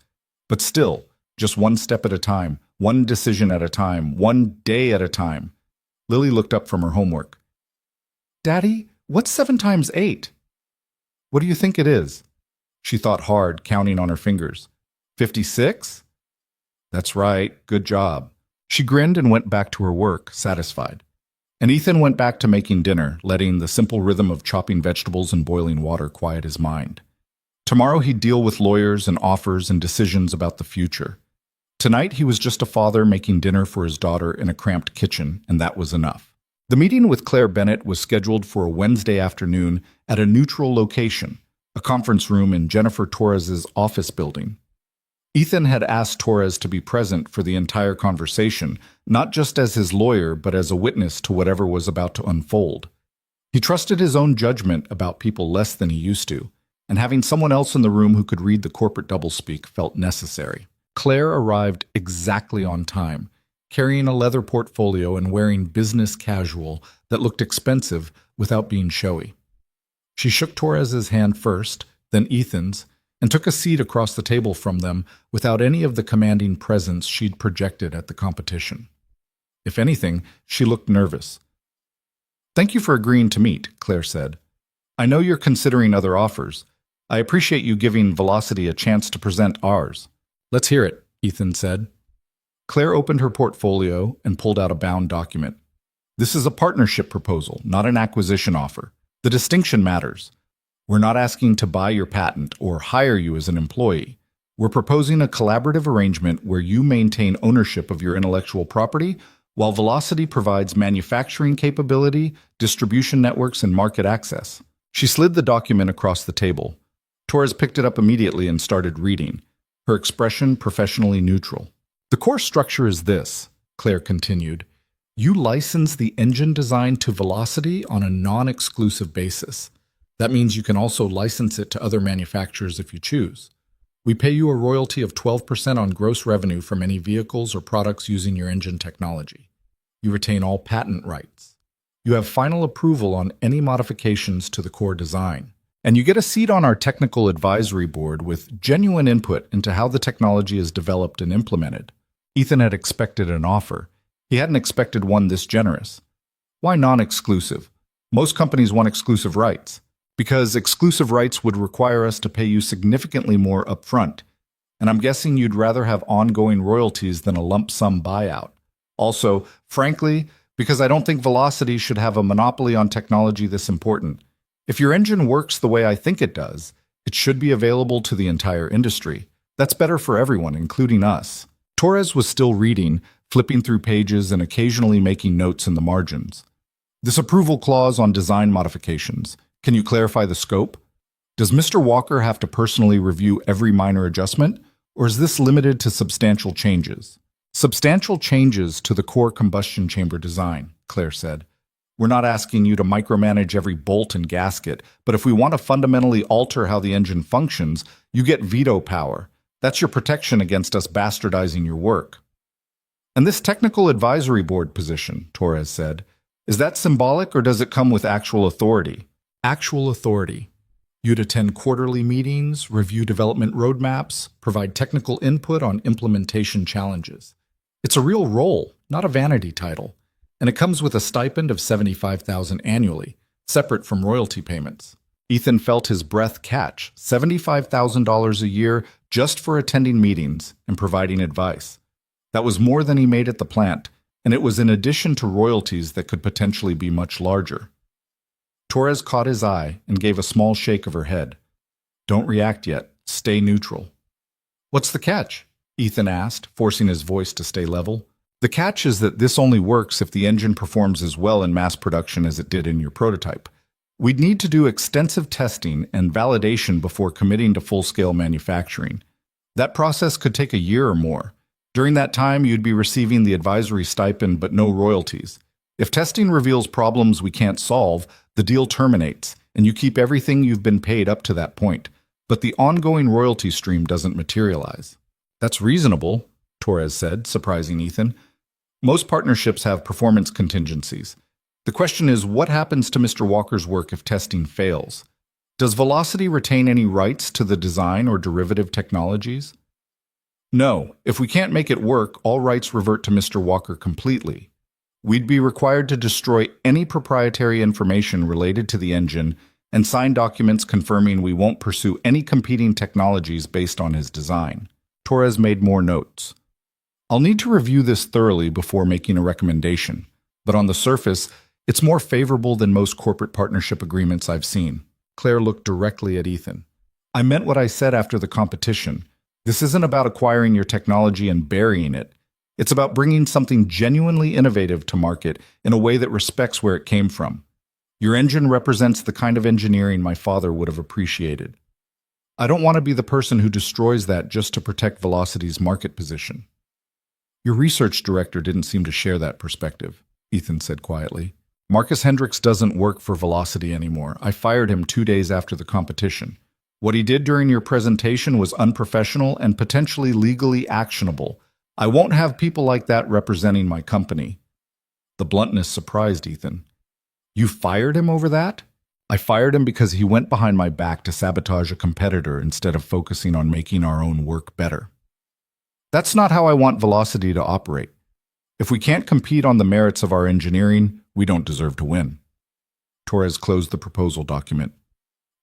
But still, just one step at a time, one decision at a time, one day at a time. Lily looked up from her homework. Daddy, what's 7 times 8? What do you think it is? She thought hard, counting on her fingers. 56? That's right, good job. She grinned and went back to her work, satisfied. And Ethan went back to making dinner, letting the simple rhythm of chopping vegetables and boiling water quiet his mind. Tomorrow he'd deal with lawyers and offers and decisions about the future. Tonight he was just a father making dinner for his daughter in a cramped kitchen, and that was enough. The meeting with Claire Bennett was scheduled for a Wednesday afternoon at a neutral location, a conference room in Jennifer Torres's office building. Ethan had asked Torres to be present for the entire conversation, not just as his lawyer, but as a witness to whatever was about to unfold. He trusted his own judgment about people less than he used to, and having someone else in the room who could read the corporate doublespeak felt necessary. Claire arrived exactly on time, carrying a leather portfolio and wearing business casual that looked expensive without being showy. She shook Torres's hand first, then Ethan's, and took a seat across the table from them without any of the commanding presence she'd projected at the competition. If anything, she looked nervous. "Thank you for agreeing to meet," Claire said. "I know you're considering other offers. I appreciate you giving Velocity a chance to present ours." "Let's hear it," Ethan said. Claire opened her portfolio and pulled out a bound document. "This is a partnership proposal, not an acquisition offer. The distinction matters. We're not asking to buy your patent or hire you as an employee. We're proposing a collaborative arrangement where you maintain ownership of your intellectual property while Velocity provides manufacturing capability, distribution networks, and market access." She slid the document across the table. Torres picked it up immediately and started reading, her expression professionally neutral. "The core structure is this," Claire continued. "You license the engine design to Velocity on a non-exclusive basis. That means you can also license it to other manufacturers if you choose. We pay you a royalty of 12% on gross revenue from any vehicles or products using your engine technology. You retain all patent rights. You have final approval on any modifications to the core design. And you get a seat on our technical advisory board with genuine input into how the technology is developed and implemented." Ethan had expected an offer. He hadn't expected one this generous. Why non-exclusive? Most companies want exclusive rights. Because exclusive rights would require us to pay you significantly more upfront. And I'm guessing you'd rather have ongoing royalties than a lump sum buyout. Also, frankly, because I don't think Velocity should have a monopoly on technology this important. If your engine works the way I think it does, it should be available to the entire industry. That's better for everyone, including us. Torres was still reading, flipping through pages and occasionally making notes in the margins. "This approval clause on design modifications. Can you clarify the scope?" Does Mr. Walker have to personally review every minor adjustment, or is this limited to substantial changes? Substantial changes to the core combustion chamber design, Claire said. We're not asking you to micromanage every bolt and gasket, but if we want to fundamentally alter how the engine functions, you get veto power. That's your protection against us bastardizing your work. And this technical advisory board position, Torres said, is that symbolic or does it come with actual authority? Actual authority. You'd attend quarterly meetings, review development roadmaps, provide technical input on implementation challenges. It's a real role, not a vanity title, and it comes with a stipend of $75,000 annually, separate from royalty payments. Ethan felt his breath catch, $75,000 a year just for attending meetings and providing advice. That was more than he made at the plant, and it was in addition to royalties that could potentially be much larger. Torres caught his eye and gave a small shake of her head. Don't react yet. Stay neutral. What's the catch? Ethan asked, forcing his voice to stay level. The catch is that this only works if the engine performs as well in mass production as it did in your prototype. We'd need to do extensive testing and validation before committing to full-scale manufacturing. That process could take a year or more. During that time, you'd be receiving the advisory stipend but no royalties. If testing reveals problems we can't solve, the deal terminates, and you keep everything you've been paid up to that point. But the ongoing royalty stream doesn't materialize. That's reasonable, Torres said, surprising Ethan. Most partnerships have performance contingencies. The question is, what happens to Mr. Walker's work if testing fails? Does Velocity retain any rights to the design or derivative technologies? No, if we can't make it work, all rights revert to Mr. Walker completely. We'd be required to destroy any proprietary information related to the engine and sign documents confirming we won't pursue any competing technologies based on his design. Torres made more notes. I'll need to review this thoroughly before making a recommendation, but on the surface, it's more favorable than most corporate partnership agreements I've seen. Claire looked directly at Ethan. I meant what I said after the competition. This isn't about acquiring your technology and burying it. It's about bringing something genuinely innovative to market in a way that respects where it came from. Your engine represents the kind of engineering my father would have appreciated. I don't want to be the person who destroys that just to protect Velocity's market position. Your research director didn't seem to share that perspective, Ethan said quietly. Marcus Hendricks doesn't work for Velocity anymore. I fired him 2 days after the competition. What he did during your presentation was unprofessional and potentially legally actionable. I won't have people like that representing my company. The bluntness surprised Ethan. You fired him over that? I fired him because he went behind my back to sabotage a competitor instead of focusing on making our own work better. That's not how I want Velocity to operate. If we can't compete on the merits of our engineering, we don't deserve to win. Torres closed the proposal document.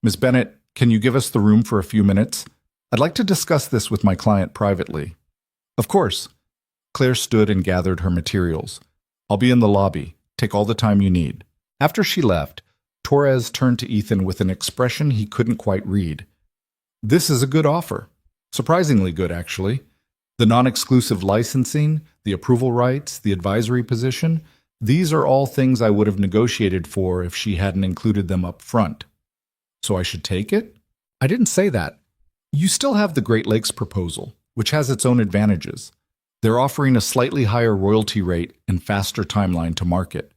Ms. Bennett, can you give us the room for a few minutes? I'd like to discuss this with my client privately. Of course. Claire stood and gathered her materials. I'll be in the lobby. Take all the time you need. After she left, Torres turned to Ethan with an expression he couldn't quite read. This is a good offer. Surprisingly good, actually. The non-exclusive licensing, the approval rights, the advisory position, these are all things I would have negotiated for if she hadn't included them up front. So I should take it? I didn't say that. You still have the Great Lakes proposal, which has its own advantages. They're offering a slightly higher royalty rate and faster timeline to market.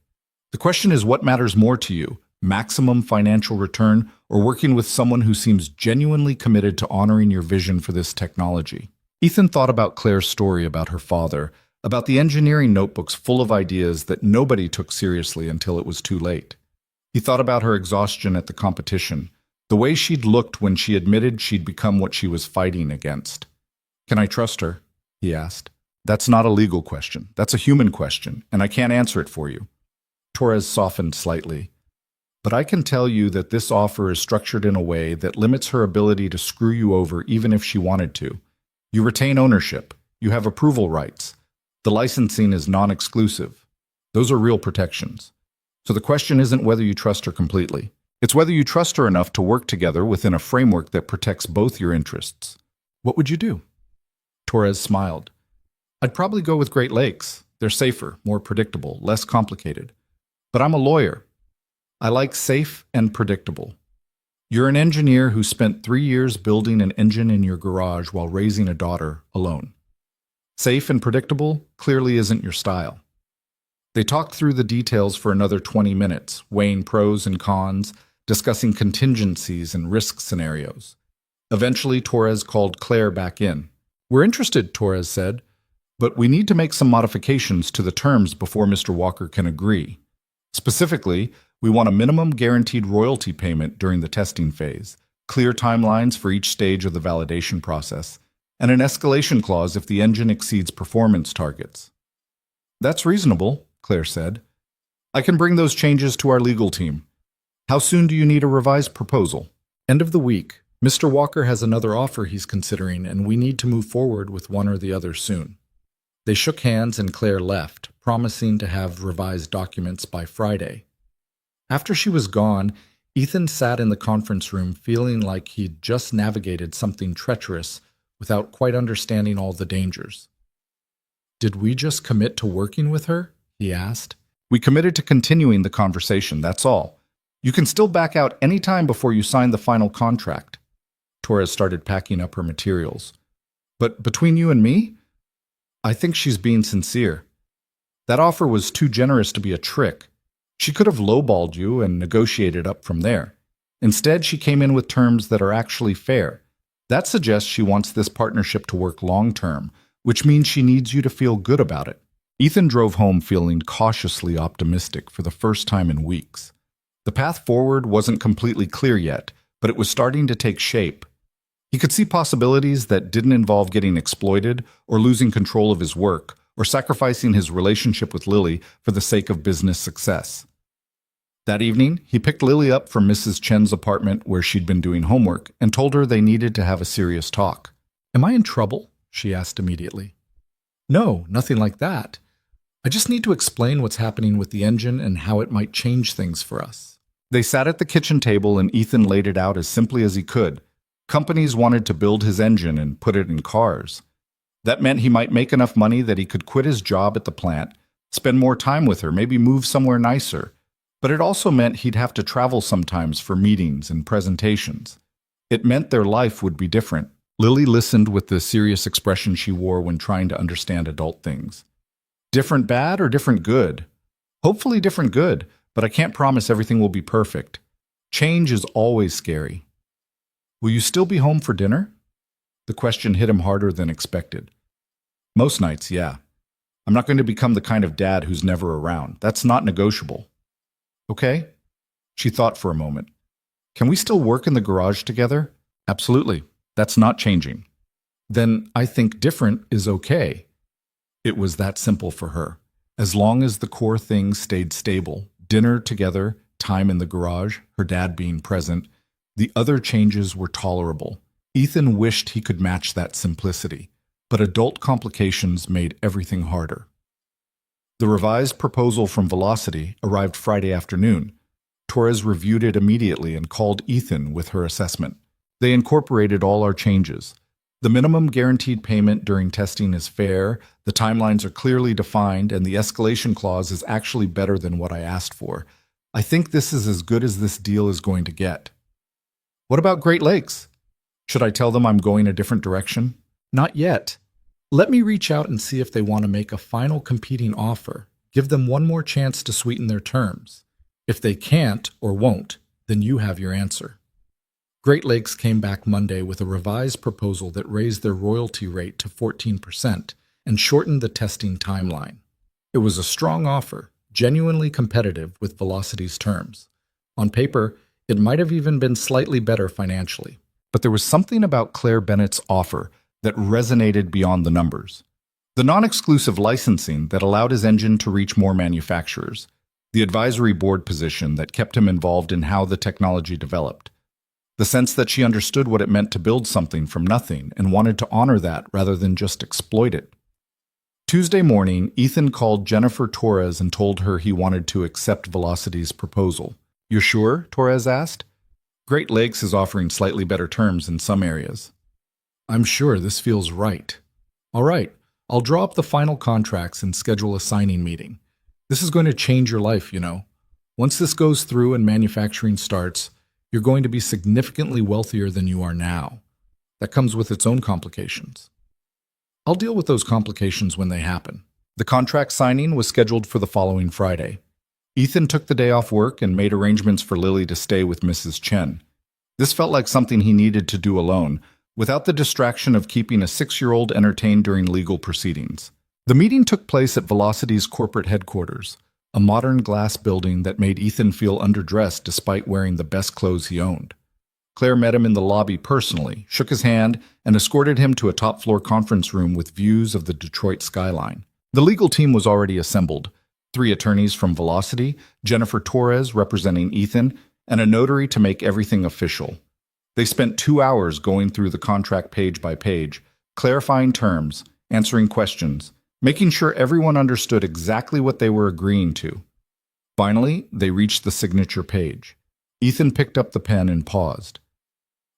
The question is, what matters more to you, maximum financial return or working with someone who seems genuinely committed to honoring your vision for this technology? Ethan thought about Claire's story about her father, about the engineering notebooks full of ideas that nobody took seriously until it was too late. He thought about her exhaustion at the competition, the way she'd looked when she admitted she'd become what she was fighting against. Can I trust her? He asked. That's not a legal question. That's a human question, and I can't answer it for you. Torres softened slightly. But I can tell you that this offer is structured in a way that limits her ability to screw you over even if she wanted to. You retain ownership. You have approval rights. The licensing is non-exclusive. Those are real protections. So the question isn't whether you trust her completely. It's whether you trust her enough to work together within a framework that protects both your interests. What would you do? Torres smiled. I'd probably go with Great Lakes. They're safer, more predictable, less complicated. But I'm a lawyer. I like safe and predictable. You're an engineer who spent 3 years building an engine in your garage while raising a daughter alone. Safe and predictable clearly isn't your style. They talked through the details for another 20 minutes, weighing pros and cons, discussing contingencies and risk scenarios. Eventually, Torres called Claire back in. "We're interested," Torres said, "but we need to make some modifications to the terms before Mr. Walker can agree. Specifically, we want a minimum guaranteed royalty payment during the testing phase, clear timelines for each stage of the validation process, and an escalation clause if the engine exceeds performance targets." "That's reasonable," Claire said. "I can bring those changes to our legal team. How soon do you need a revised proposal?" "End of the week. Mr. Walker has another offer he's considering, and we need to move forward with one or the other soon." They shook hands and Claire left, promising to have revised documents by Friday. After she was gone, Ethan sat in the conference room feeling like he'd just navigated something treacherous without quite understanding all the dangers. "Did we just commit to working with her?" he asked. "We committed to continuing the conversation, that's all. You can still back out any time before you sign the final contract." Torres started packing up her materials. "But between you and me, I think she's being sincere. That offer was too generous to be a trick. She could have lowballed you and negotiated up from there. Instead, she came in with terms that are actually fair. That suggests she wants this partnership to work long-term, which means she needs you to feel good about it." Ethan drove home feeling cautiously optimistic for the first time in weeks. The path forward wasn't completely clear yet, but it was starting to take shape. He could see possibilities that didn't involve getting exploited or losing control of his work or sacrificing his relationship with Lily for the sake of business success. That evening, he picked Lily up from Mrs. Chen's apartment where she'd been doing homework and told her they needed to have a serious talk. "Am I in trouble?" she asked immediately. "No, nothing like that. I just need to explain what's happening with the engine and how it might change things for us." They sat at the kitchen table and Ethan laid it out as simply as he could. Companies wanted to build his engine and put it in cars. That meant he might make enough money that he could quit his job at the plant, spend more time with her, maybe move somewhere nicer. But it also meant he'd have to travel sometimes for meetings and presentations. It meant their life would be different. Lily listened with the serious expression she wore when trying to understand adult things. "Different bad or different good?" "Hopefully different good, but I can't promise everything will be perfect. Change is always scary." "Will you still be home for dinner?" The question hit him harder than expected. "Most nights, yeah. I'm not going to become the kind of dad who's never around. That's not negotiable." "Okay." She thought for a moment. "Can we still work in the garage together?" "Absolutely. That's not changing." "Then I think different is okay." It was that simple for her. As long as the core things stayed stable, dinner together, time in the garage, her dad being present, the other changes were tolerable. Ethan wished he could match that simplicity, but adult complications made everything harder. The revised proposal from Velocity arrived Friday afternoon. Torres reviewed it immediately and called Ethan with her assessment. They incorporated all our changes. The minimum guaranteed payment during testing is fair, the timelines are clearly defined, and the escalation clause is actually better than what I asked for. I think this is as good as this deal is going to get. "What about Great Lakes? Should I tell them I'm going a different direction?" "Not yet. Let me reach out and see if they want to make a final competing offer. Give them one more chance to sweeten their terms. If they can't or won't, then you have your answer." Great Lakes came back Monday with a revised proposal that raised their royalty rate to 14% and shortened the testing timeline. It was a strong offer, genuinely competitive with Velocity's terms. On paper, it might have even been slightly better financially. But there was something about Claire Bennett's offer that resonated beyond the numbers. The non-exclusive licensing that allowed his engine to reach more manufacturers. The advisory board position that kept him involved in how the technology developed. The sense that she understood what it meant to build something from nothing and wanted to honor that rather than just exploit it. Tuesday morning, Ethan called Jennifer Torres and told her he wanted to accept Velocity's proposal. "You're sure?" Torres asked. "Great Lakes is offering slightly better terms in some areas." "I'm sure this feels right." "All right, I'll draw up the final contracts and schedule a signing meeting. This is going to change your life, you know. Once this goes through and manufacturing starts, you're going to be significantly wealthier than you are now. That comes with its own complications. I'll deal with those complications when they happen. The contract signing was scheduled for the following Friday. Ethan took the day off work and made arrangements for Lily to stay with Mrs. Chen. This felt like something he needed to do alone, without the distraction of keeping a 6-year-old entertained during legal proceedings. The meeting took place at Velocity's corporate headquarters, a modern glass building that made Ethan feel underdressed despite wearing the best clothes he owned. Claire met him in the lobby personally, shook his hand, and escorted him to a top-floor conference room with views of the Detroit skyline. The legal team was already assembled: 3 attorneys from Velocity, Jennifer Torres representing Ethan, and a notary to make everything official. They spent 2 hours going through the contract page by page, clarifying terms, answering questions, making sure everyone understood exactly what they were agreeing to. Finally, they reached the signature page. Ethan picked up the pen and paused.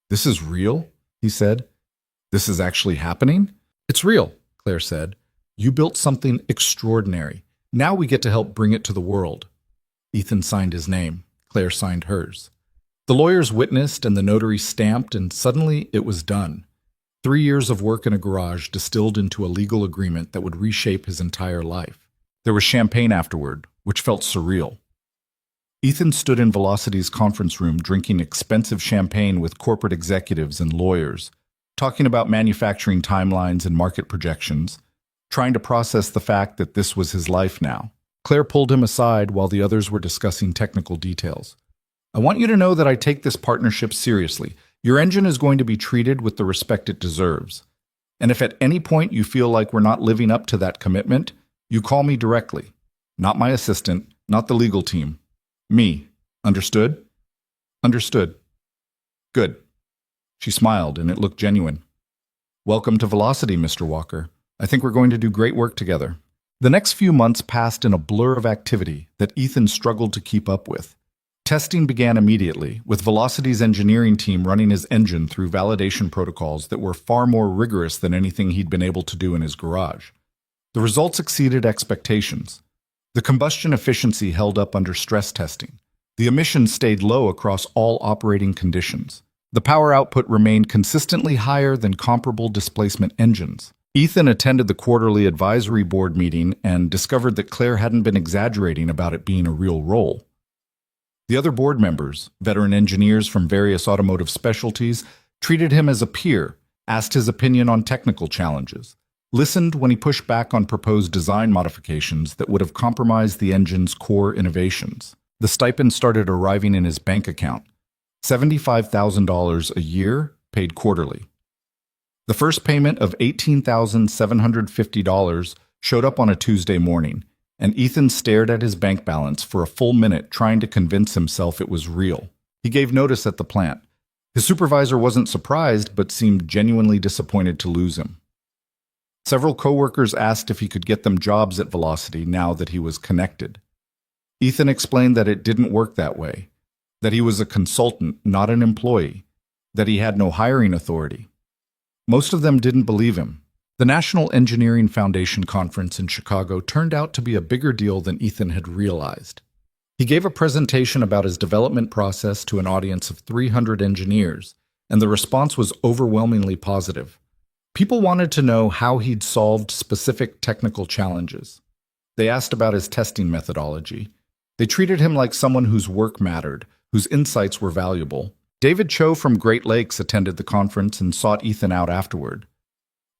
"This is real?" he said. "This is actually happening?" "It's real," Claire said. "You built something extraordinary. Now we get to help bring it to the world." Ethan signed his name. Claire signed hers. The lawyers witnessed and the notary stamped, and suddenly it was done. 3 years of work in a garage distilled into a legal agreement that would reshape his entire life. There was champagne afterward, which felt surreal. Ethan stood in Velocity's conference room drinking expensive champagne with corporate executives and lawyers, talking about manufacturing timelines and market projections, trying to process the fact that this was his life now. Claire pulled him aside while the others were discussing technical details. "I want you to know that I take this partnership seriously. Your engine is going to be treated with the respect it deserves. And if at any point you feel like we're not living up to that commitment, you call me directly. Not my assistant, not the legal team. Me. Understood?" "Understood." "Good." She smiled, and it looked genuine. "Welcome to Velocity, Mr. Walker. I think we're going to do great work together." The next few months passed in a blur of activity that Ethan struggled to keep up with. Testing began immediately, with Velocity's engineering team running his engine through validation protocols that were far more rigorous than anything he'd been able to do in his garage. The results exceeded expectations. The combustion efficiency held up under stress testing. The emissions stayed low across all operating conditions. The power output remained consistently higher than comparable displacement engines. Ethan attended the quarterly advisory board meeting and discovered that Claire hadn't been exaggerating about it being a real role. The other board members, veteran engineers from various automotive specialties, treated him as a peer, asked his opinion on technical challenges, listened when he pushed back on proposed design modifications that would have compromised the engine's core innovations. The stipend started arriving in his bank account, $75,000 a year, paid quarterly. The first payment of $18,750 showed up on a Tuesday morning, and Ethan stared at his bank balance for a full minute trying to convince himself it was real. He gave notice at the plant. His supervisor wasn't surprised, but seemed genuinely disappointed to lose him. Several coworkers asked if he could get them jobs at Velocity now that he was connected. Ethan explained that it didn't work that way, that he was a consultant, not an employee, that he had no hiring authority. Most of them didn't believe him. The National Engineering Foundation conference in Chicago turned out to be a bigger deal than Ethan had realized. He gave a presentation about his development process to an audience of 300 engineers, and the response was overwhelmingly positive. People wanted to know how he'd solved specific technical challenges. They asked about his testing methodology. They treated him like someone whose work mattered, whose insights were valuable. David Cho from Great Lakes attended the conference and sought Ethan out afterward.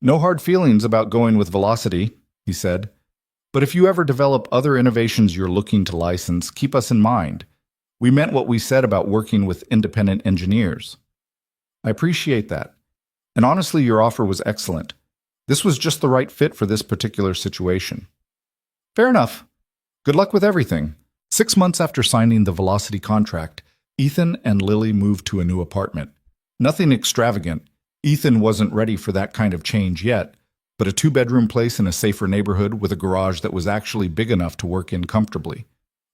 "No hard feelings about going with Velocity," he said. "But if you ever develop other innovations you're looking to license, keep us in mind. We meant what we said about working with independent engineers." "I appreciate that. And honestly, your offer was excellent. This was just the right fit for this particular situation." "Fair enough. Good luck with everything." 6 months after signing the Velocity contract, Ethan and Lily moved to a new apartment. Nothing extravagant. Ethan wasn't ready for that kind of change yet, but a 2-bedroom place in a safer neighborhood with a garage that was actually big enough to work in comfortably.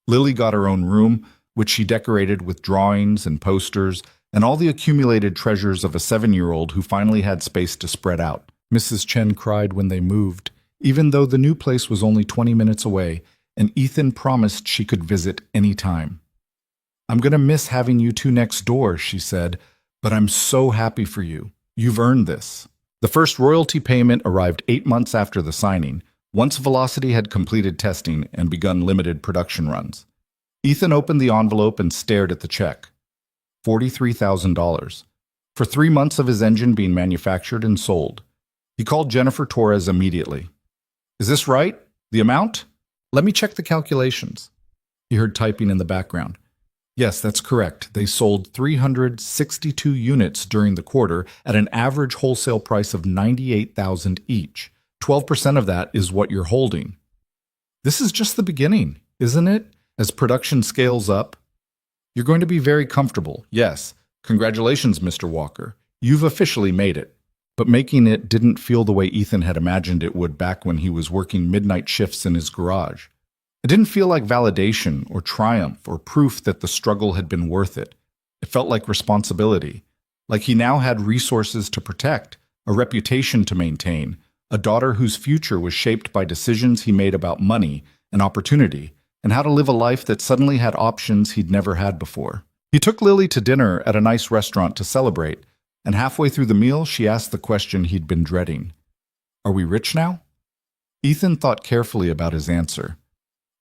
Lily got her own room, which she decorated with drawings and posters and all the accumulated treasures of a 7-year-old who finally had space to spread out. Mrs. Chen cried when they moved, even though the new place was only 20 minutes away, and Ethan promised she could visit any time. I'm going to miss having you two next door, she said, but I'm so happy for you. You've earned this. The first royalty payment arrived 8 months after the signing, once Velocity had completed testing and begun limited production runs. Ethan opened the envelope and stared at the check. $43,000. For 3 months of his engine being manufactured and sold. He called Jennifer Torres immediately. Is this right? The amount? Let me check the calculations. He heard typing in the background. Yes, that's correct. They sold 362 units during the quarter at an average wholesale price of $98,000 each. 12% of that is what you're holding. This is just the beginning, isn't it? As production scales up, you're going to be very comfortable. Yes. Congratulations, Mr. Walker. You've officially made it. But making it didn't feel the way Ethan had imagined it would back when he was working midnight shifts in his garage. It didn't feel like validation or triumph or proof that the struggle had been worth it. It felt like responsibility, like he now had resources to protect, a reputation to maintain, a daughter whose future was shaped by decisions he made about money and opportunity, and how to live a life that suddenly had options he'd never had before. He took Lily to dinner at a nice restaurant to celebrate, and halfway through the meal, she asked the question he'd been dreading. Are we rich now? Ethan thought carefully about his answer.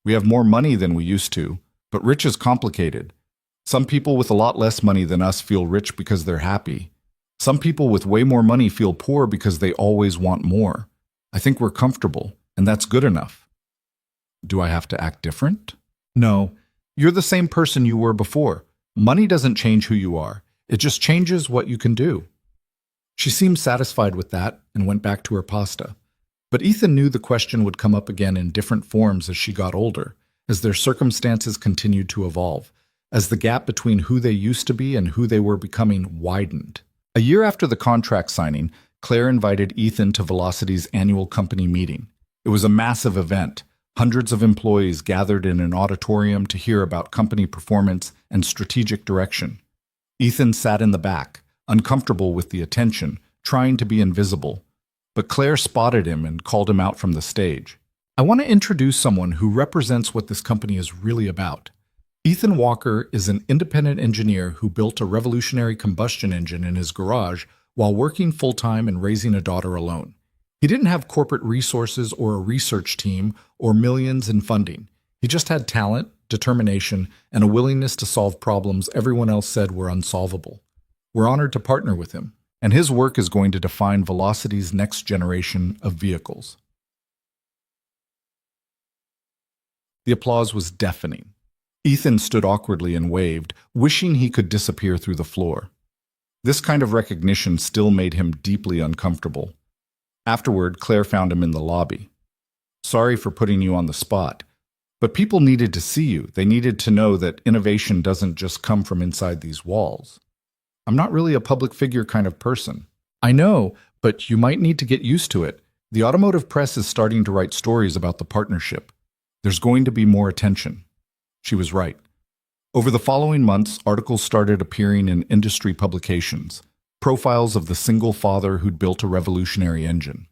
We have more money than we used to, but rich is complicated. Some people with a lot less money than us feel rich because they're happy. Some people with way more money feel poor because they always want more. I think we're comfortable, and that's good enough. Do I have to act different? No, you're the same person you were before. Money doesn't change who you are. It just changes what you can do. She seemed satisfied with that and went back to her pasta. But Ethan knew the question would come up again in different forms as she got older, as their circumstances continued to evolve, as the gap between who they used to be and who they were becoming widened. A year after the contract signing, Claire invited Ethan to Velocity's annual company meeting. It was a massive event. Hundreds of employees gathered in an auditorium to hear about company performance and strategic direction. Ethan sat in the back, uncomfortable with the attention, trying to be invisible. But Claire spotted him and called him out from the stage. I want to introduce someone who represents what this company is really about. Ethan Walker is an independent engineer who built a revolutionary combustion engine in his garage while working full-time and raising a daughter alone. He didn't have corporate resources or a research team or millions in funding. He just had talent, determination, and a willingness to solve problems everyone else said were unsolvable. We're honored to partner with him, and his work is going to define Velocity's next generation of vehicles. The applause was deafening. Ethan stood awkwardly and waved, wishing he could disappear through the floor. This kind of recognition still made him deeply uncomfortable. Afterward, Claire found him in the lobby. Sorry for putting you on the spot, but people needed to see you. They needed to know that innovation doesn't just come from inside these walls. I'm not really a public figure kind of person. I know, but you might need to get used to it. The automotive press is starting to write stories about the partnership. There's going to be more attention. She was right. Over the following months, articles started appearing in industry publications. Profiles of the single father who'd built a revolutionary engine.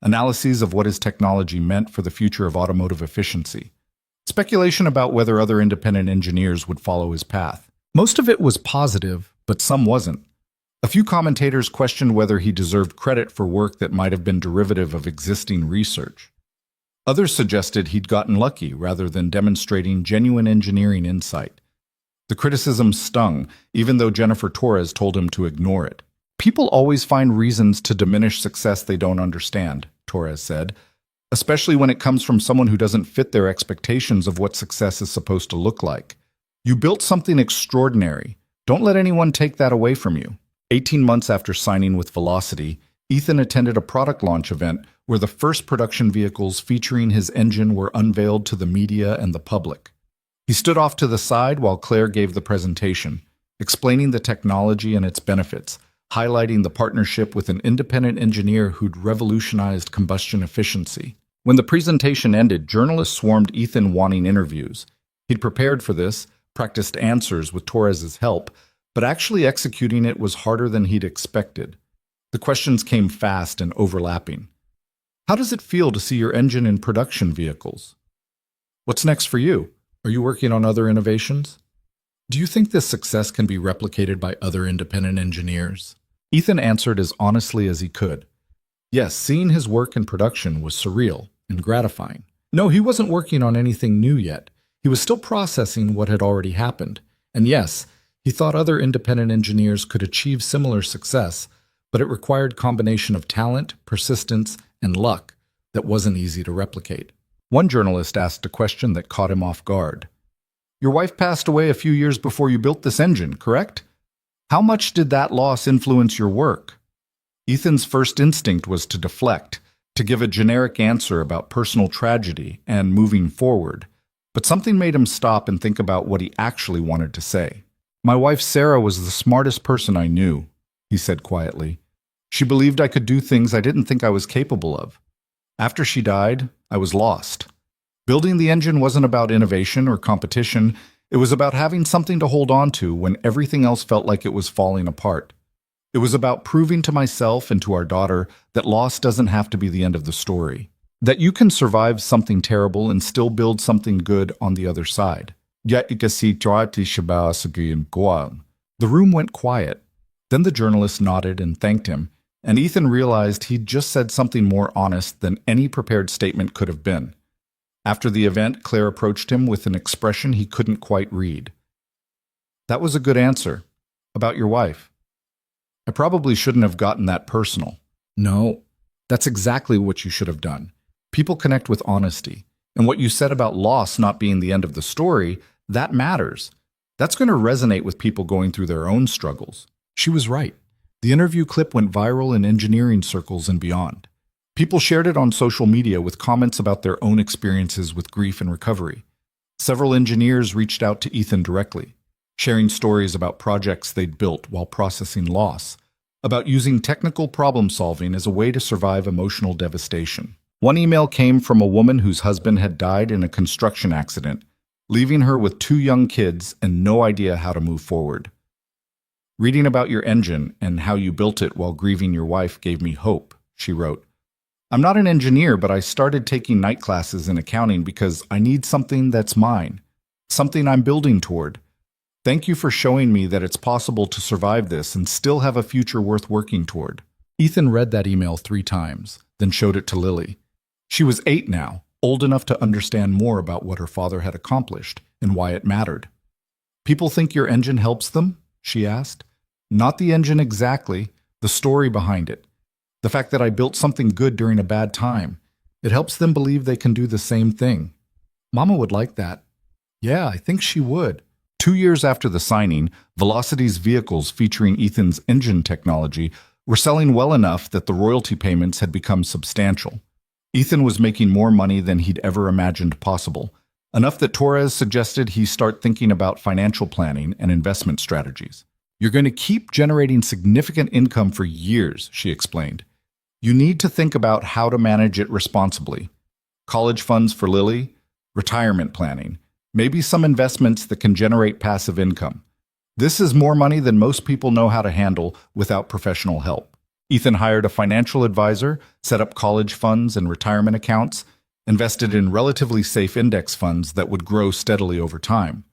Analyses of what his technology meant for the future of automotive efficiency. Speculation about whether other independent engineers would follow his path. Most of it was positive, but some wasn't. A few commentators questioned whether he deserved credit for work that might have been derivative of existing research. Others suggested he'd gotten lucky rather than demonstrating genuine engineering insight. The criticism stung, even though Jennifer Torres told him to ignore it. People always find reasons to diminish success they don't understand, Torres said, especially when it comes from someone who doesn't fit their expectations of what success is supposed to look like. You built something extraordinary. Don't let anyone take that away from you. 18 months after signing with Velocity, Ethan attended a product launch event where the first production vehicles featuring his engine were unveiled to the media and the public. He stood off to the side while Claire gave the presentation, explaining the technology and its benefits, highlighting the partnership with an independent engineer who'd revolutionized combustion efficiency. When the presentation ended, journalists swarmed Ethan wanting interviews. He'd prepared for this, practiced answers with Torres's help, but actually executing it was harder than he'd expected. The questions came fast and overlapping. How does it feel to see your engine in production vehicles? What's next for you? Are you working on other innovations? Do you think this success can be replicated by other independent engineers? Ethan answered as honestly as he could. Yes, seeing his work in production was surreal and gratifying. No, he wasn't working on anything new yet. He was still processing what had already happened. And yes, he thought other independent engineers could achieve similar success, but it required combination of talent, persistence, and luck that wasn't easy to replicate. One journalist asked a question that caught him off guard. Your wife passed away a few years before you built this engine, correct? How much did that loss influence your work? Ethan's first instinct was to deflect, to give a generic answer about personal tragedy and moving forward, but something made him stop and think about what he actually wanted to say. My wife Sarah was the smartest person I knew, he said quietly. She believed I could do things I didn't think I was capable of. After she died, I was lost. Building the engine wasn't about innovation or competition. It was about having something to hold on to when everything else felt like it was falling apart. It was about proving to myself and to our daughter that loss doesn't have to be the end of the story. That you can survive something terrible and still build something good on the other side. The room went quiet. Then the journalist nodded and thanked him, and Ethan realized he'd just said something more honest than any prepared statement could have been. After the event, Claire approached him with an expression he couldn't quite read. That was a good answer. About your wife. I probably shouldn't have gotten that personal. No, that's exactly what you should have done. People connect with honesty. And what you said about loss not being the end of the story, that matters. That's going to resonate with people going through their own struggles. She was right. The interview clip went viral in engineering circles and beyond. People shared it on social media with comments about their own experiences with grief and recovery. Several engineers reached out to Ethan directly, sharing stories about projects they'd built while processing loss, about using technical problem solving as a way to survive emotional devastation. One email came from a woman whose husband had died in a construction accident, leaving her with 2 young kids and no idea how to move forward. Reading about your engine and how you built it while grieving your wife gave me hope, she wrote. I'm not an engineer, but I started taking night classes in accounting because I need something that's mine, something I'm building toward. Thank you for showing me that it's possible to survive this and still have a future worth working toward. Ethan read that email 3 times, then showed it to Lily. She was 8 now, old enough to understand more about what her father had accomplished and why it mattered. People think your engine helps them? She asked. Not the engine exactly, the story behind it. The fact that I built something good during a bad time. It helps them believe they can do the same thing. Mama would like that. Yeah, I think she would. 2 years after the signing, Velocity's vehicles featuring Ethan's engine technology were selling well enough that the royalty payments had become substantial. Ethan was making more money than he'd ever imagined possible, enough that Torres suggested he start thinking about financial planning and investment strategies. You're going to keep generating significant income for years, she explained. You need to think about how to manage it responsibly. College funds for Lily, retirement planning, maybe some investments that can generate passive income. This is more money than most people know how to handle without professional help. Ethan hired a financial advisor, set up college funds and retirement accounts, invested in relatively safe index funds that would grow steadily over time.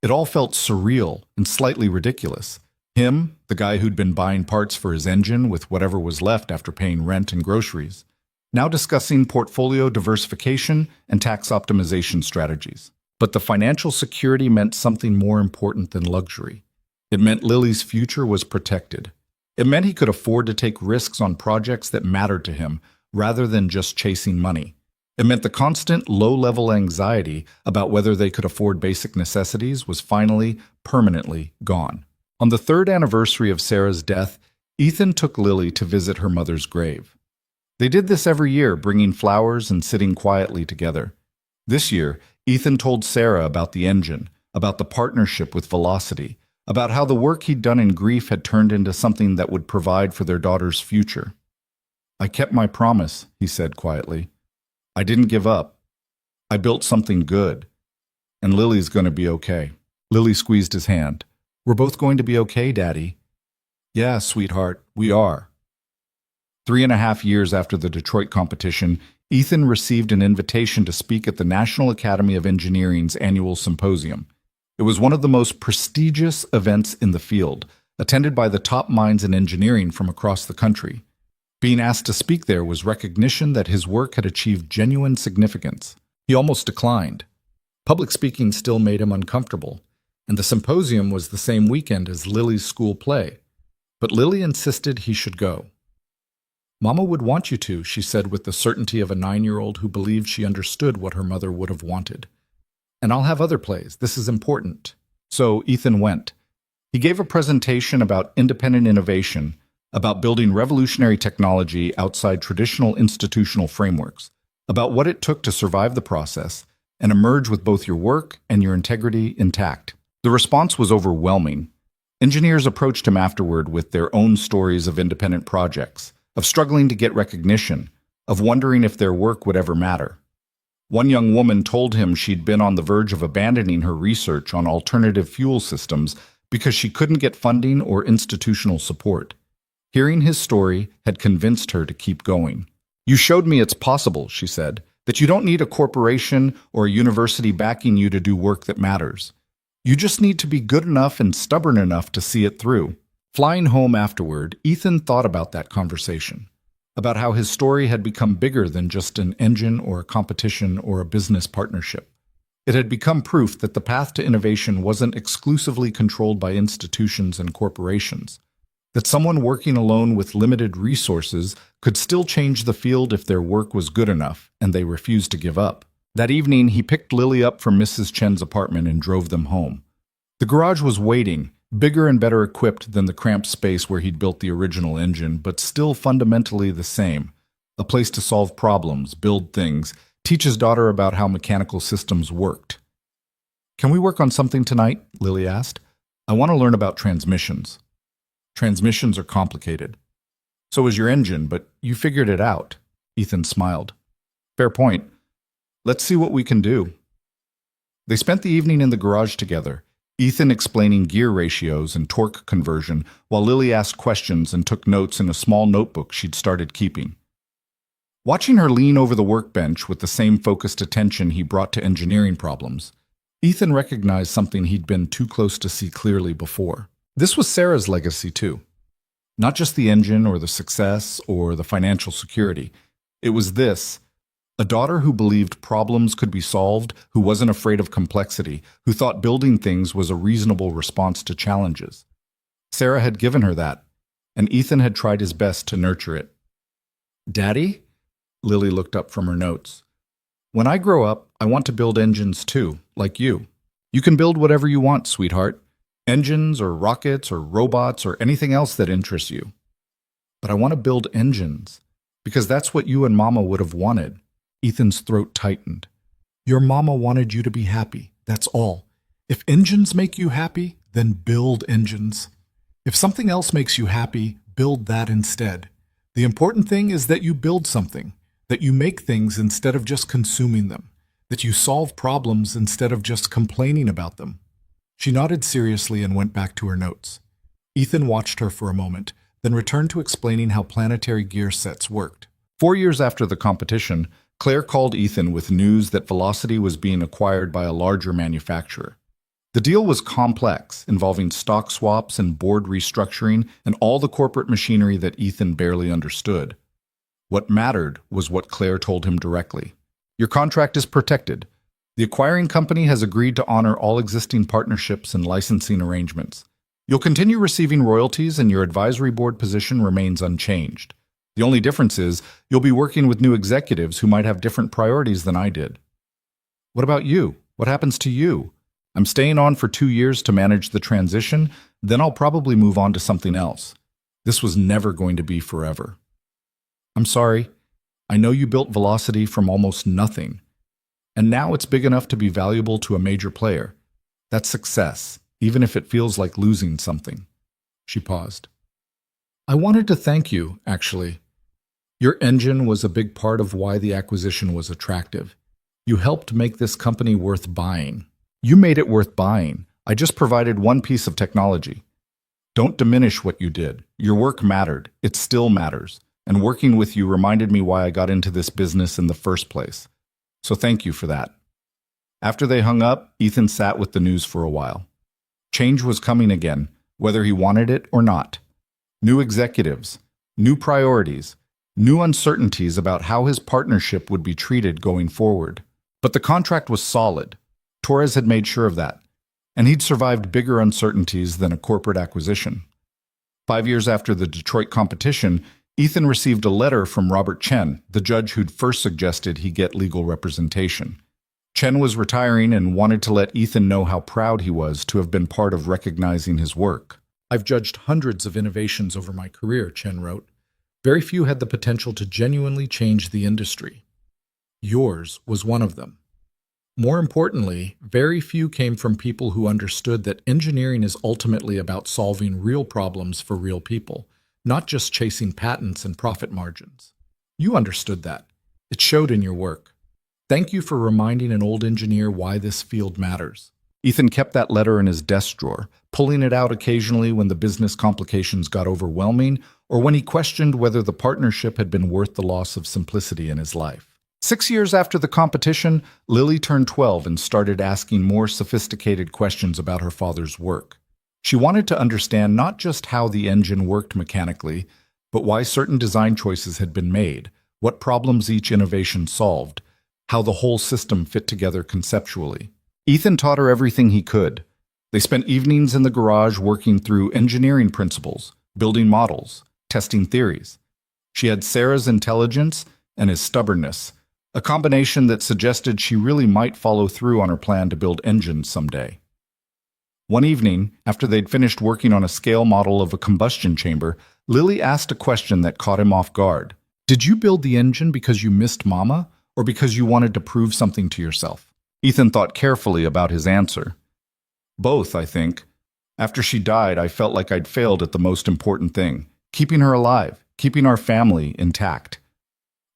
It all felt surreal and slightly ridiculous. Him, the guy who'd been buying parts for his engine with whatever was left after paying rent and groceries, now discussing portfolio diversification and tax optimization strategies. But the financial security meant something more important than luxury. It meant Lily's future was protected. It meant he could afford to take risks on projects that mattered to him rather than just chasing money. It meant the constant low-level anxiety about whether they could afford basic necessities was finally, permanently gone. On the 3rd anniversary of Sarah's death, Ethan took Lily to visit her mother's grave. They did this every year, bringing flowers and sitting quietly together. This year, Ethan told Sarah about the engine, about the partnership with Velocity, about how the work he'd done in grief had turned into something that would provide for their daughter's future. I kept my promise, he said quietly. I didn't give up. I built something good. And Lily's going to be okay. Lily squeezed his hand. We're both going to be okay, Daddy. Yeah, sweetheart, we are. 3.5 years after the Detroit competition, Ethan received an invitation to speak at the National Academy of Engineering's annual symposium. It was one of the most prestigious events in the field, attended by the top minds in engineering from across the country. Being asked to speak there was recognition that his work had achieved genuine significance. He almost declined. Public speaking still made him uncomfortable, and the symposium was the same weekend as Lily's school play. But Lily insisted he should go. "Mama would want you to," she said with the certainty of a 9-year-old who believed she understood what her mother would have wanted. "And I'll have other plays. This is important." So Ethan went. He gave a presentation about independent innovation, about building revolutionary technology outside traditional institutional frameworks, about what it took to survive the process and emerge with both your work and your integrity intact. The response was overwhelming. Engineers approached him afterward with their own stories of independent projects, of struggling to get recognition, of wondering if their work would ever matter. One young woman told him she'd been on the verge of abandoning her research on alternative fuel systems because she couldn't get funding or institutional support. Hearing his story had convinced her to keep going. "You showed me it's possible," she said, "that you don't need a corporation or a university backing you to do work that matters. You just need to be good enough and stubborn enough to see it through." Flying home afterward, Ethan thought about that conversation, about how his story had become bigger than just an engine or a competition or a business partnership. It had become proof that the path to innovation wasn't exclusively controlled by institutions and corporations, that someone working alone with limited resources could still change the field if their work was good enough and they refused to give up. That evening, he picked Lily up from Mrs. Chen's apartment and drove them home. The garage was waiting, bigger and better equipped than the cramped space where he'd built the original engine, but still fundamentally the same. A place to solve problems, build things, teach his daughter about how mechanical systems worked. "Can we work on something tonight?" Lily asked. "I want to learn about transmissions." "Transmissions are complicated." "So is your engine, but you figured it out." Ethan smiled. "Fair point. Let's see what we can do." They spent the evening in the garage together, Ethan explaining gear ratios and torque conversion, while Lily asked questions and took notes in a small notebook she'd started keeping. Watching her lean over the workbench with the same focused attention he brought to engineering problems, Ethan recognized something he'd been too close to see clearly before. This was Sarah's legacy too. Not just the engine or the success or the financial security. It was this: a daughter who believed problems could be solved, who wasn't afraid of complexity, who thought building things was a reasonable response to challenges. Sarah had given her that, and Ethan had tried his best to nurture it. "Daddy?" Lily looked up from her notes. "When I grow up, I want to build engines too, like you." "You can build whatever you want, sweetheart. Engines or rockets or robots or anything else that interests you. But I want to build engines, because that's what you and Mama would have wanted." Ethan's throat tightened. "Your mama wanted you to be happy, that's all. If engines make you happy, then build engines. If something else makes you happy, build that instead. The important thing is that you build something, that you make things instead of just consuming them, that you solve problems instead of just complaining about them." She nodded seriously and went back to her notes. Ethan watched her for a moment, then returned to explaining how planetary gear sets worked. 4 years after the competition, Claire called Ethan with news that Velocity was being acquired by a larger manufacturer. The deal was complex, involving stock swaps and board restructuring and all the corporate machinery that Ethan barely understood. What mattered was what Claire told him directly. "Your contract is protected. The acquiring company has agreed to honor all existing partnerships and licensing arrangements. You'll continue receiving royalties and your advisory board position remains unchanged. The only difference is you'll be working with new executives who might have different priorities than I did." "What about you? What happens to you?" "I'm staying on for 2 years to manage the transition, then I'll probably move on to something else. This was never going to be forever." "I'm sorry. I know you built Velocity from almost nothing. And now it's big enough to be valuable to a major player. That's success, even if it feels like losing something." She paused. "I wanted to thank you, actually. Your engine was a big part of why the acquisition was attractive. You helped make this company worth buying." "You made it worth buying. I just provided one piece of technology. Don't diminish what you did. Your work mattered. It still matters. And working with you reminded me why I got into this business in the first place. So thank you for that." After they hung up, Ethan sat with the news for a while. Change was coming again, whether he wanted it or not. New executives, new priorities, new uncertainties about how his partnership would be treated going forward. But the contract was solid. Torres had made sure of that, and he'd survived bigger uncertainties than a corporate acquisition. 5 years after the Detroit competition, Ethan received a letter from Robert Chen, the judge who'd first suggested he get legal representation. Chen was retiring and wanted to let Ethan know how proud he was to have been part of recognizing his work. "I've judged hundreds of innovations over my career," Chen wrote. "Very few had the potential to genuinely change the industry. Yours was one of them. More importantly, very few came from people who understood that engineering is ultimately about solving real problems for real people, not just chasing patents and profit margins. You understood that. It showed in your work. Thank you for reminding an old engineer why this field matters." Ethan kept that letter in his desk drawer, pulling it out occasionally when the business complications got overwhelming or when he questioned whether the partnership had been worth the loss of simplicity in his life. 6 years after the competition, Lily turned 12 and started asking more sophisticated questions about her father's work. She wanted to understand not just how the engine worked mechanically, but why certain design choices had been made, what problems each innovation solved, how the whole system fit together conceptually. Ethan taught her everything he could. They spent evenings in the garage working through engineering principles, building models, testing theories. She had Sarah's intelligence and his stubbornness, a combination that suggested she really might follow through on her plan to build engines someday. One evening, after they'd finished working on a scale model of a combustion chamber, Lily asked a question that caught him off guard. "Did you build the engine because you missed Mama, or because you wanted to prove something to yourself?" Ethan thought carefully about his answer. "Both, I think. After she died, I felt like I'd failed at the most important thing, keeping her alive, keeping our family intact.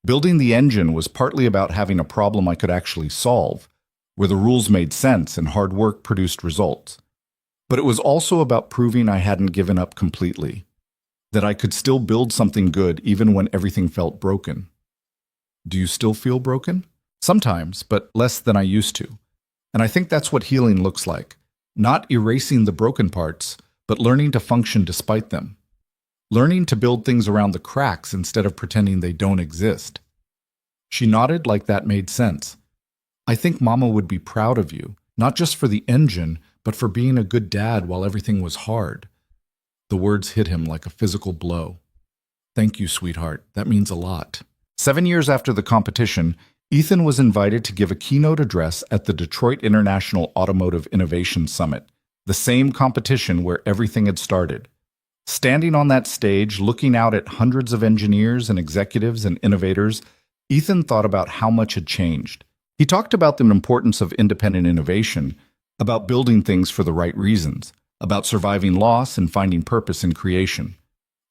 Building the engine was partly about having a problem I could actually solve, where the rules made sense and hard work produced results. But it was also about proving I hadn't given up completely, that I could still build something good even when everything felt broken." Do you still feel broken? Sometimes, but less than I used to. And I think that's what healing looks like. Not erasing the broken parts, but learning to function despite them. Learning to build things around the cracks instead of pretending they don't exist. She nodded like that made sense. "I think Mama would be proud of you, not just for the engine, but for being a good dad while everything was hard." The words hit him like a physical blow. "Thank you, sweetheart. That means a lot." 7 years after the competition, Ethan was invited to give a keynote address at the Detroit International Automotive Innovation Summit, the same competition where everything had started. Standing on that stage, looking out at hundreds of engineers and executives and innovators, Ethan thought about how much had changed. He talked about the importance of independent innovation, about building things for the right reasons, about surviving loss and finding purpose in creation.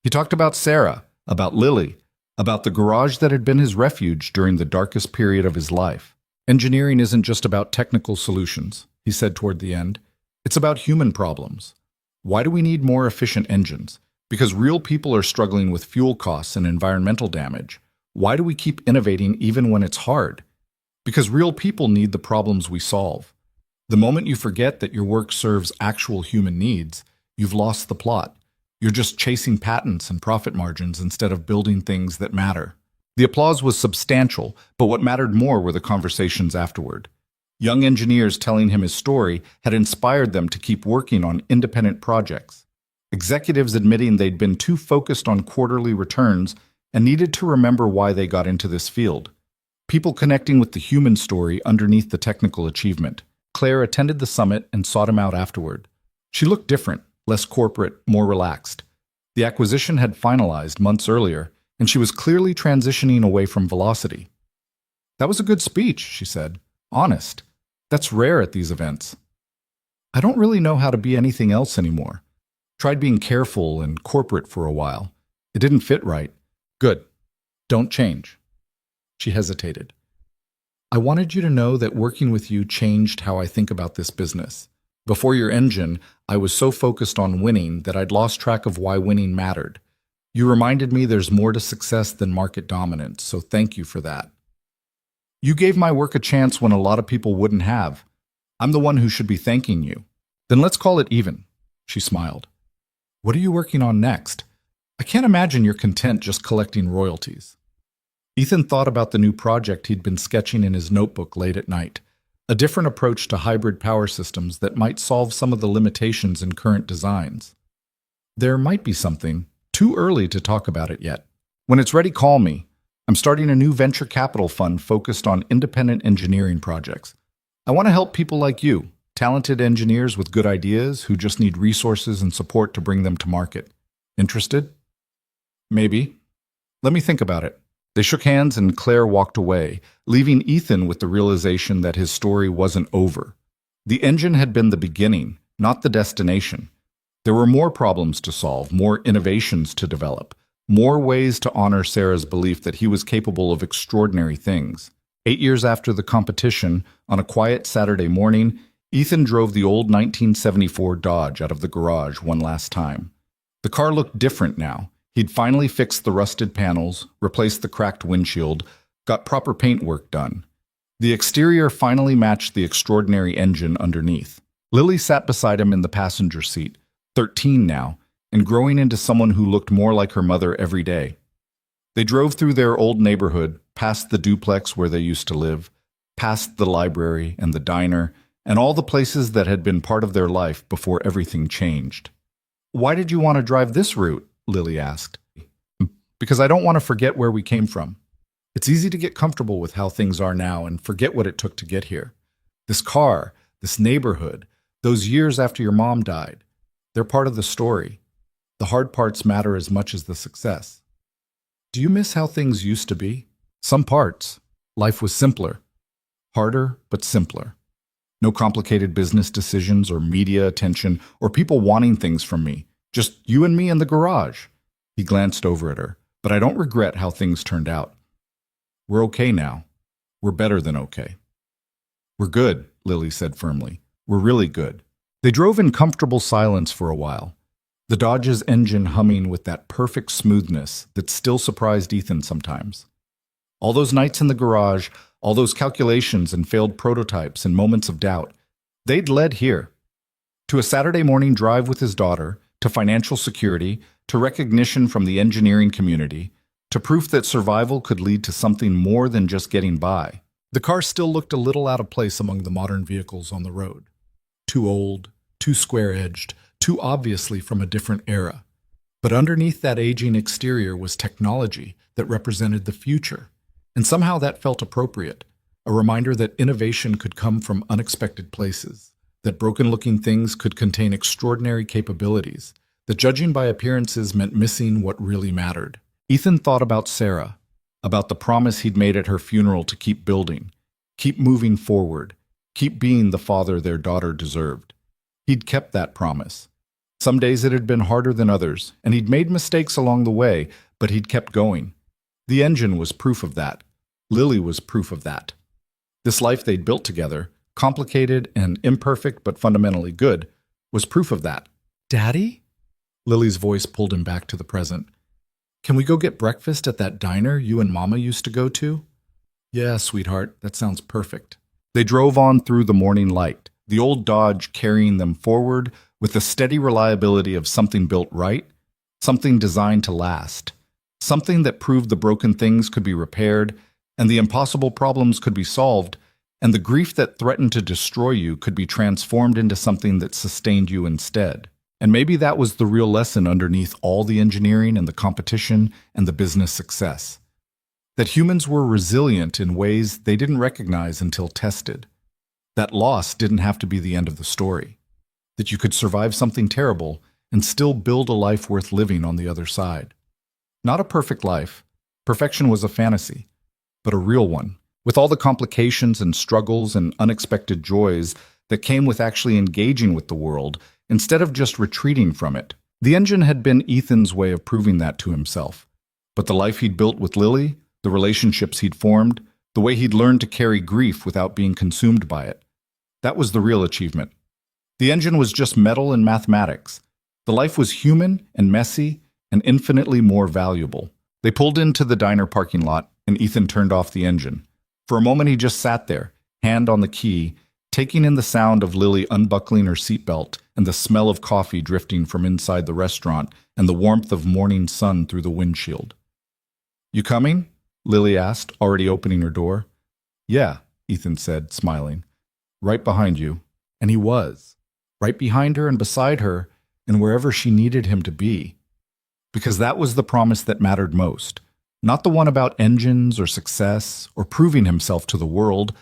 He talked about Sarah, about Lily, about the garage that had been his refuge during the darkest period of his life. "Engineering isn't just about technical solutions," he said toward the end. "It's about human problems. Why do we need more efficient engines? Because real people are struggling with fuel costs and environmental damage. Why do we keep innovating even when it's hard? Because real people need the problems we solve. The moment you forget that your work serves actual human needs, you've lost the plot. You're just chasing patents and profit margins instead of building things that matter." The applause was substantial, but what mattered more were the conversations afterward. Young engineers telling him his story had inspired them to keep working on independent projects. Executives admitting they'd been too focused on quarterly returns and needed to remember why they got into this field. People connecting with the human story underneath the technical achievement. Claire attended the summit and sought him out afterward. She looked different, less corporate, more relaxed. The acquisition had finalized months earlier, and she was clearly transitioning away from velocity. "That was a good speech," she said. "Honest. That's rare at these events. I don't really know how to be anything else anymore. Tried being careful and corporate for a while. It didn't fit right. Good. Don't change." She hesitated. "I wanted you to know that working with you changed how I think about this business. Before your engine, I was so focused on winning that I'd lost track of why winning mattered. You reminded me there's more to success than market dominance, so thank you for that." You gave my work a chance when a lot of people wouldn't have. I'm the one who should be thanking you. Then let's call it even, she smiled. What are you working on next? I can't imagine you're content just collecting royalties. Ethan thought about the new project he'd been sketching in his notebook late at night, a different approach to hybrid power systems that might solve some of the limitations in current designs. There might be something, too early to talk about it yet. When it's ready, call me. I'm starting a new venture capital fund focused on independent engineering projects. I want to help people like you, talented engineers with good ideas who just need resources and support to bring them to market. Interested? Maybe. Let me think about it. They shook hands and Claire walked away, leaving Ethan with the realization that his story wasn't over. The engine had been the beginning, not the destination. There were more problems to solve, more innovations to develop, more ways to honor Sarah's belief that he was capable of extraordinary things. 8 years after the competition, on a quiet Saturday morning, Ethan drove the old 1974 Dodge out of the garage one last time. The car looked different now. He'd finally fixed the rusted panels, replaced the cracked windshield, got proper paint work done. The exterior finally matched the extraordinary engine underneath. Lily sat beside him in the passenger seat, 13 now, and growing into someone who looked more like her mother every day. They drove through their old neighborhood, past the duplex where they used to live, past the library and the diner, and all the places that had been part of their life before everything changed. "Why did you want to drive this route?" Lily asked. "Because I don't want to forget where we came from. It's easy to get comfortable with how things are now and forget what it took to get here. This car, this neighborhood, those years after your mom died, they're part of the story. The hard parts matter as much as the success. Do you miss how things used to be? Some parts. Life was simpler. Harder, but simpler. No complicated business decisions or media attention or people wanting things from me. Just you and me in the garage." He glanced over at her. "But I don't regret how things turned out. We're okay now. We're better than okay." "We're good," Lily said firmly. "We're really good." They drove in comfortable silence for a while, the Dodge's engine humming with that perfect smoothness that still surprised Ethan sometimes. All those nights in the garage, all those calculations and failed prototypes and moments of doubt, they'd led here. To a Saturday morning drive with his daughter, to financial security, to recognition from the engineering community, to proof that survival could lead to something more than just getting by. The car still looked a little out of place among the modern vehicles on the road. Too old, too square-edged, too obviously from a different era. But underneath that aging exterior was technology that represented the future. And somehow that felt appropriate, a reminder that innovation could come from unexpected places, that broken-looking things could contain extraordinary capabilities, that judging by appearances meant missing what really mattered. Ethan thought about Sarah, about the promise he'd made at her funeral to keep building, keep moving forward, keep being the father their daughter deserved. He'd kept that promise. Some days it had been harder than others, and he'd made mistakes along the way, but he'd kept going. The engine was proof of that. Lily was proof of that. This life they'd built together, complicated and imperfect but fundamentally good, was proof of that. "Daddy?" Lily's voice pulled him back to the present. "Can we go get breakfast at that diner you and Mama used to go to?" "Yeah, sweetheart, that sounds perfect." They drove on through the morning light, the old Dodge carrying them forward with the steady reliability of something built right, something designed to last, something that proved the broken things could be repaired and the impossible problems could be solved, and the grief that threatened to destroy you could be transformed into something that sustained you instead. And maybe that was the real lesson underneath all the engineering and the competition and the business success. That humans were resilient in ways they didn't recognize until tested. That loss didn't have to be the end of the story. That you could survive something terrible and still build a life worth living on the other side. Not a perfect life. Perfection was a fantasy, but a real one, with all the complications and struggles and unexpected joys that came with actually engaging with the world instead of just retreating from it. The engine had been Ethan's way of proving that to himself. But the life he'd built with Lily, the relationships he'd formed, the way he'd learned to carry grief without being consumed by it, that was the real achievement. The engine was just metal and mathematics. The life was human and messy and infinitely more valuable. They pulled into the diner parking lot, and Ethan turned off the engine. For a moment, he just sat there, hand on the key, taking in the sound of Lily unbuckling her seatbelt and the smell of coffee drifting from inside the restaurant and the warmth of morning sun through the windshield. "You coming?" Lily asked, already opening her door. "Yeah," Ethan said, smiling. "Right behind you." And he was. Right behind her and beside her and wherever she needed him to be. Because that was the promise that mattered most. Not the one about engines or success or proving himself to the world,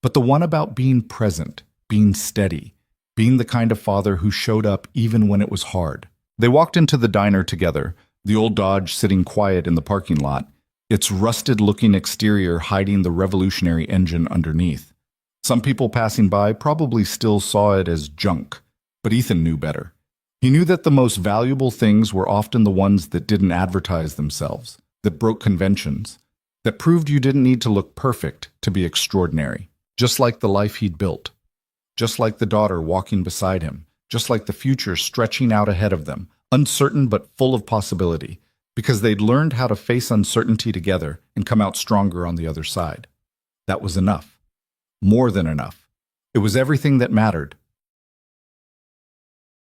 but the one about being present, being steady, being the kind of father who showed up even when it was hard. They walked into the diner together, the old Dodge sitting quiet in the parking lot, its rusted-looking exterior hiding the revolutionary engine underneath. Some people passing by probably still saw it as junk, but Ethan knew better. He knew that the most valuable things were often the ones that didn't advertise themselves, that broke conventions, that proved you didn't need to look perfect to be extraordinary. Just like the life he'd built. Just like the daughter walking beside him. Just like the future stretching out ahead of them, uncertain but full of possibility, because they'd learned how to face uncertainty together and come out stronger on the other side. That was enough. More than enough. It was everything that mattered.